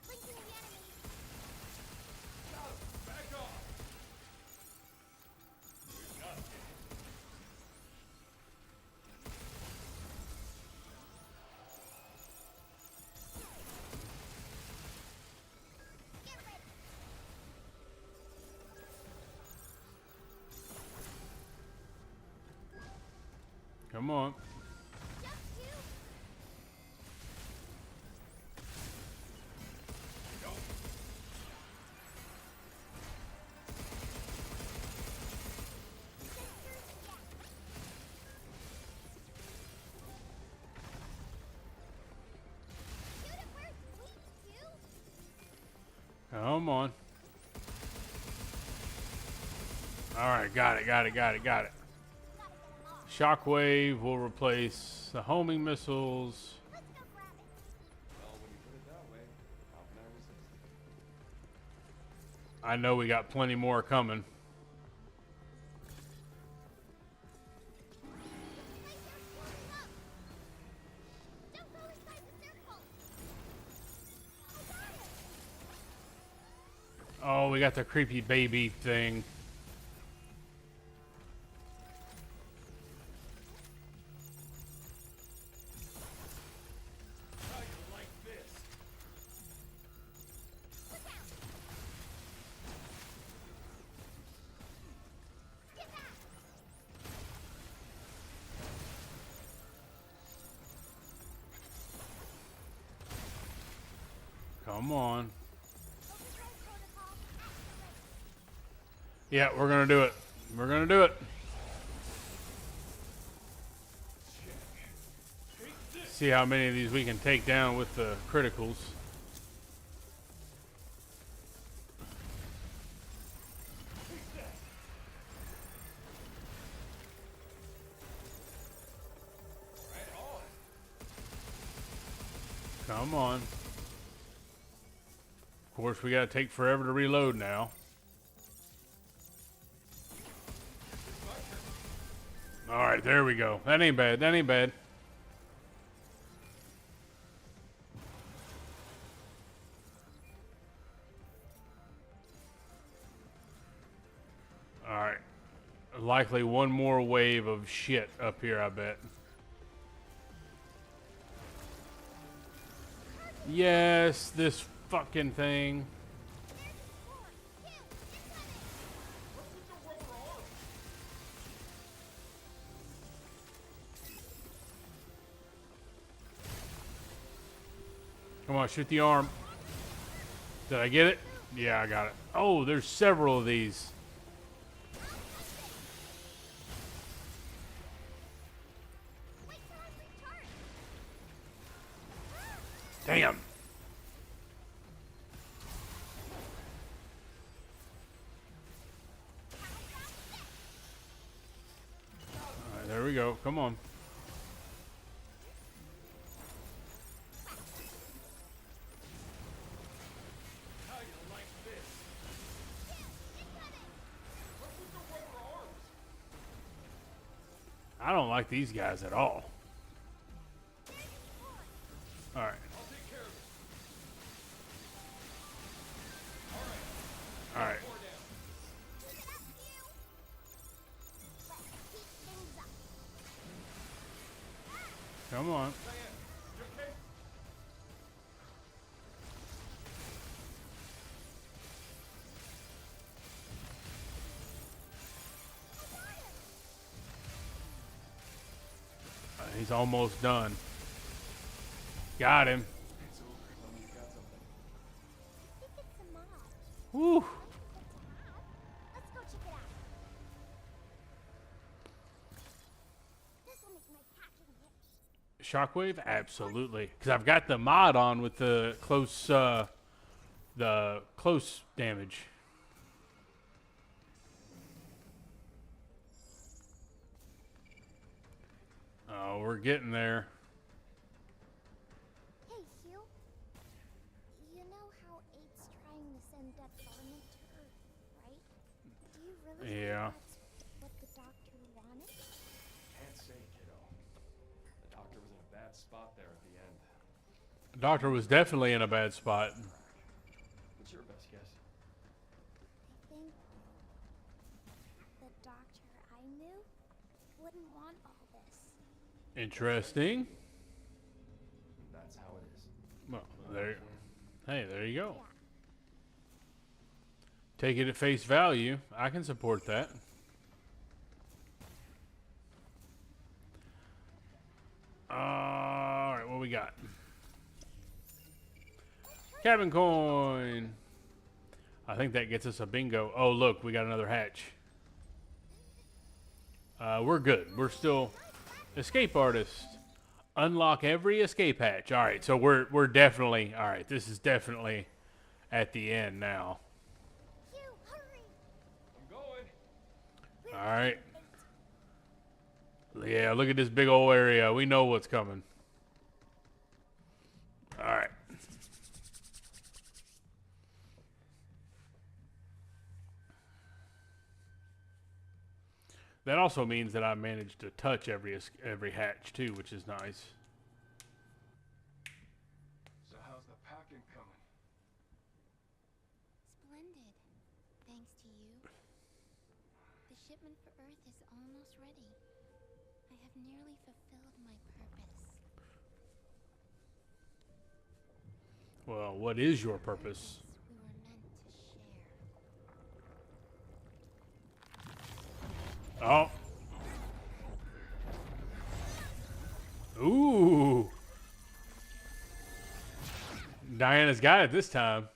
Linking the enemy. Back off. You're not dead. Get ready. Come on. Just you. Shoot it where it's weak, you. Come on. All right. Got it. Gotta get him off. Shockwave will replace the homing missiles. Let's go grab it. Well, when you put it that way, how can I resist? I know we got plenty more coming. Don't go inside the circle. Oh, we got the creepy baby thing. How you like this? Get back. Come on. Overthrow protocol activate. Yeah, we're gonna do it. We're gonna do it. See how many of these we can take down with the criticals. Come on. Of course, we gotta take forever to reload now. All right, there we go. That ain't bad. That ain't bad. All right. Likely one more wave of shit up here, I bet. Yes, this fucking thing. Come on, shoot the arm. Did I get it? Yeah, I got it. Oh, there's several of these. Wait till I recharge. Damn. All right, there we go. Come on. How you like this? I don't like these guys at all. All right. I'll take care of it. All right. Four down. Keep it up, you. Let's heat things up. Come on. Diane, you okay? He's almost done. Got him. It's over. Tell me you got something. I think it's a mob. Woo. It's a mob. Let's go check it out. This will make my packing itch. Shockwave? Absolutely. Because I've got the mod on with the close damage. Oh, we're getting there. Hey, Hugh. You know how 8's trying to send that element to Earth, right? Do you really Yeah. think that's what the doctor wanted? Can't say, kiddo. The doctor was in a bad spot there at the end. Doctor was definitely in a bad spot. What's your best guess? I think the doctor I knew wouldn't want all this. Interesting. That's how it is. Well, there. Hey, there you go. Yeah. Take it at face value. I can support that. All right, what we got? Cabin coin. I think that gets us a bingo. Oh, look, we got another hatch. We're good. We're still escape artist. Unlock every escape hatch. All right, so we're definitely all right. This is definitely at the end now. Hugh, hurry! I'm going. All right. Yeah, look at this big old area. We know what's coming. All right. That also means that I managed to touch every hatch too, which is nice. So how's the packing coming? Splendid. Thanks to you. The shipment for Earth is almost ready. I have nearly fulfilled my purpose. Well, what is your purpose? We were meant to share. Oh. Ooh. Diana's got it this time.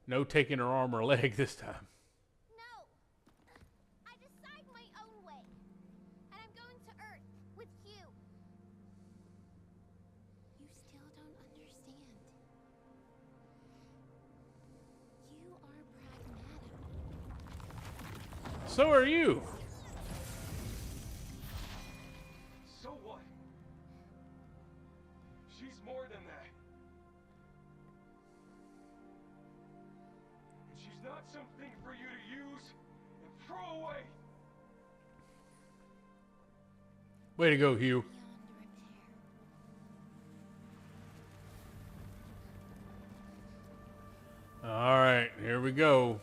No taking her arm or leg this time. No! I decide my own way. And I'm going to Earth with you. You still don't understand. You are Pragmata. So are you. So what? She's more than that. And she's not something for you to use and throw away. Way to go, Hugh. Beyond repair. All right, here we go.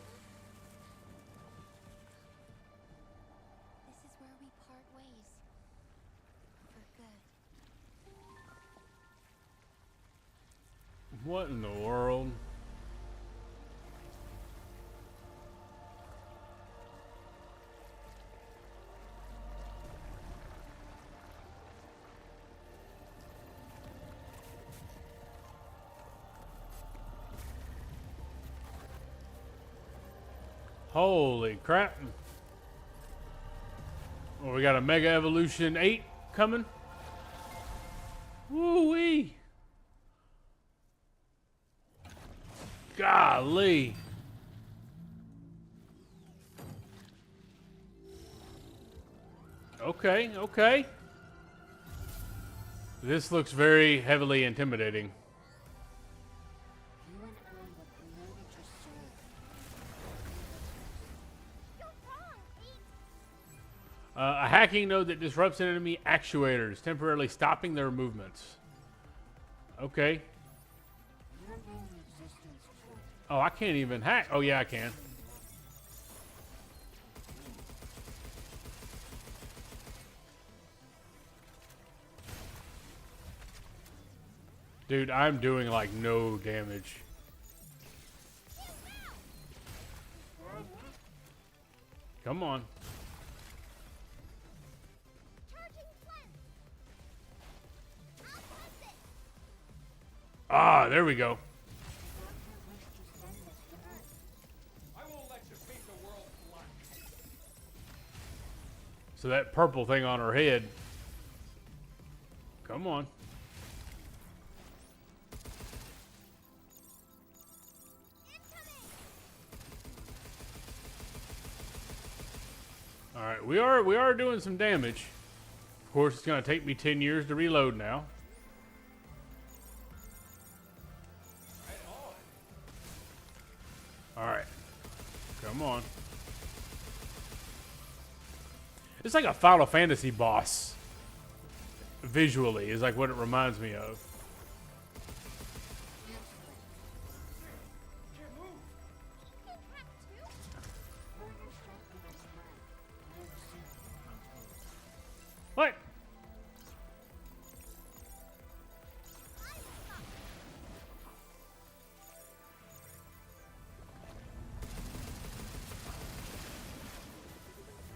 This is where we part ways. For good. What in the world? Holy crap. Well, we got a Mega Evolution 8 coming. Woo-wee. Golly. Okay, okay. This looks very heavily intimidating. You and I were created to serve. You're wrong, Pete. A hacking node that disrupts enemy actuators, temporarily stopping their movements. Okay. Oh, I can't even hack. Oh, yeah, I can. Dude, I'm doing like no damage. Come on. Charging flint. I'll fix it. Ah, there we go. I won't let you paint the world black. So that purple thing on her head. Come on. All right, we are doing some damage. Of course, it's going to take me 10 years to reload now. All right. Come on. It's like a Final Fantasy boss. Visually, is like what it reminds me of. You can hack too. What?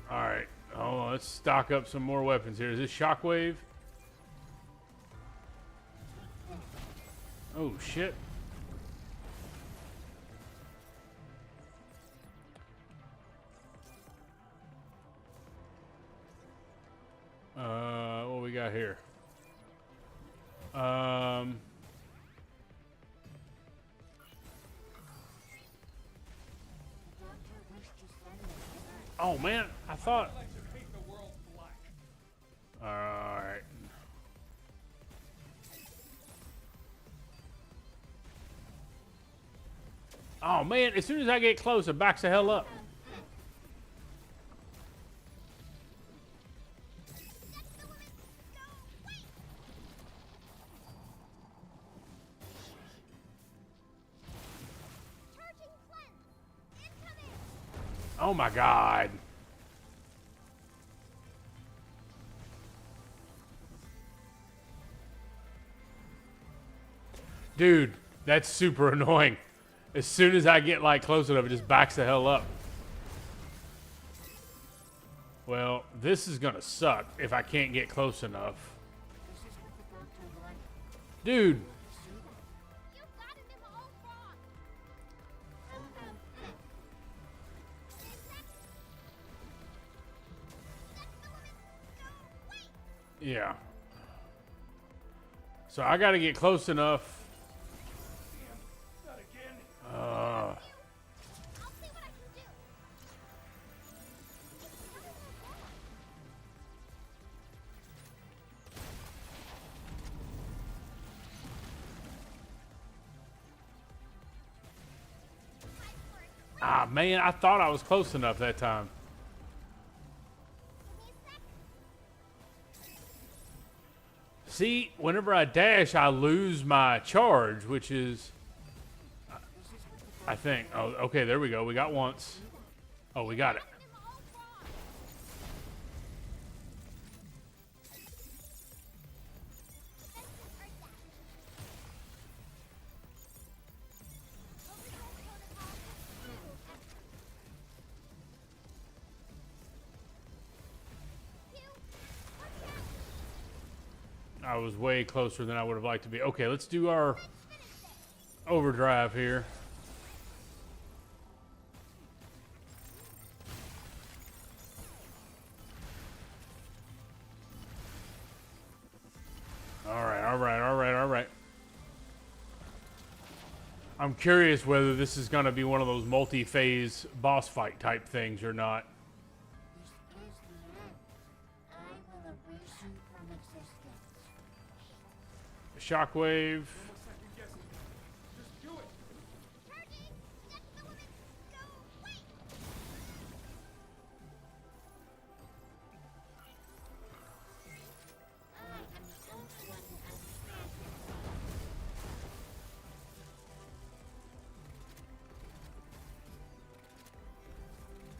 All right. Oh, let's stock up some more weapons here. Is this Shockwave? Oh, shit. What we got here? Oh, man. I thought... Let you paint the world black. Alright. Oh man, as soon as I get close, it backs the hell up. Oh my god. Dude, that's super annoying. As soon as I get like close enough, it just backs the hell up. Well, this is gonna suck if I can't get close enough. Dude. You got it in all wrong. Yeah. So I gotta get close enough. Not again. I'll see what I can do. Ah, man, I thought I was close enough that time. See, whenever I dash, I lose my charge, which is, I think. Oh, okay, there we go. We got once. Oh, we got it. I was way closer than I would have liked to be. Okay, let's do our overdrive here. All right, all right, all right, all right. I'm curious whether this is going to be one of those multi-phase boss fight type things or not. Shockwave. Second guessing. Just do it.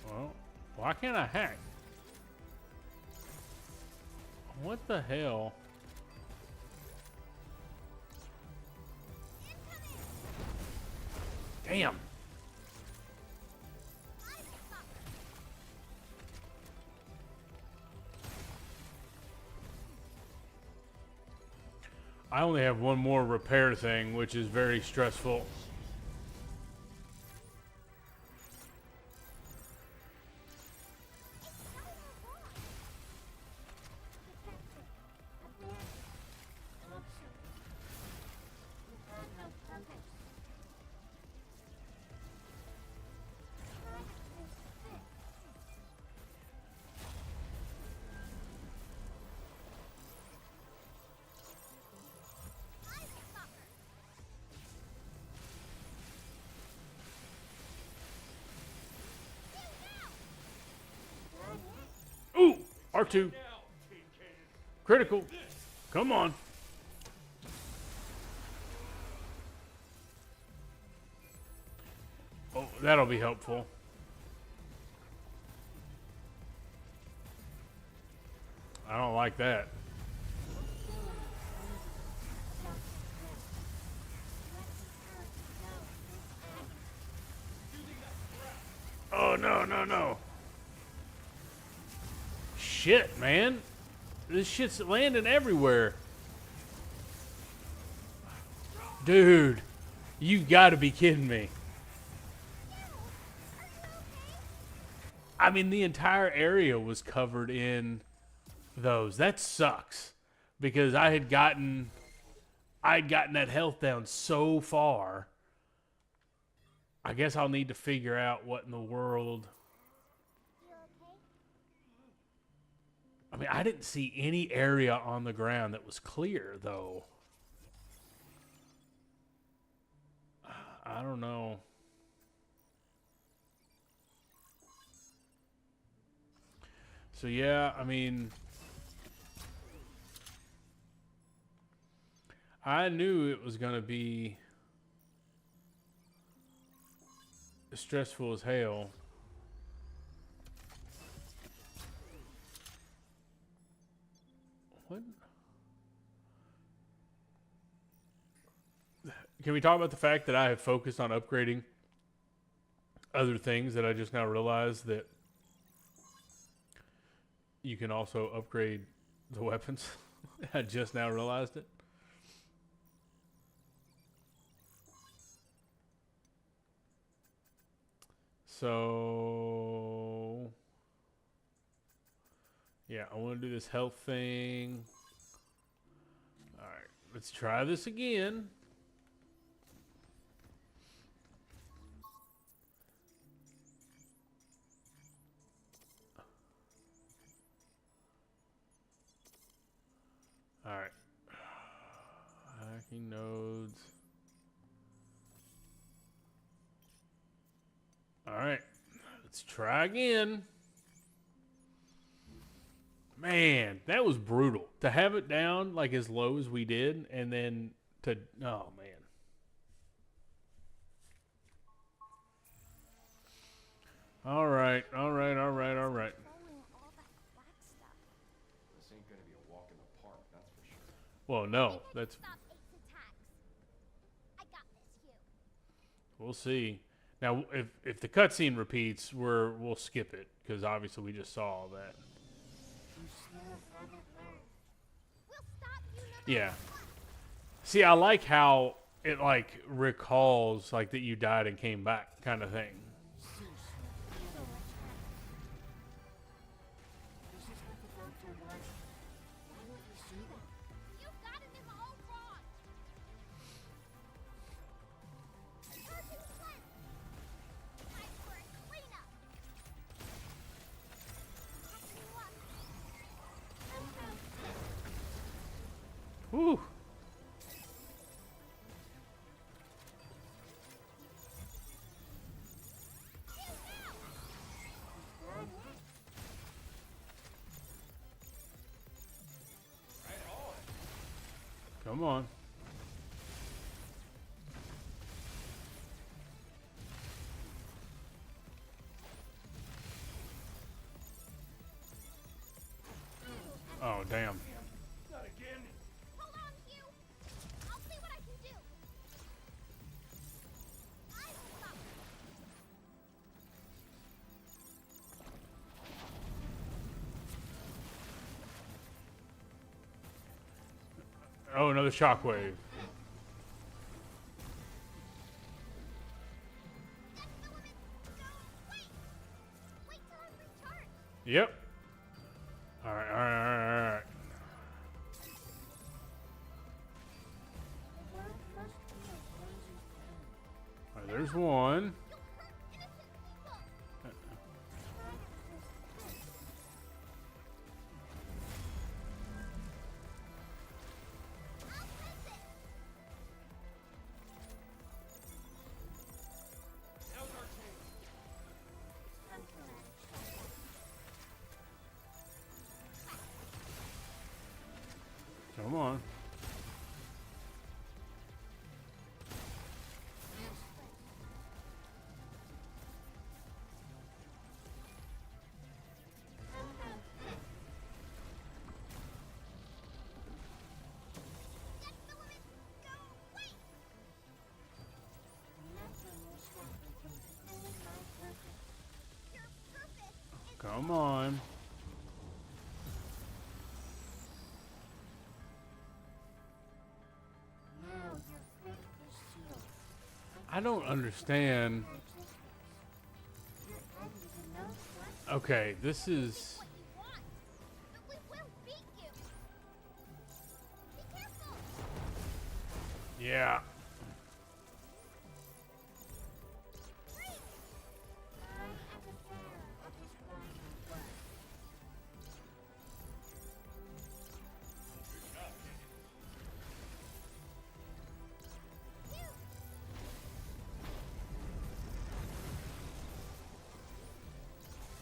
Well, why can't I hack? What the hell? Damn. I only have one more repair thing, which is very stressful. Ooh, R2. Critical. Come on. Oh, that'll be helpful. I don't like that. Oh, no, no, no. Shit, man. This shit's landing everywhere. Dude, you gotta be kidding me. I mean, the entire area was covered in those. That sucks. Because I'd gotten that health down so far. I guess I'll need to figure out what in the world. I mean, I didn't see any area on the ground that was clear, though. I don't know. So, yeah, I mean, I knew it was going to be stressful as hell. can we talk about the fact that I have focused on upgrading other things that I just now realized that you can also upgrade the weapons? I just now realized it. So, yeah, I want to do this health thing. All right, let's try this again. All right. Hacking nodes. All right. Let's try again. Man, that was brutal. To have it down like as low as we did and then to oh man. All right. Following all that black stuff. This ain't gonna be a walk in the park, that's for sure. Well, no. That's Stop Ace attacks. I got this, you. we'll see. Now, if the cutscene repeats, we'll skip it because obviously we just saw all that. We'll stop you no matter Yeah. what. See, I like how it like recalls like that you died and came back kind of thing. You've gotten them all wrong. Perfect plan. Time for a cleanup. Passing you up. Whew. Come on. Oh, damn. Not again. Hold on, Hugh. I'll see what I can do. I will stop. Oh, another shockwave. That filament. No, wait. Wait till I'm recharged. Yep. All right, all right, all right, all right. All right, there's one. You'll hurt innocent people. I'll fix it. Now's our chance. Come on. That filament. No, wait. Your purpose is Come on. I don't understand. Okay, this is. what you want, but we will beat you. Be careful. Yeah.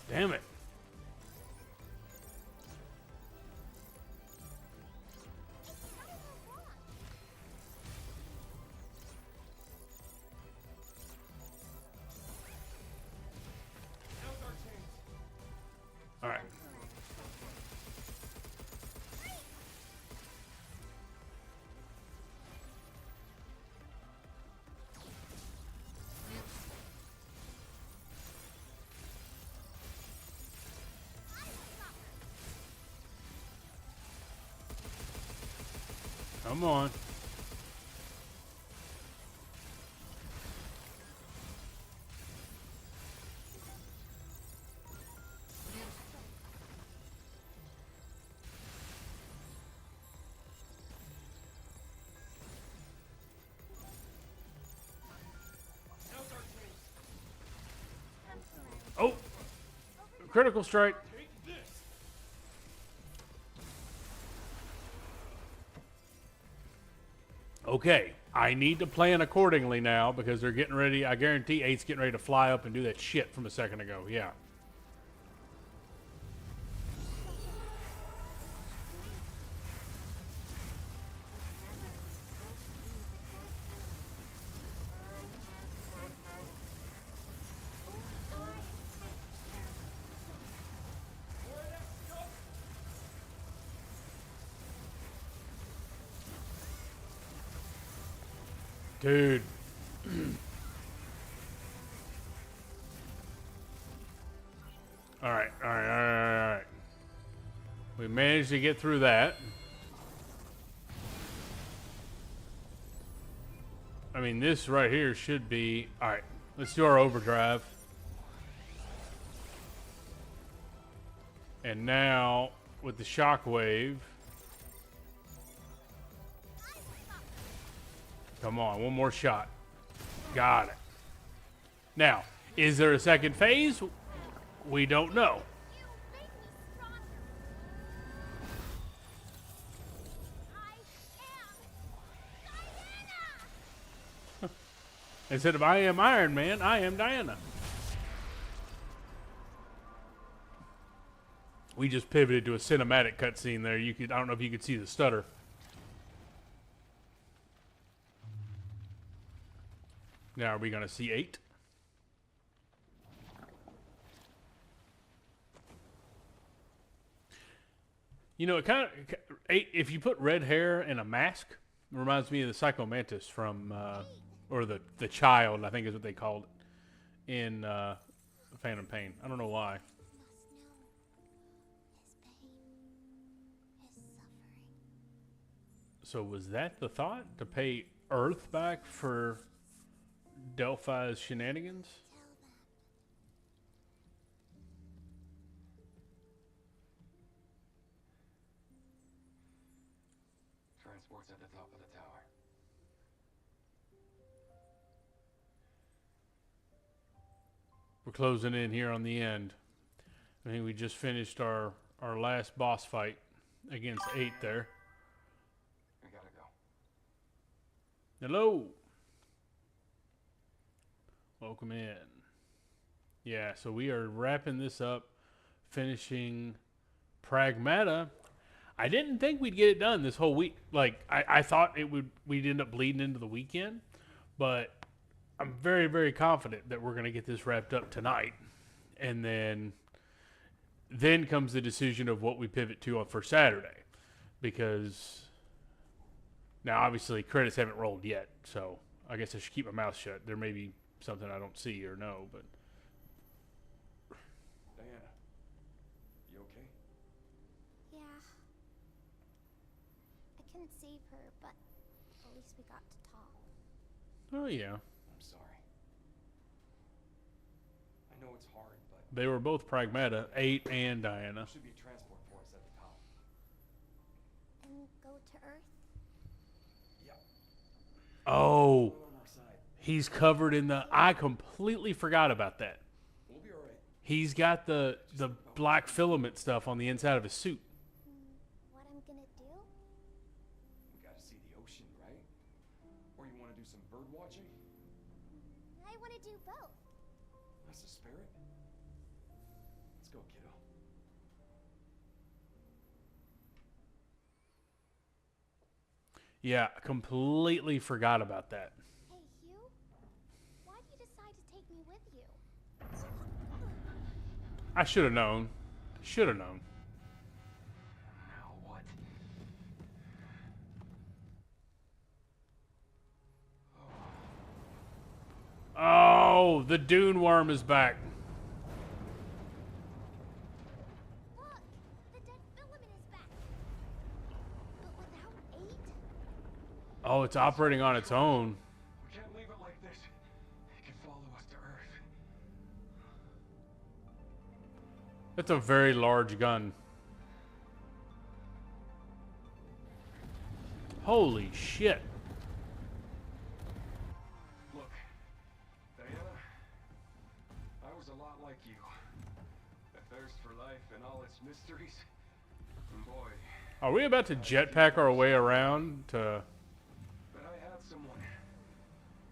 Damn it. Now's our chance. All right. Come on. Oh! Critical strike. Take this. Okay, I need to plan accordingly now because they're getting ready. I guarantee 8's getting ready to fly up and do that shit from a second ago. Yeah. Dude. Alright, alright. We managed to get through that. I mean, this right here should be... Alright, let's do our overdrive. And now, with the shockwave... Come on, one more shot. Got it. Now, is there a second phase? We don't know. You make me stronger. I am Diana. Instead of I am Iron Man, I am Diana. We just pivoted to a cinematic cutscene there. I don't know if you could see the stutter. Now, are we going to see 8? You know, it kind of... If you put red hair and a mask, it reminds me of the Psycho Mantis from... or the Child, I think is what they called it, in Phantom Pain. I don't know why. Must know his pain, his suffering. So was that the thought? To pay Earth back for Delphi's shenanigans? Tell that. Transport's at the top of the tower. We're closing in here on the end. I think we just finished our last boss fight against 8 there. We gotta go. Hello. Welcome in. Yeah, so we are wrapping this up, finishing Pragmata. I didn't think we'd get it done this whole week. Like, I thought we'd end up bleeding into the weekend, but I'm very, very confident that we're going to get this wrapped up tonight. And then comes the decision of what we pivot to for Saturday. Because now, obviously, credits haven't rolled yet, so I guess I should keep my mouth shut. There may be something I don't see or know, but... Diana, you okay? Yeah. I couldn't save her, but at least we got to talk. Oh, yeah. I'm sorry. I know it's hard, but They were both Pragmata, 8 and Diana. there should be a transport for us at the top. And go to Earth? Yeah. Oh, On our side. he's covered in the... I completely forgot about that. We'll be alright. He's got the black filament stuff on the inside of his suit. What I'm gonna do? We gotta see the ocean, right? Or you wanna do some bird watching? I wanna do both. That's the spirit. Let's go, kiddo. Yeah, completely forgot about that. Hey, Hugh? Why'd you decide to take me with you? I should have known. Should have known. Now what? Oh, the Dune Worm is back. Look! The dead filament is back! But without 8? Oh, it's operating on its own. We can't leave it like this. It can follow us to Earth. That's a very large gun. Holy shit. Look, Diana, I was a lot like you. A thirst for life and all its mysteries. And boy, Are we about to jetpack our way around to... but I had someone.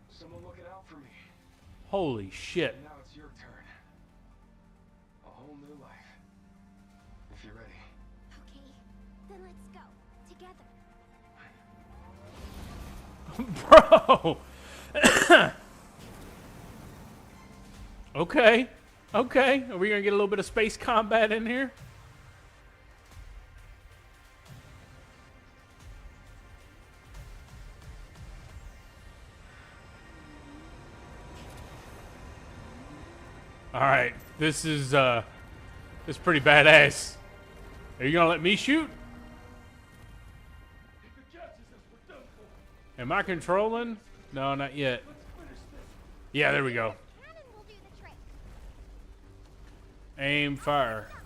Someone looking out for me. Holy shit. And now it's your turn. A whole new life. If you're ready. Okay, then let's go. Together. Bro! Okay. Okay. Are we going to get a little bit of space combat in here? All right. This is pretty badass. Are you going to let me shoot? If it catches us, we're done for. Am I controlling? No, not yet. Let's finish this. Yeah, there we go. Cannon will do the trick. Aim, fire. Now,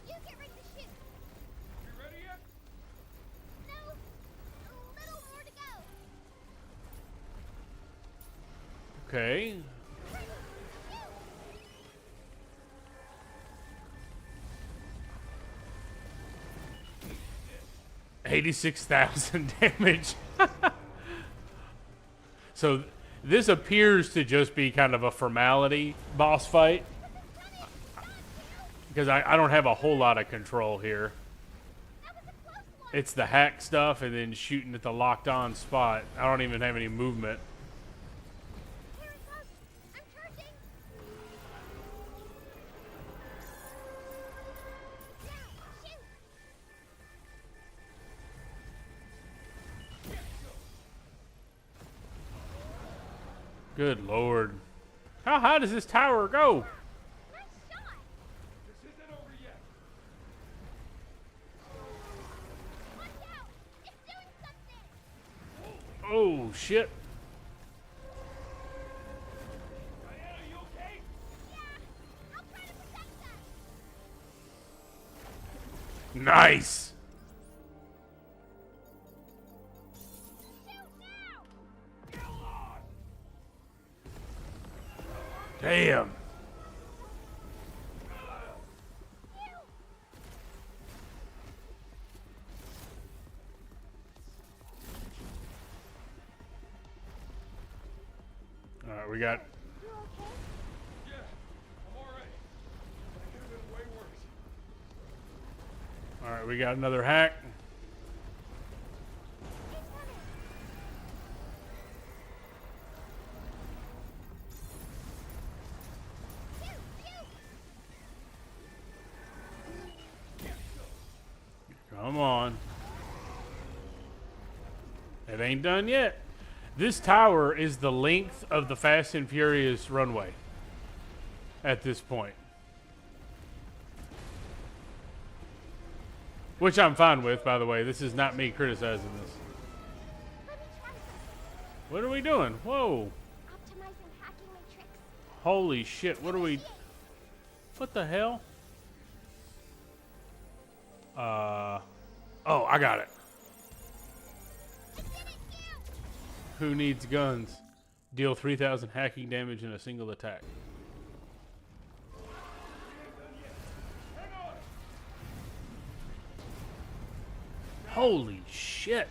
you get ready to shoot. You ready yet? No, a little more to go. Okay. Ready, shoot. 86,000 damage. So this appears to just be kind of a formality boss fight. Because I don't have a whole lot of control here. That was a close one. It's the hack stuff and then shooting at the locked on spot. I don't even have any movement. Here it goes. I'm charging. Now, shoot. Good lord. How high does this tower go? Nice shot. This isn't over yet. Watch out. It's doing something. Oh, shit. Diana, you okay? Yeah, I'll try to protect us. Nice. Shoot now. Damn. All right, we got... You okay? Yeah, I'm alright. But it could have been way worse. All right, we got another hack. Come on. It ain't done yet. This tower is the length of the Fast and Furious runway at this point. Which I'm fine with, by the way. This is not me criticizing this. Let me try something. What are we doing? Whoa. Optimizing hacking matrix. Holy shit. What are we... Initiate. What the hell? Oh, I got it. I did it, you. Who needs guns? Deal 3,000 hacking damage in a single attack. Holy shit.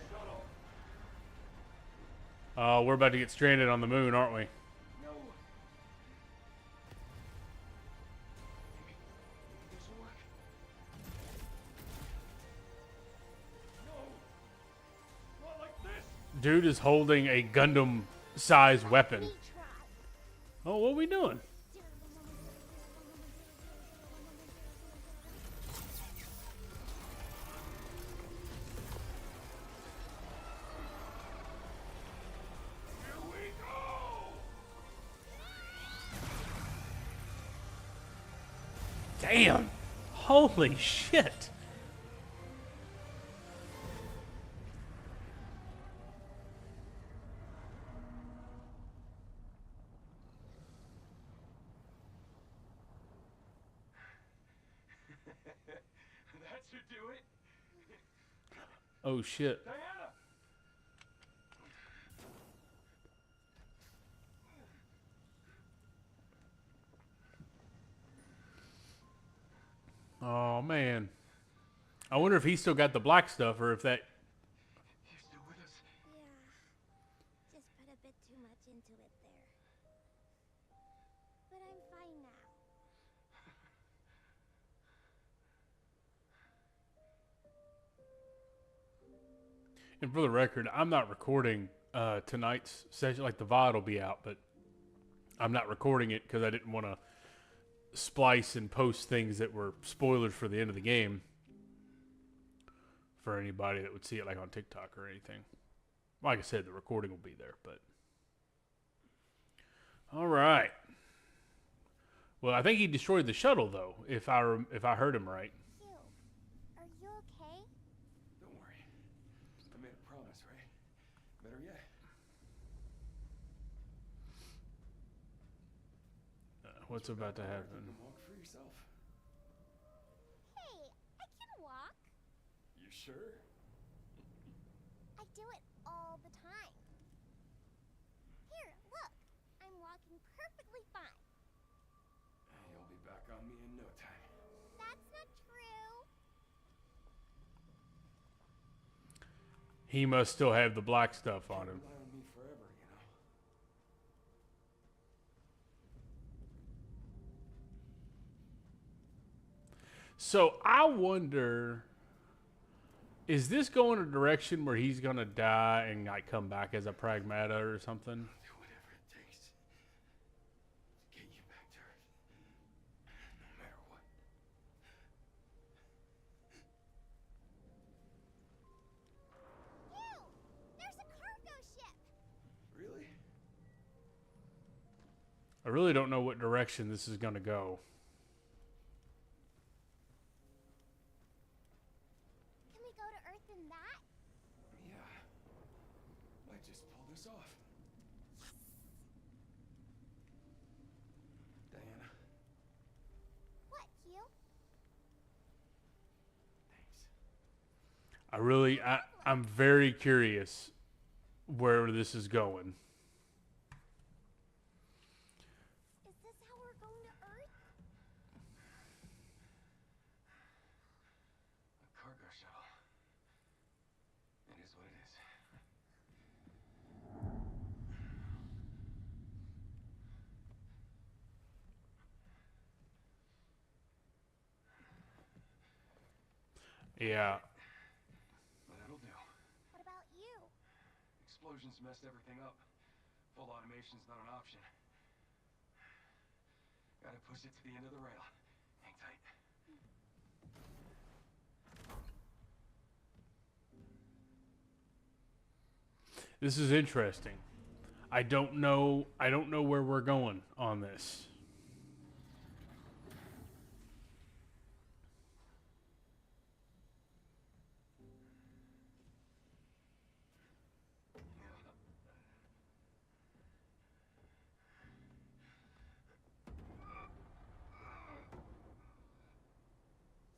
Oh, we're about to get stranded on the moon, aren't we? No. This will work. No! Not like this! Dude is holding a Gundam-sized weapon. Me try. Oh, what are we doing? Here we go! Damn. Holy shit. That should do it. Oh shit. Diana! Oh man. I wonder if he still got the black stuff or if that. You still with us? Yeah. Just put a bit too much into it there. But I'm fine now. And for the record, I'm not recording tonight's session. Like the VOD will be out, but I'm not recording it because I didn't want to splice and post things that were spoilers for the end of the game for anybody that would see it like on TikTok or anything. Like I said, the recording will be there, but all right. Well, I think he destroyed the shuttle though, if I heard him right. Q, are you okay? Don't worry. I made a promise, right? Better yet. What's about to You happen? can walk for yourself. Hey, I can walk. You sure? I do it all the time. Here, look. I'm walking perfectly fine. You'll be back on me in no time. That's not true. He must still have the black stuff on Can't him. rely on me forever, you know. So I wonder, is this going a direction where he's gonna die and like come back as a Pragmata or something? Do whatever it takes to get you back to Earth. No matter what. Q, there's a cargo ship. Really? I really don't know what direction this is gonna go. Can we go to Earth in that? Yeah. Might just pull this off. Diana, What, Q? thanks. I'm very curious where this is going. Is this how we're going to Earth? A cargo shuttle. It is what it is. Yeah. But it'll do. What about you? Explosions messed everything up. Full automation's not an option. Gotta push it to the end of the rail. Hang tight. This is interesting. I don't know where we're going on this.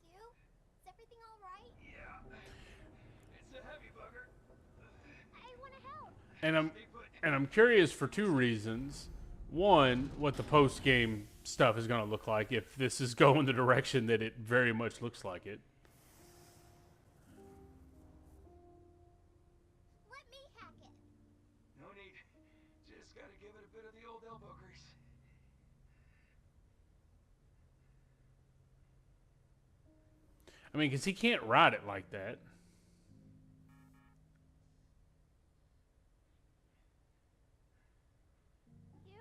Q? Is everything all right? Yeah. It's a heavy bugger. I want to help. And I'm curious for two reasons. One, what the post game stuff is going to look like if this is going the direction that it very much looks like it. Let me hack it. No need. Just gotta give it a bit of the old elbow grease. I mean, because he can't ride it like that. Q?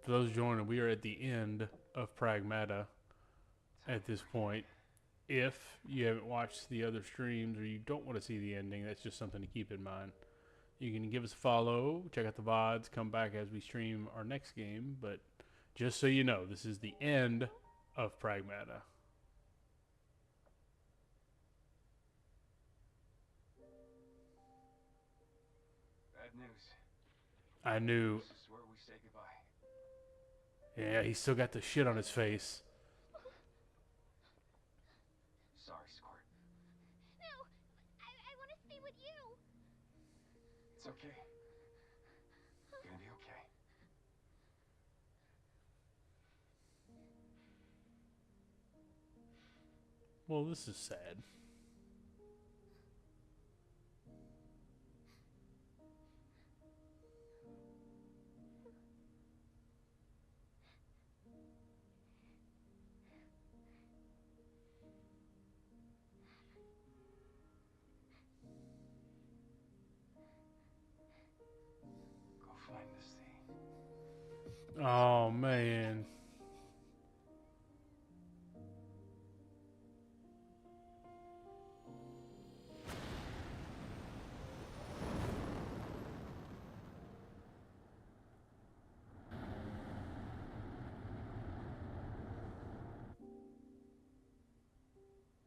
For those joining, we are at the end of Pragmata at this point. If you haven't watched the other streams or you don't want to see the ending, that's just something to keep in mind. You can give us a follow, check out the VODs, come back as we stream our next game. But just so you know, this is the end of Pragmata. Bad news. I knew. This is where we say goodbye. Yeah, he still got the shit on his face. Sorry, Squirt. No, I want to stay with you. It's okay. Gonna be okay. Well, this is sad. Go find this thing. Oh, man.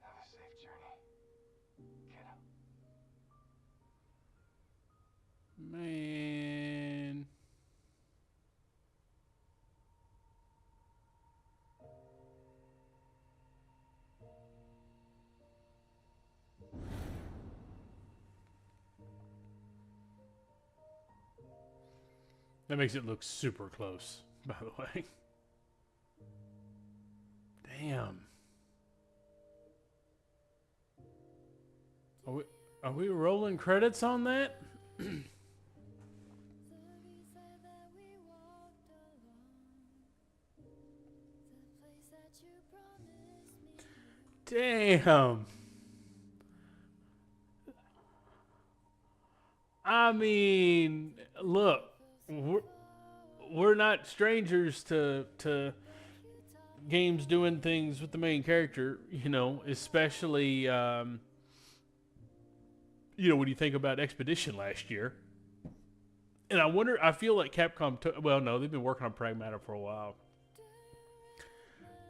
Have a safe journey, kiddo. Man. That makes it look super close, by the way. Damn. Are we rolling credits on that? Damn. I mean, look, we're not strangers to games doing things with the main character, you know, especially, when you think about Expedition last year. And I feel like Capcom well, no, they've been working on Pragmata for a while.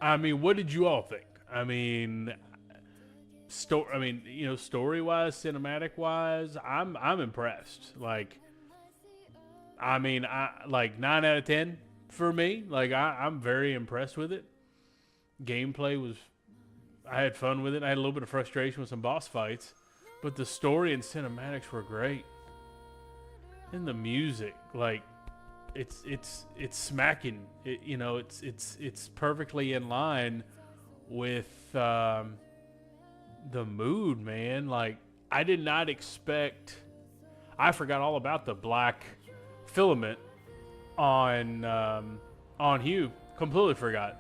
I mean, what did you all think? I mean, story-wise, cinematic-wise, I'm impressed. Like, I mean, I like 9 out of 10 for me. Like, I'm very impressed with it. Gameplay was, I had fun with it. I had a little bit of frustration with some boss fights, but the story and cinematics were great. And the music, like, it's smacking. It's perfectly in line with the mood, man. Like, I did not expect. I forgot all about the black filament on Hugh. Completely forgot.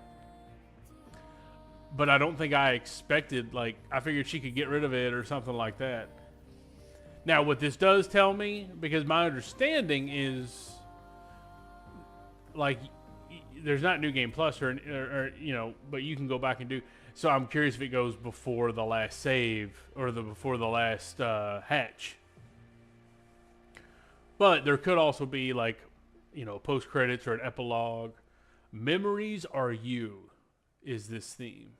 But I don't think I expected. Like, I figured she could get rid of it or something like that. Now, what this does tell me, because my understanding is, like, there's not New Game Plus or but you can go back and do. So I'm curious if it goes before the last save or before the last hatch. But there could also be, like, post credits or an epilogue. Memories Are You is this theme.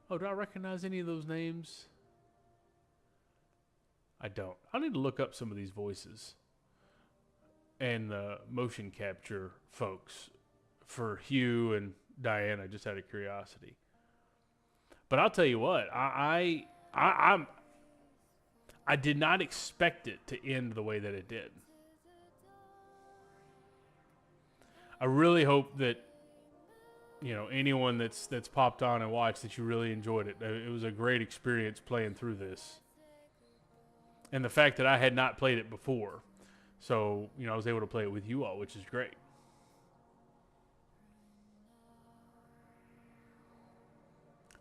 Oh, do I recognize any of those names? I don't. I need to look up some of these voices and the motion capture folks for Hugh and Diana, just out of curiosity. But I'll tell you what, I did not expect it to end the way that it did. I really hope that anyone that's popped on and watched, that you really enjoyed it. It was a great experience playing through this. And the fact that I had not played it before. So, I was able to play it with you all, which is great.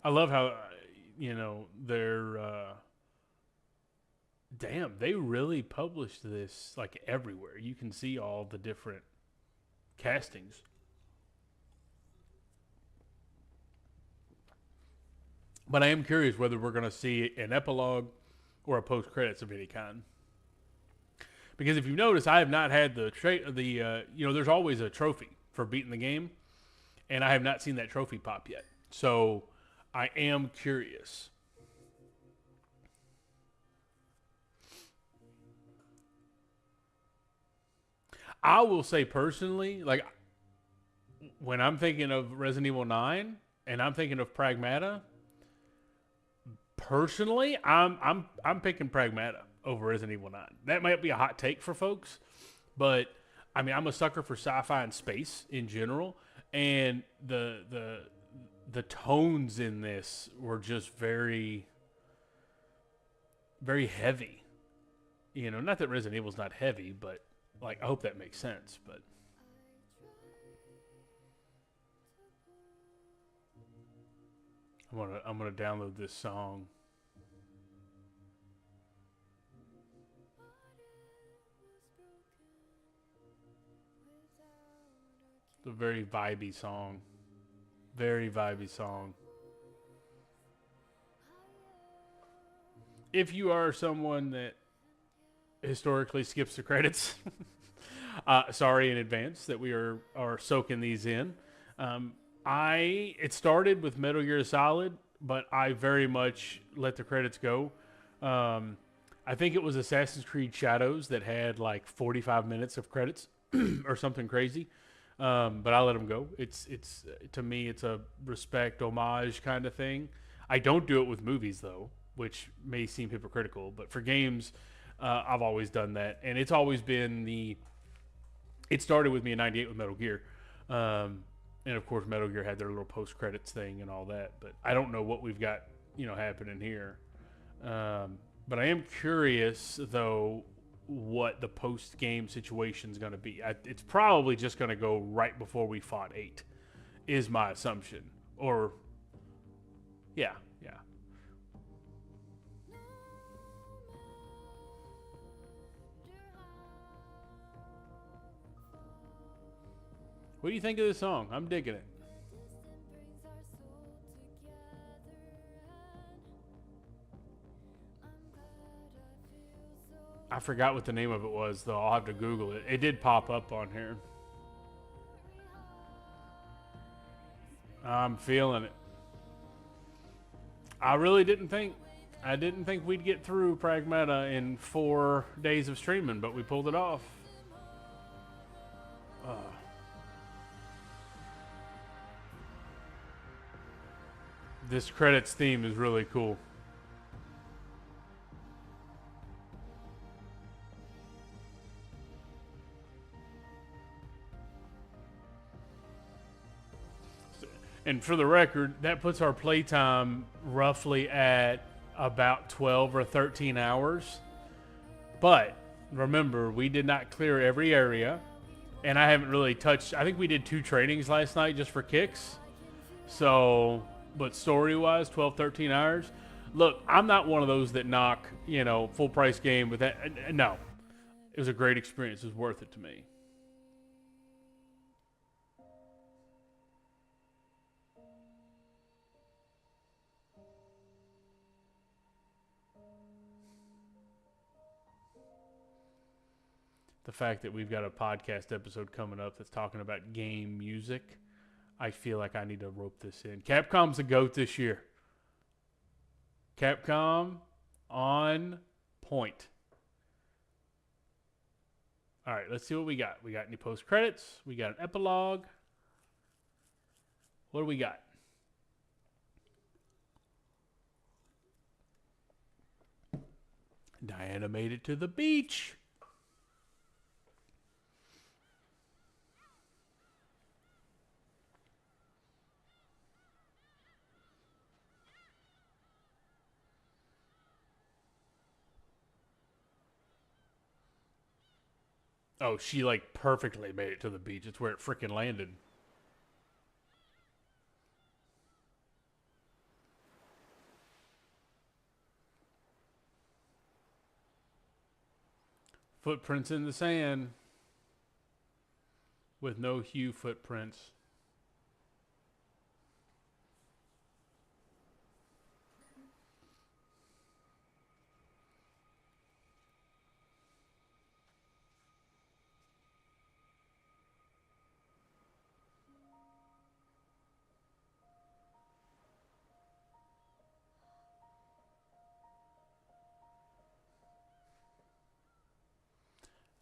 I love how, they're, damn, they really published this, like, everywhere. You can see all the different castings. But I am curious whether we're going to see an epilogue or a post-credits of any kind. Because if you notice, I have not had there's always a trophy for beating the game. and I have not seen that trophy pop yet. So I am curious. I will say personally, like when I'm thinking of Resident Evil 9 and I'm thinking of Pragmata, personally, I'm picking Pragmata over Resident Evil 9. That might be a hot take for folks, but I mean, I'm a sucker for sci-fi and space in general, and the tones in this were just very very heavy. You know, not that Resident Evil's not heavy, but like I hope that makes sense, but I'm gonna download this song. It's a very vibey song. Very vibey song. If you are someone that historically skips the credits, sorry in advance that we are soaking these in. It started with Metal Gear Solid, but I very much let the credits go. I think it was Assassin's Creed Shadows that had like 45 minutes of credits or something crazy. But I let them go. It's to me, it's a respect homage kind of thing. I don't do it with movies though, which may seem hypocritical. But for games, I've always done that, and it's always been the. It started with me in '98 with Metal Gear, and of course Metal Gear had their little post credits thing and all that. But I don't know what we've got, happening here. But I am curious though what the post game situation is going to be. It's probably just going to go right before we fought 8, is my assumption. Or, yeah. What do you think of this song? I'm digging it. I forgot what the name of it was, though. I'll have to Google it. It did pop up on here. I'm feeling it. I really didn't think we'd get through Pragmata in 4 days of streaming, but we pulled it off. This credits theme is really cool. And for the record, that puts our playtime roughly at about 12 or 13 hours. But remember, we did not clear every area. And I haven't really touched... I think we did 2 trainings last night just for kicks. So, but story-wise, 12, 13 hours. Look, I'm not one of those that knock, full price game with that. No. It was a great experience. It was worth it to me. The fact that we've got a podcast episode coming up that's talking about game music, I feel like I need to rope this in. Capcom's the GOAT this year. Capcom on point. All right, let's see what we got. We got any post credits? We got an epilogue. What do we got? Diana made it to the beach. Oh, she like perfectly made it to the beach. It's where it freaking landed. Footprints in the sand with no hue footprints.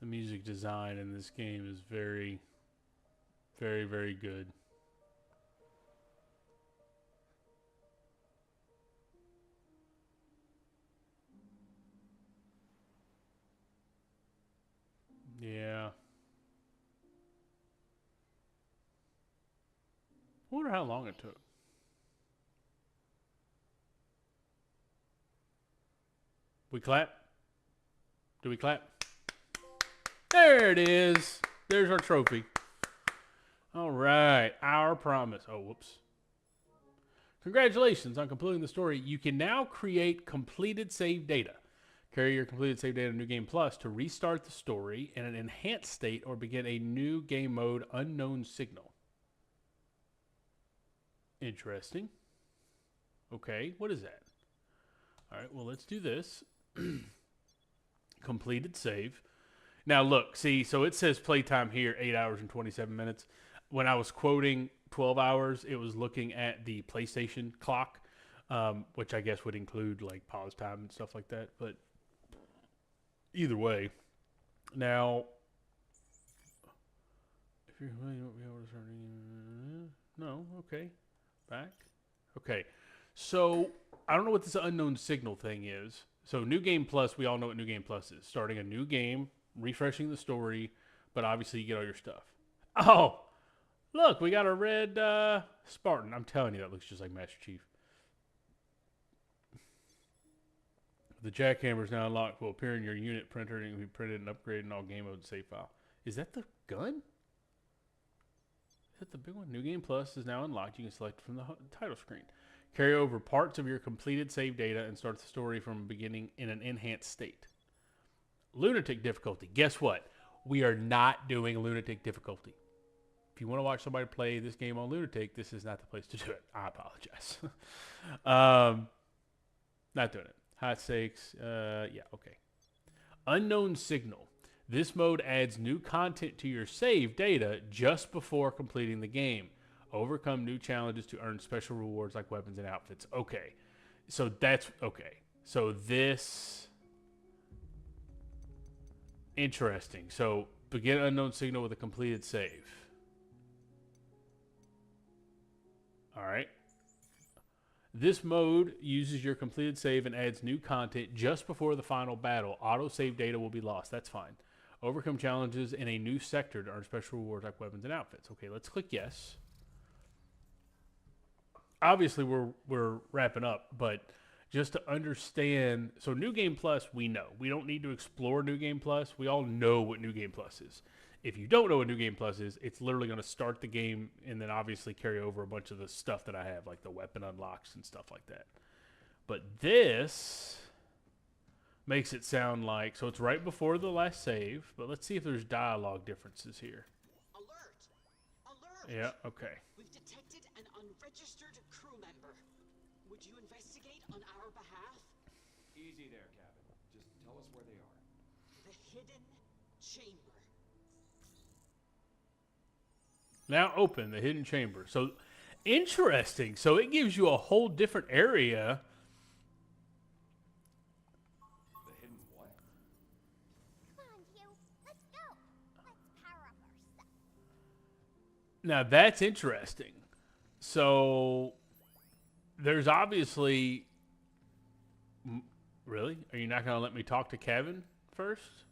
The music design in this game is very, very, very good. Yeah. I wonder how long it took. We clap? Do we clap? There it is. There's our trophy. All right. Our promise. Oh, whoops. Congratulations on completing the story. You can now create completed save data. Carry your completed save data to New Game Plus to restart the story in an enhanced state or begin a new game mode unknown signal. Interesting. Okay, what is that? All right, well, let's do this. Completed save. Now, look, see, so it says playtime here, 8 hours and 27 minutes. When I was quoting 12 hours, it was looking at the PlayStation clock, which I guess would include, like, pause time and stuff like that. But either way, now, if you're you won't be able to start. No, okay, back. Okay, so I don't know what this unknown signal thing is. So New Game Plus, we all know what New Game Plus is. Starting a new game, refreshing the story, but obviously you get all your stuff. Oh, look, we got a red Spartan. I'm telling you, that looks just like Master Chief. The jackhammer is now unlocked. Will appear in your unit printer and be printed and upgraded in all game mode save file. Is that the gun? Is that the big one? New Game Plus is now unlocked. You can select from the title screen. Carry over parts of your completed save data and start the story from the beginning in an enhanced state. Lunatic difficulty. Guess what? We are not doing Lunatic difficulty. If you want to watch somebody play this game on Lunatic, this is not the place to do it. I apologize. Not doing it. High stakes. Yeah, okay. Unknown signal. This mode adds new content to your save data just before completing the game. Overcome new challenges to earn special rewards like weapons and outfits. Okay. So that's okay. So this interesting. So begin unknown signal with a completed save. All right. This mode uses your completed save and adds new content just before the final battle. Auto save data will be lost. That's fine. Overcome challenges in a new sector to earn special rewards like weapons and outfits. Okay, let's click yes. Obviously, we're wrapping up, but just to understand, so New Game Plus, we know. We don't need to explore New Game Plus. We all know what New Game Plus is. If you don't know what New Game Plus is, it's literally going to start the game and then obviously carry over a bunch of the stuff that I have, like the weapon unlocks and stuff like that. But this makes it sound like, so it's right before the last save, but let's see if there's dialogue differences here. Alert! Alert! Yeah, okay. We've detected an unregistered crew member. Would you investigate on our behalf? Easy there, Captain. Just tell us where they are. The hidden chamber. Now open the hidden chamber. So interesting. So it gives you a whole different area. The hidden what? Come on, Hugh. Let's go. Let's power up our stuff. Now that's interesting. So there's obviously... Really? Are you not going to let me talk to Kevin first?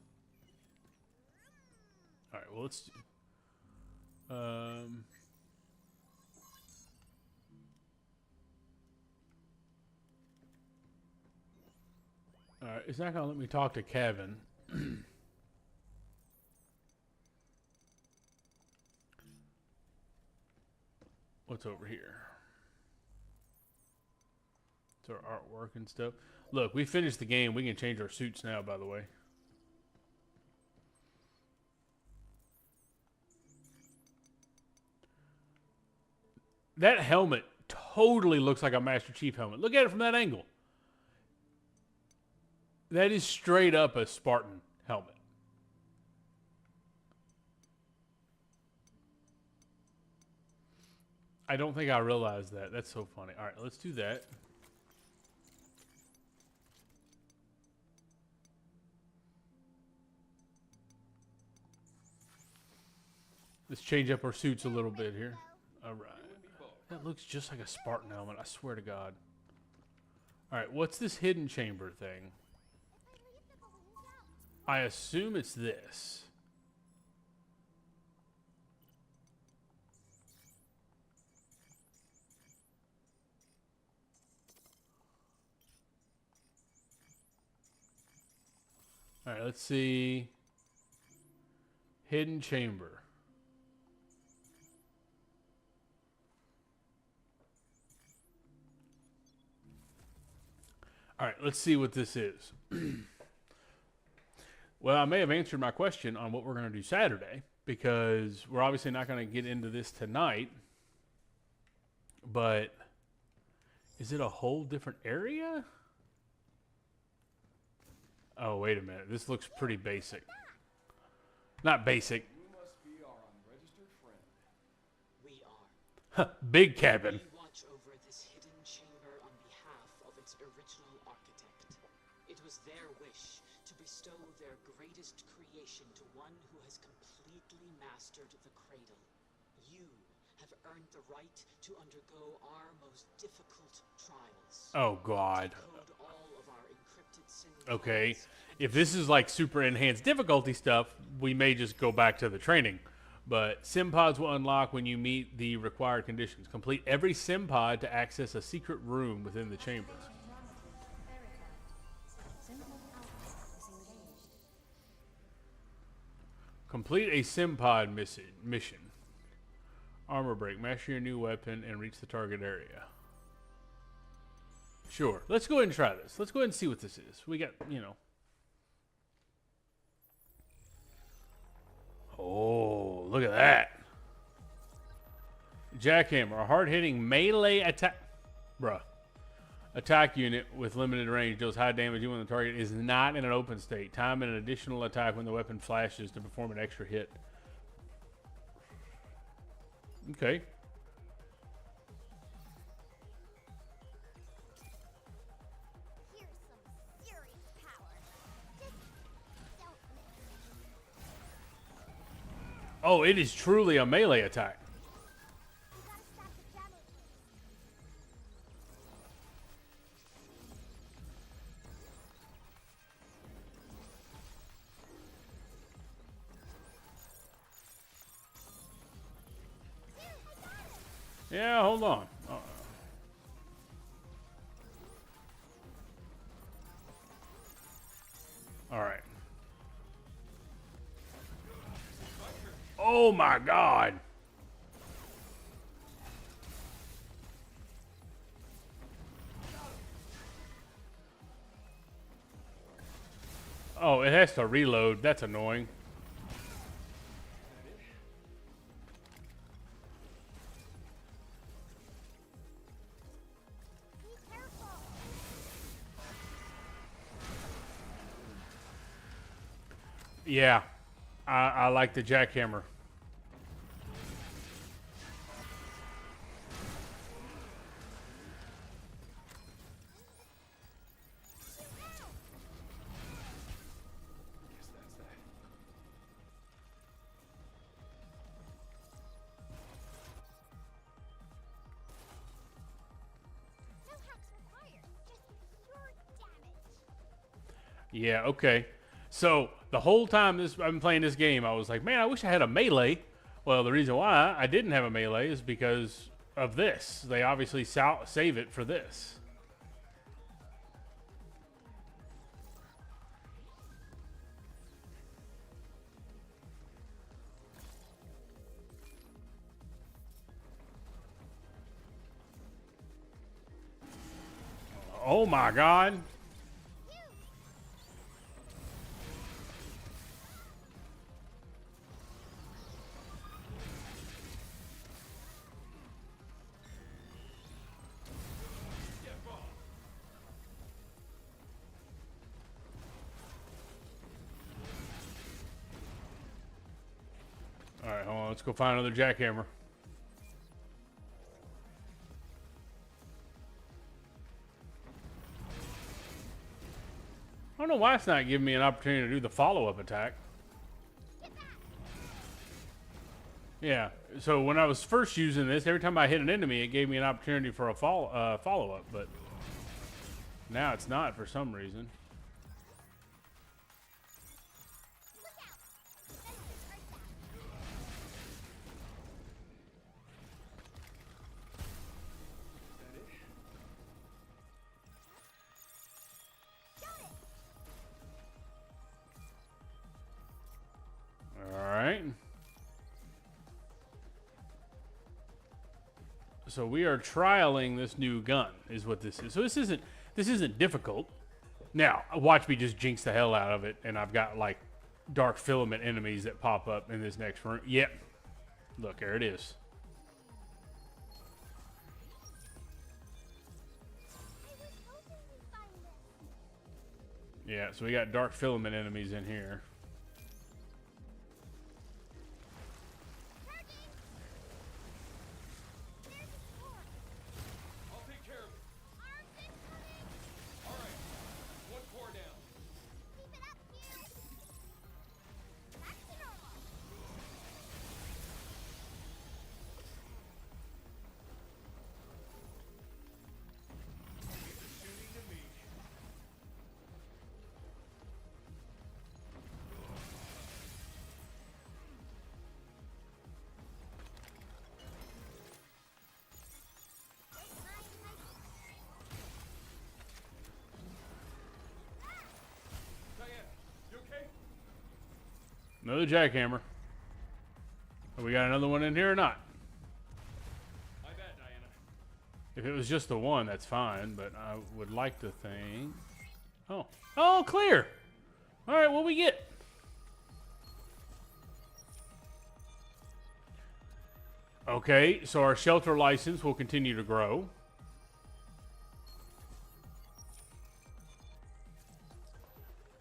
All right, well, let's... All right, it's not going to let me talk to Kevin. What's over here? It's our artwork and stuff. Look, we finished the game. We can change our suits now, by the way. That helmet totally looks like a Master Chief helmet. Look at it from that angle. That is straight up a Spartan helmet. I don't think I realized that. That's so funny. All right, let's do that. Let's change up our suits a little bit here. All right. That looks just like a Spartan helmet, I swear to God. All right, what's this hidden chamber thing? I assume it's this. All right, let's see. Hidden chamber. All right, let's see what this is. Well, I may have answered my question on what we're going to do Saturday, because we're obviously not going to get into this tonight. But is it a whole different area? Oh, wait a minute. This looks pretty basic. Not basic. You must be our unregistered friend. We are. Big cabin. We watch over this hidden chamber on behalf of its original architect. It was their wish to bestow their greatest creation to one who has completely mastered the cradle. You have earned the right to undergo our most difficult trials. Oh, God. Decode all of our encrypted symbol Okay. codes. If this is like super enhanced difficulty stuff, we may just go back to the training. But sim pods will unlock when you meet the required conditions. Complete every sim pod to access a secret room within the chamber. Complete a sim pod mission. Armor break. Master your new weapon and reach the target area. Sure. Let's go ahead and try this. Let's go ahead and see what this is. We got, you know. Oh, look at that. Jackhammer, a hard-hitting melee attack. Bruh. Attack unit with limited range deals high damage even when the target is not in an open state. Time an additional attack when the weapon flashes to perform an extra hit. Okay. Here's some serious power. Just don't miss. Oh, it is truly a melee attack. You gotta stop the jammer first. Yeah, hold on. All right. Oh my God. Oh, it has to reload. That's annoying. Be careful. Yeah, I like the jackhammer. Guess that's that. No hacks required. Just pure damage. Yeah, okay. So the whole time I've been playing this game, I was like, man, I wish I had a melee. Well, the reason why I didn't have a melee is because of this. They obviously save it for this. Oh my God. All right, hold on. Let's go find another jackhammer. I don't know why it's not giving me an opportunity to do the follow-up attack. Get back. Yeah. So when I was first using this, every time I hit an enemy, it gave me an opportunity for a follow-up, but now it's not for some reason. Look out! Defenders are down. Got it! All right. So we are trialing this new gun, is what this is. So this isn't difficult. Now, watch me just jinx the hell out of it, and I've got like dark filament enemies that pop up in this next room. Yep. Look, there it is. I was hoping we'd find this. Yeah, so we got dark filament enemies in here. Charging! There's a storm. I'll take care of it. Arms incoming! All right. One core down. Keep it up, Hugh! Back to normal. Shooting to me. Diana, you okay? Another jackhammer. Have we got another one in here or not? My bad, Diana. If it was just the one, that's fine, but I would like to think... Oh. Oh, clear! Alright, what we get? Okay, so our shelter license will continue to grow.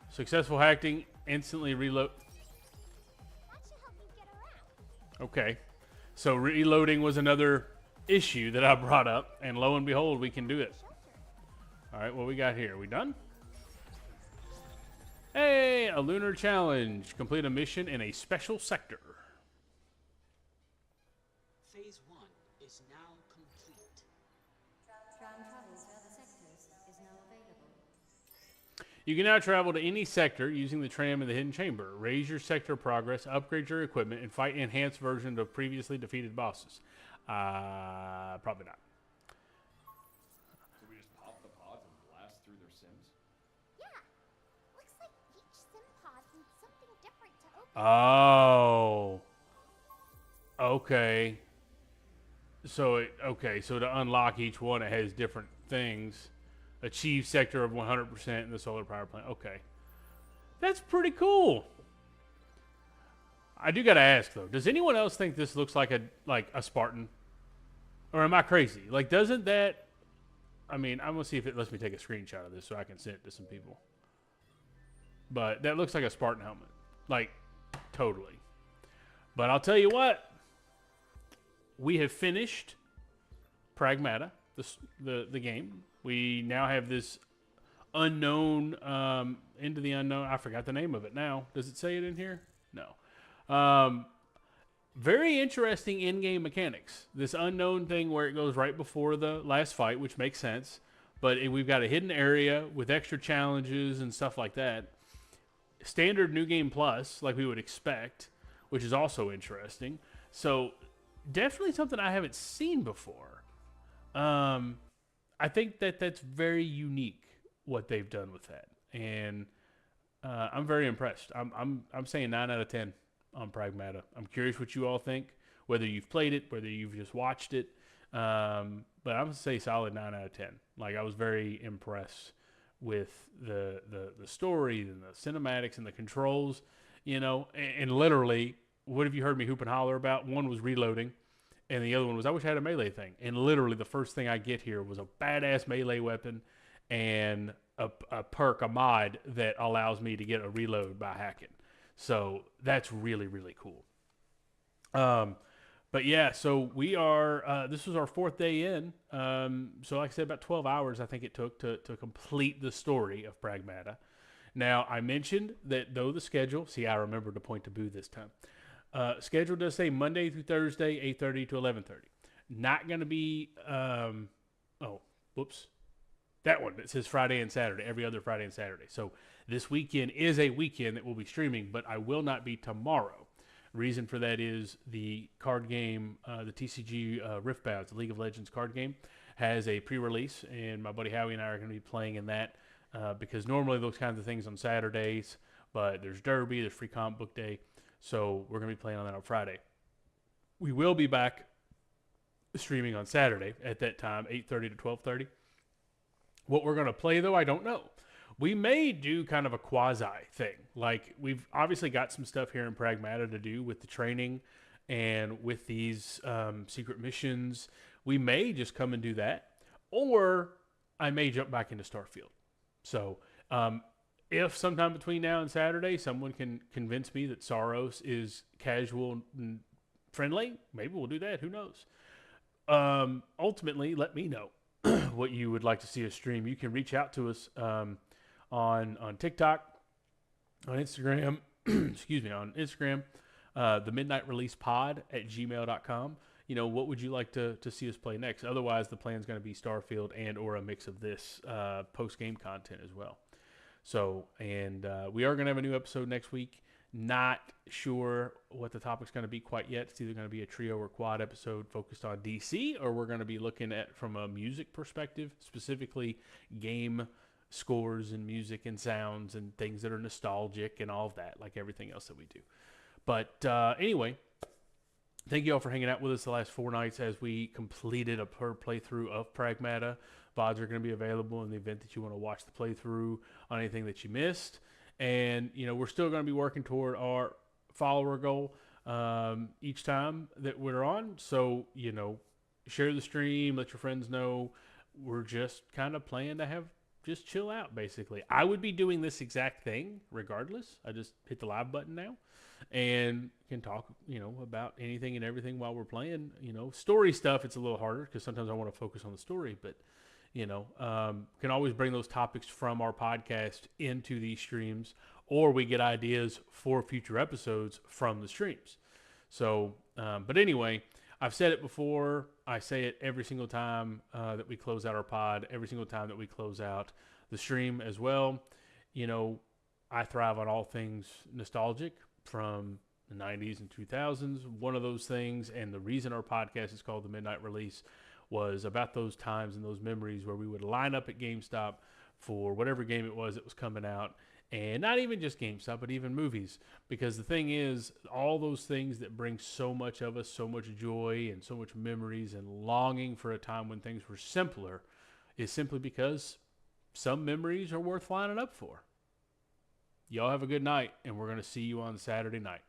Successful hacking, instantly reload... That should help you get around. Okay. So reloading was another issue that I brought up, and lo and behold, we can do it. Shelter. All right, what we got here? We done? Hey, a lunar challenge. Complete a mission in a special sector. Phase 1 is now complete. Tram travels to other sectors is now available. You can now travel to any sector using the tram in the hidden chamber. Raise your sector progress, upgrade your equipment, and fight enhanced versions of previously defeated bosses. Probably not. So we just pop the pods and blast through their sims? Yeah. Looks like each sim pod needs something different to open. Oh. Okay. So to unlock each one, it has different things. Achieve sector of 100% in the solar power plant. Okay. That's pretty cool. I do gotta ask though, does anyone else think this looks like a Spartan? Or am I crazy? Like, doesn't that... I mean, I'm gonna see if it lets me take a screenshot of this so I can send it to some people. But that looks like a Spartan helmet. Like, totally. But I'll tell you what. We have finished Pragmata, the game. We now have this unknown, Into the Unknown. I forgot the name of it now. Does it say it in here? No. Very interesting in-game mechanics. This unknown thing where it goes right before the last fight, which makes sense. But we've got a hidden area with extra challenges and stuff like that. Standard New Game Plus, like we would expect, which is also interesting. So definitely something I haven't seen before. I think that's very unique what they've done with that, and I'm very impressed. I'm saying 9 out of 10 on Pragmata. I'm curious what you all think, whether you've played it, whether you've just watched it. But I'm gonna say solid 9 out of 10. Like, I was very impressed with the story and the cinematics and the controls, and literally, what have you heard me hoop and holler about? One was reloading, and the other one was, I wish I had a melee thing. And literally, the first thing I get here was a badass melee weapon and a perk, a mod that allows me to get a reload by hacking. So that's really, really cool. But yeah, so we are, this was our 4th day in. So like I said, about 12 hours I think it took to complete the story of Pragmata. Now, I mentioned that though the schedule, see, I remembered to point to Boo this time. Schedule does say Monday through Thursday, 8:30 to 11:30. Not going to be. Oh, whoops. That one. It says Friday and Saturday. Every other Friday and Saturday. So this weekend is a weekend that we'll be streaming, but I will not be tomorrow. Reason for that is the card game, the TCG Riftbound, the League of Legends card game, has a pre-release, and my buddy Howie and I are going to be playing in that because normally those kinds of things on Saturdays, but there's Derby, there's Free Comic Book Day, so we're going to be playing on that on Friday. We will be back streaming on Saturday at that time, 8:30 to 12:30. What we're going to play, though, I don't know. We may do kind of a quasi thing. Like, we've obviously got some stuff here in Pragmata to do with the training and with these secret missions. We may just come and do that. Or I may jump back into Starfield. So, if sometime between now and Saturday someone can convince me that Saros is casual and friendly, maybe we'll do that. Who knows? Ultimately, let me know what you would like to see us stream. You can reach out to us on TikTok, on Instagram, excuse me, on Instagram, the Midnight Release Pod at gmail.com. You know, what would you like to see us play next? Otherwise, the plan is going to be Starfield and or a mix of this post-game content as well. So, and we are going to have a new episode next week. Not sure what the topic's going to be quite yet. It's either going to be a trio or quad episode focused on DC, or we're going to be looking at from a music perspective, specifically game scores and music and sounds and things that are nostalgic and all of that, like everything else that we do. But anyway, thank you all for hanging out with us the last 4 nights as we completed a per playthrough of Pragmata. VODs are going to be available in the event that you want to watch the playthrough on anything that you missed. And, you know, we're still going to be working toward our follower goal each time that we're on. So, you know, share the stream, let your friends know. We're just kind of planning to have just chill out, basically. I would be doing this exact thing regardless. I just hit the live button now and can talk, you know, about anything and everything while we're playing. You know, story stuff, it's a little harder because sometimes I want to focus on the story, but you know, can always bring those topics from our podcast into these streams, or we get ideas for future episodes from the streams. So, but anyway, I've said it before. I say it every single time that we close out our pod, every single time that we close out the stream as well. You know, I thrive on all things nostalgic from the 90s and 2000s. One of those things, and the reason our podcast is called The Midnight Release, was about those times and those memories where we would line up at GameStop for whatever game it was that was coming out. And not even just GameStop, but even movies. Because the thing is, all those things that bring so much of us, so much joy and so much memories and longing for a time when things were simpler is simply because some memories are worth lining up for. Y'all have a good night, and we're going to see you on Saturday night.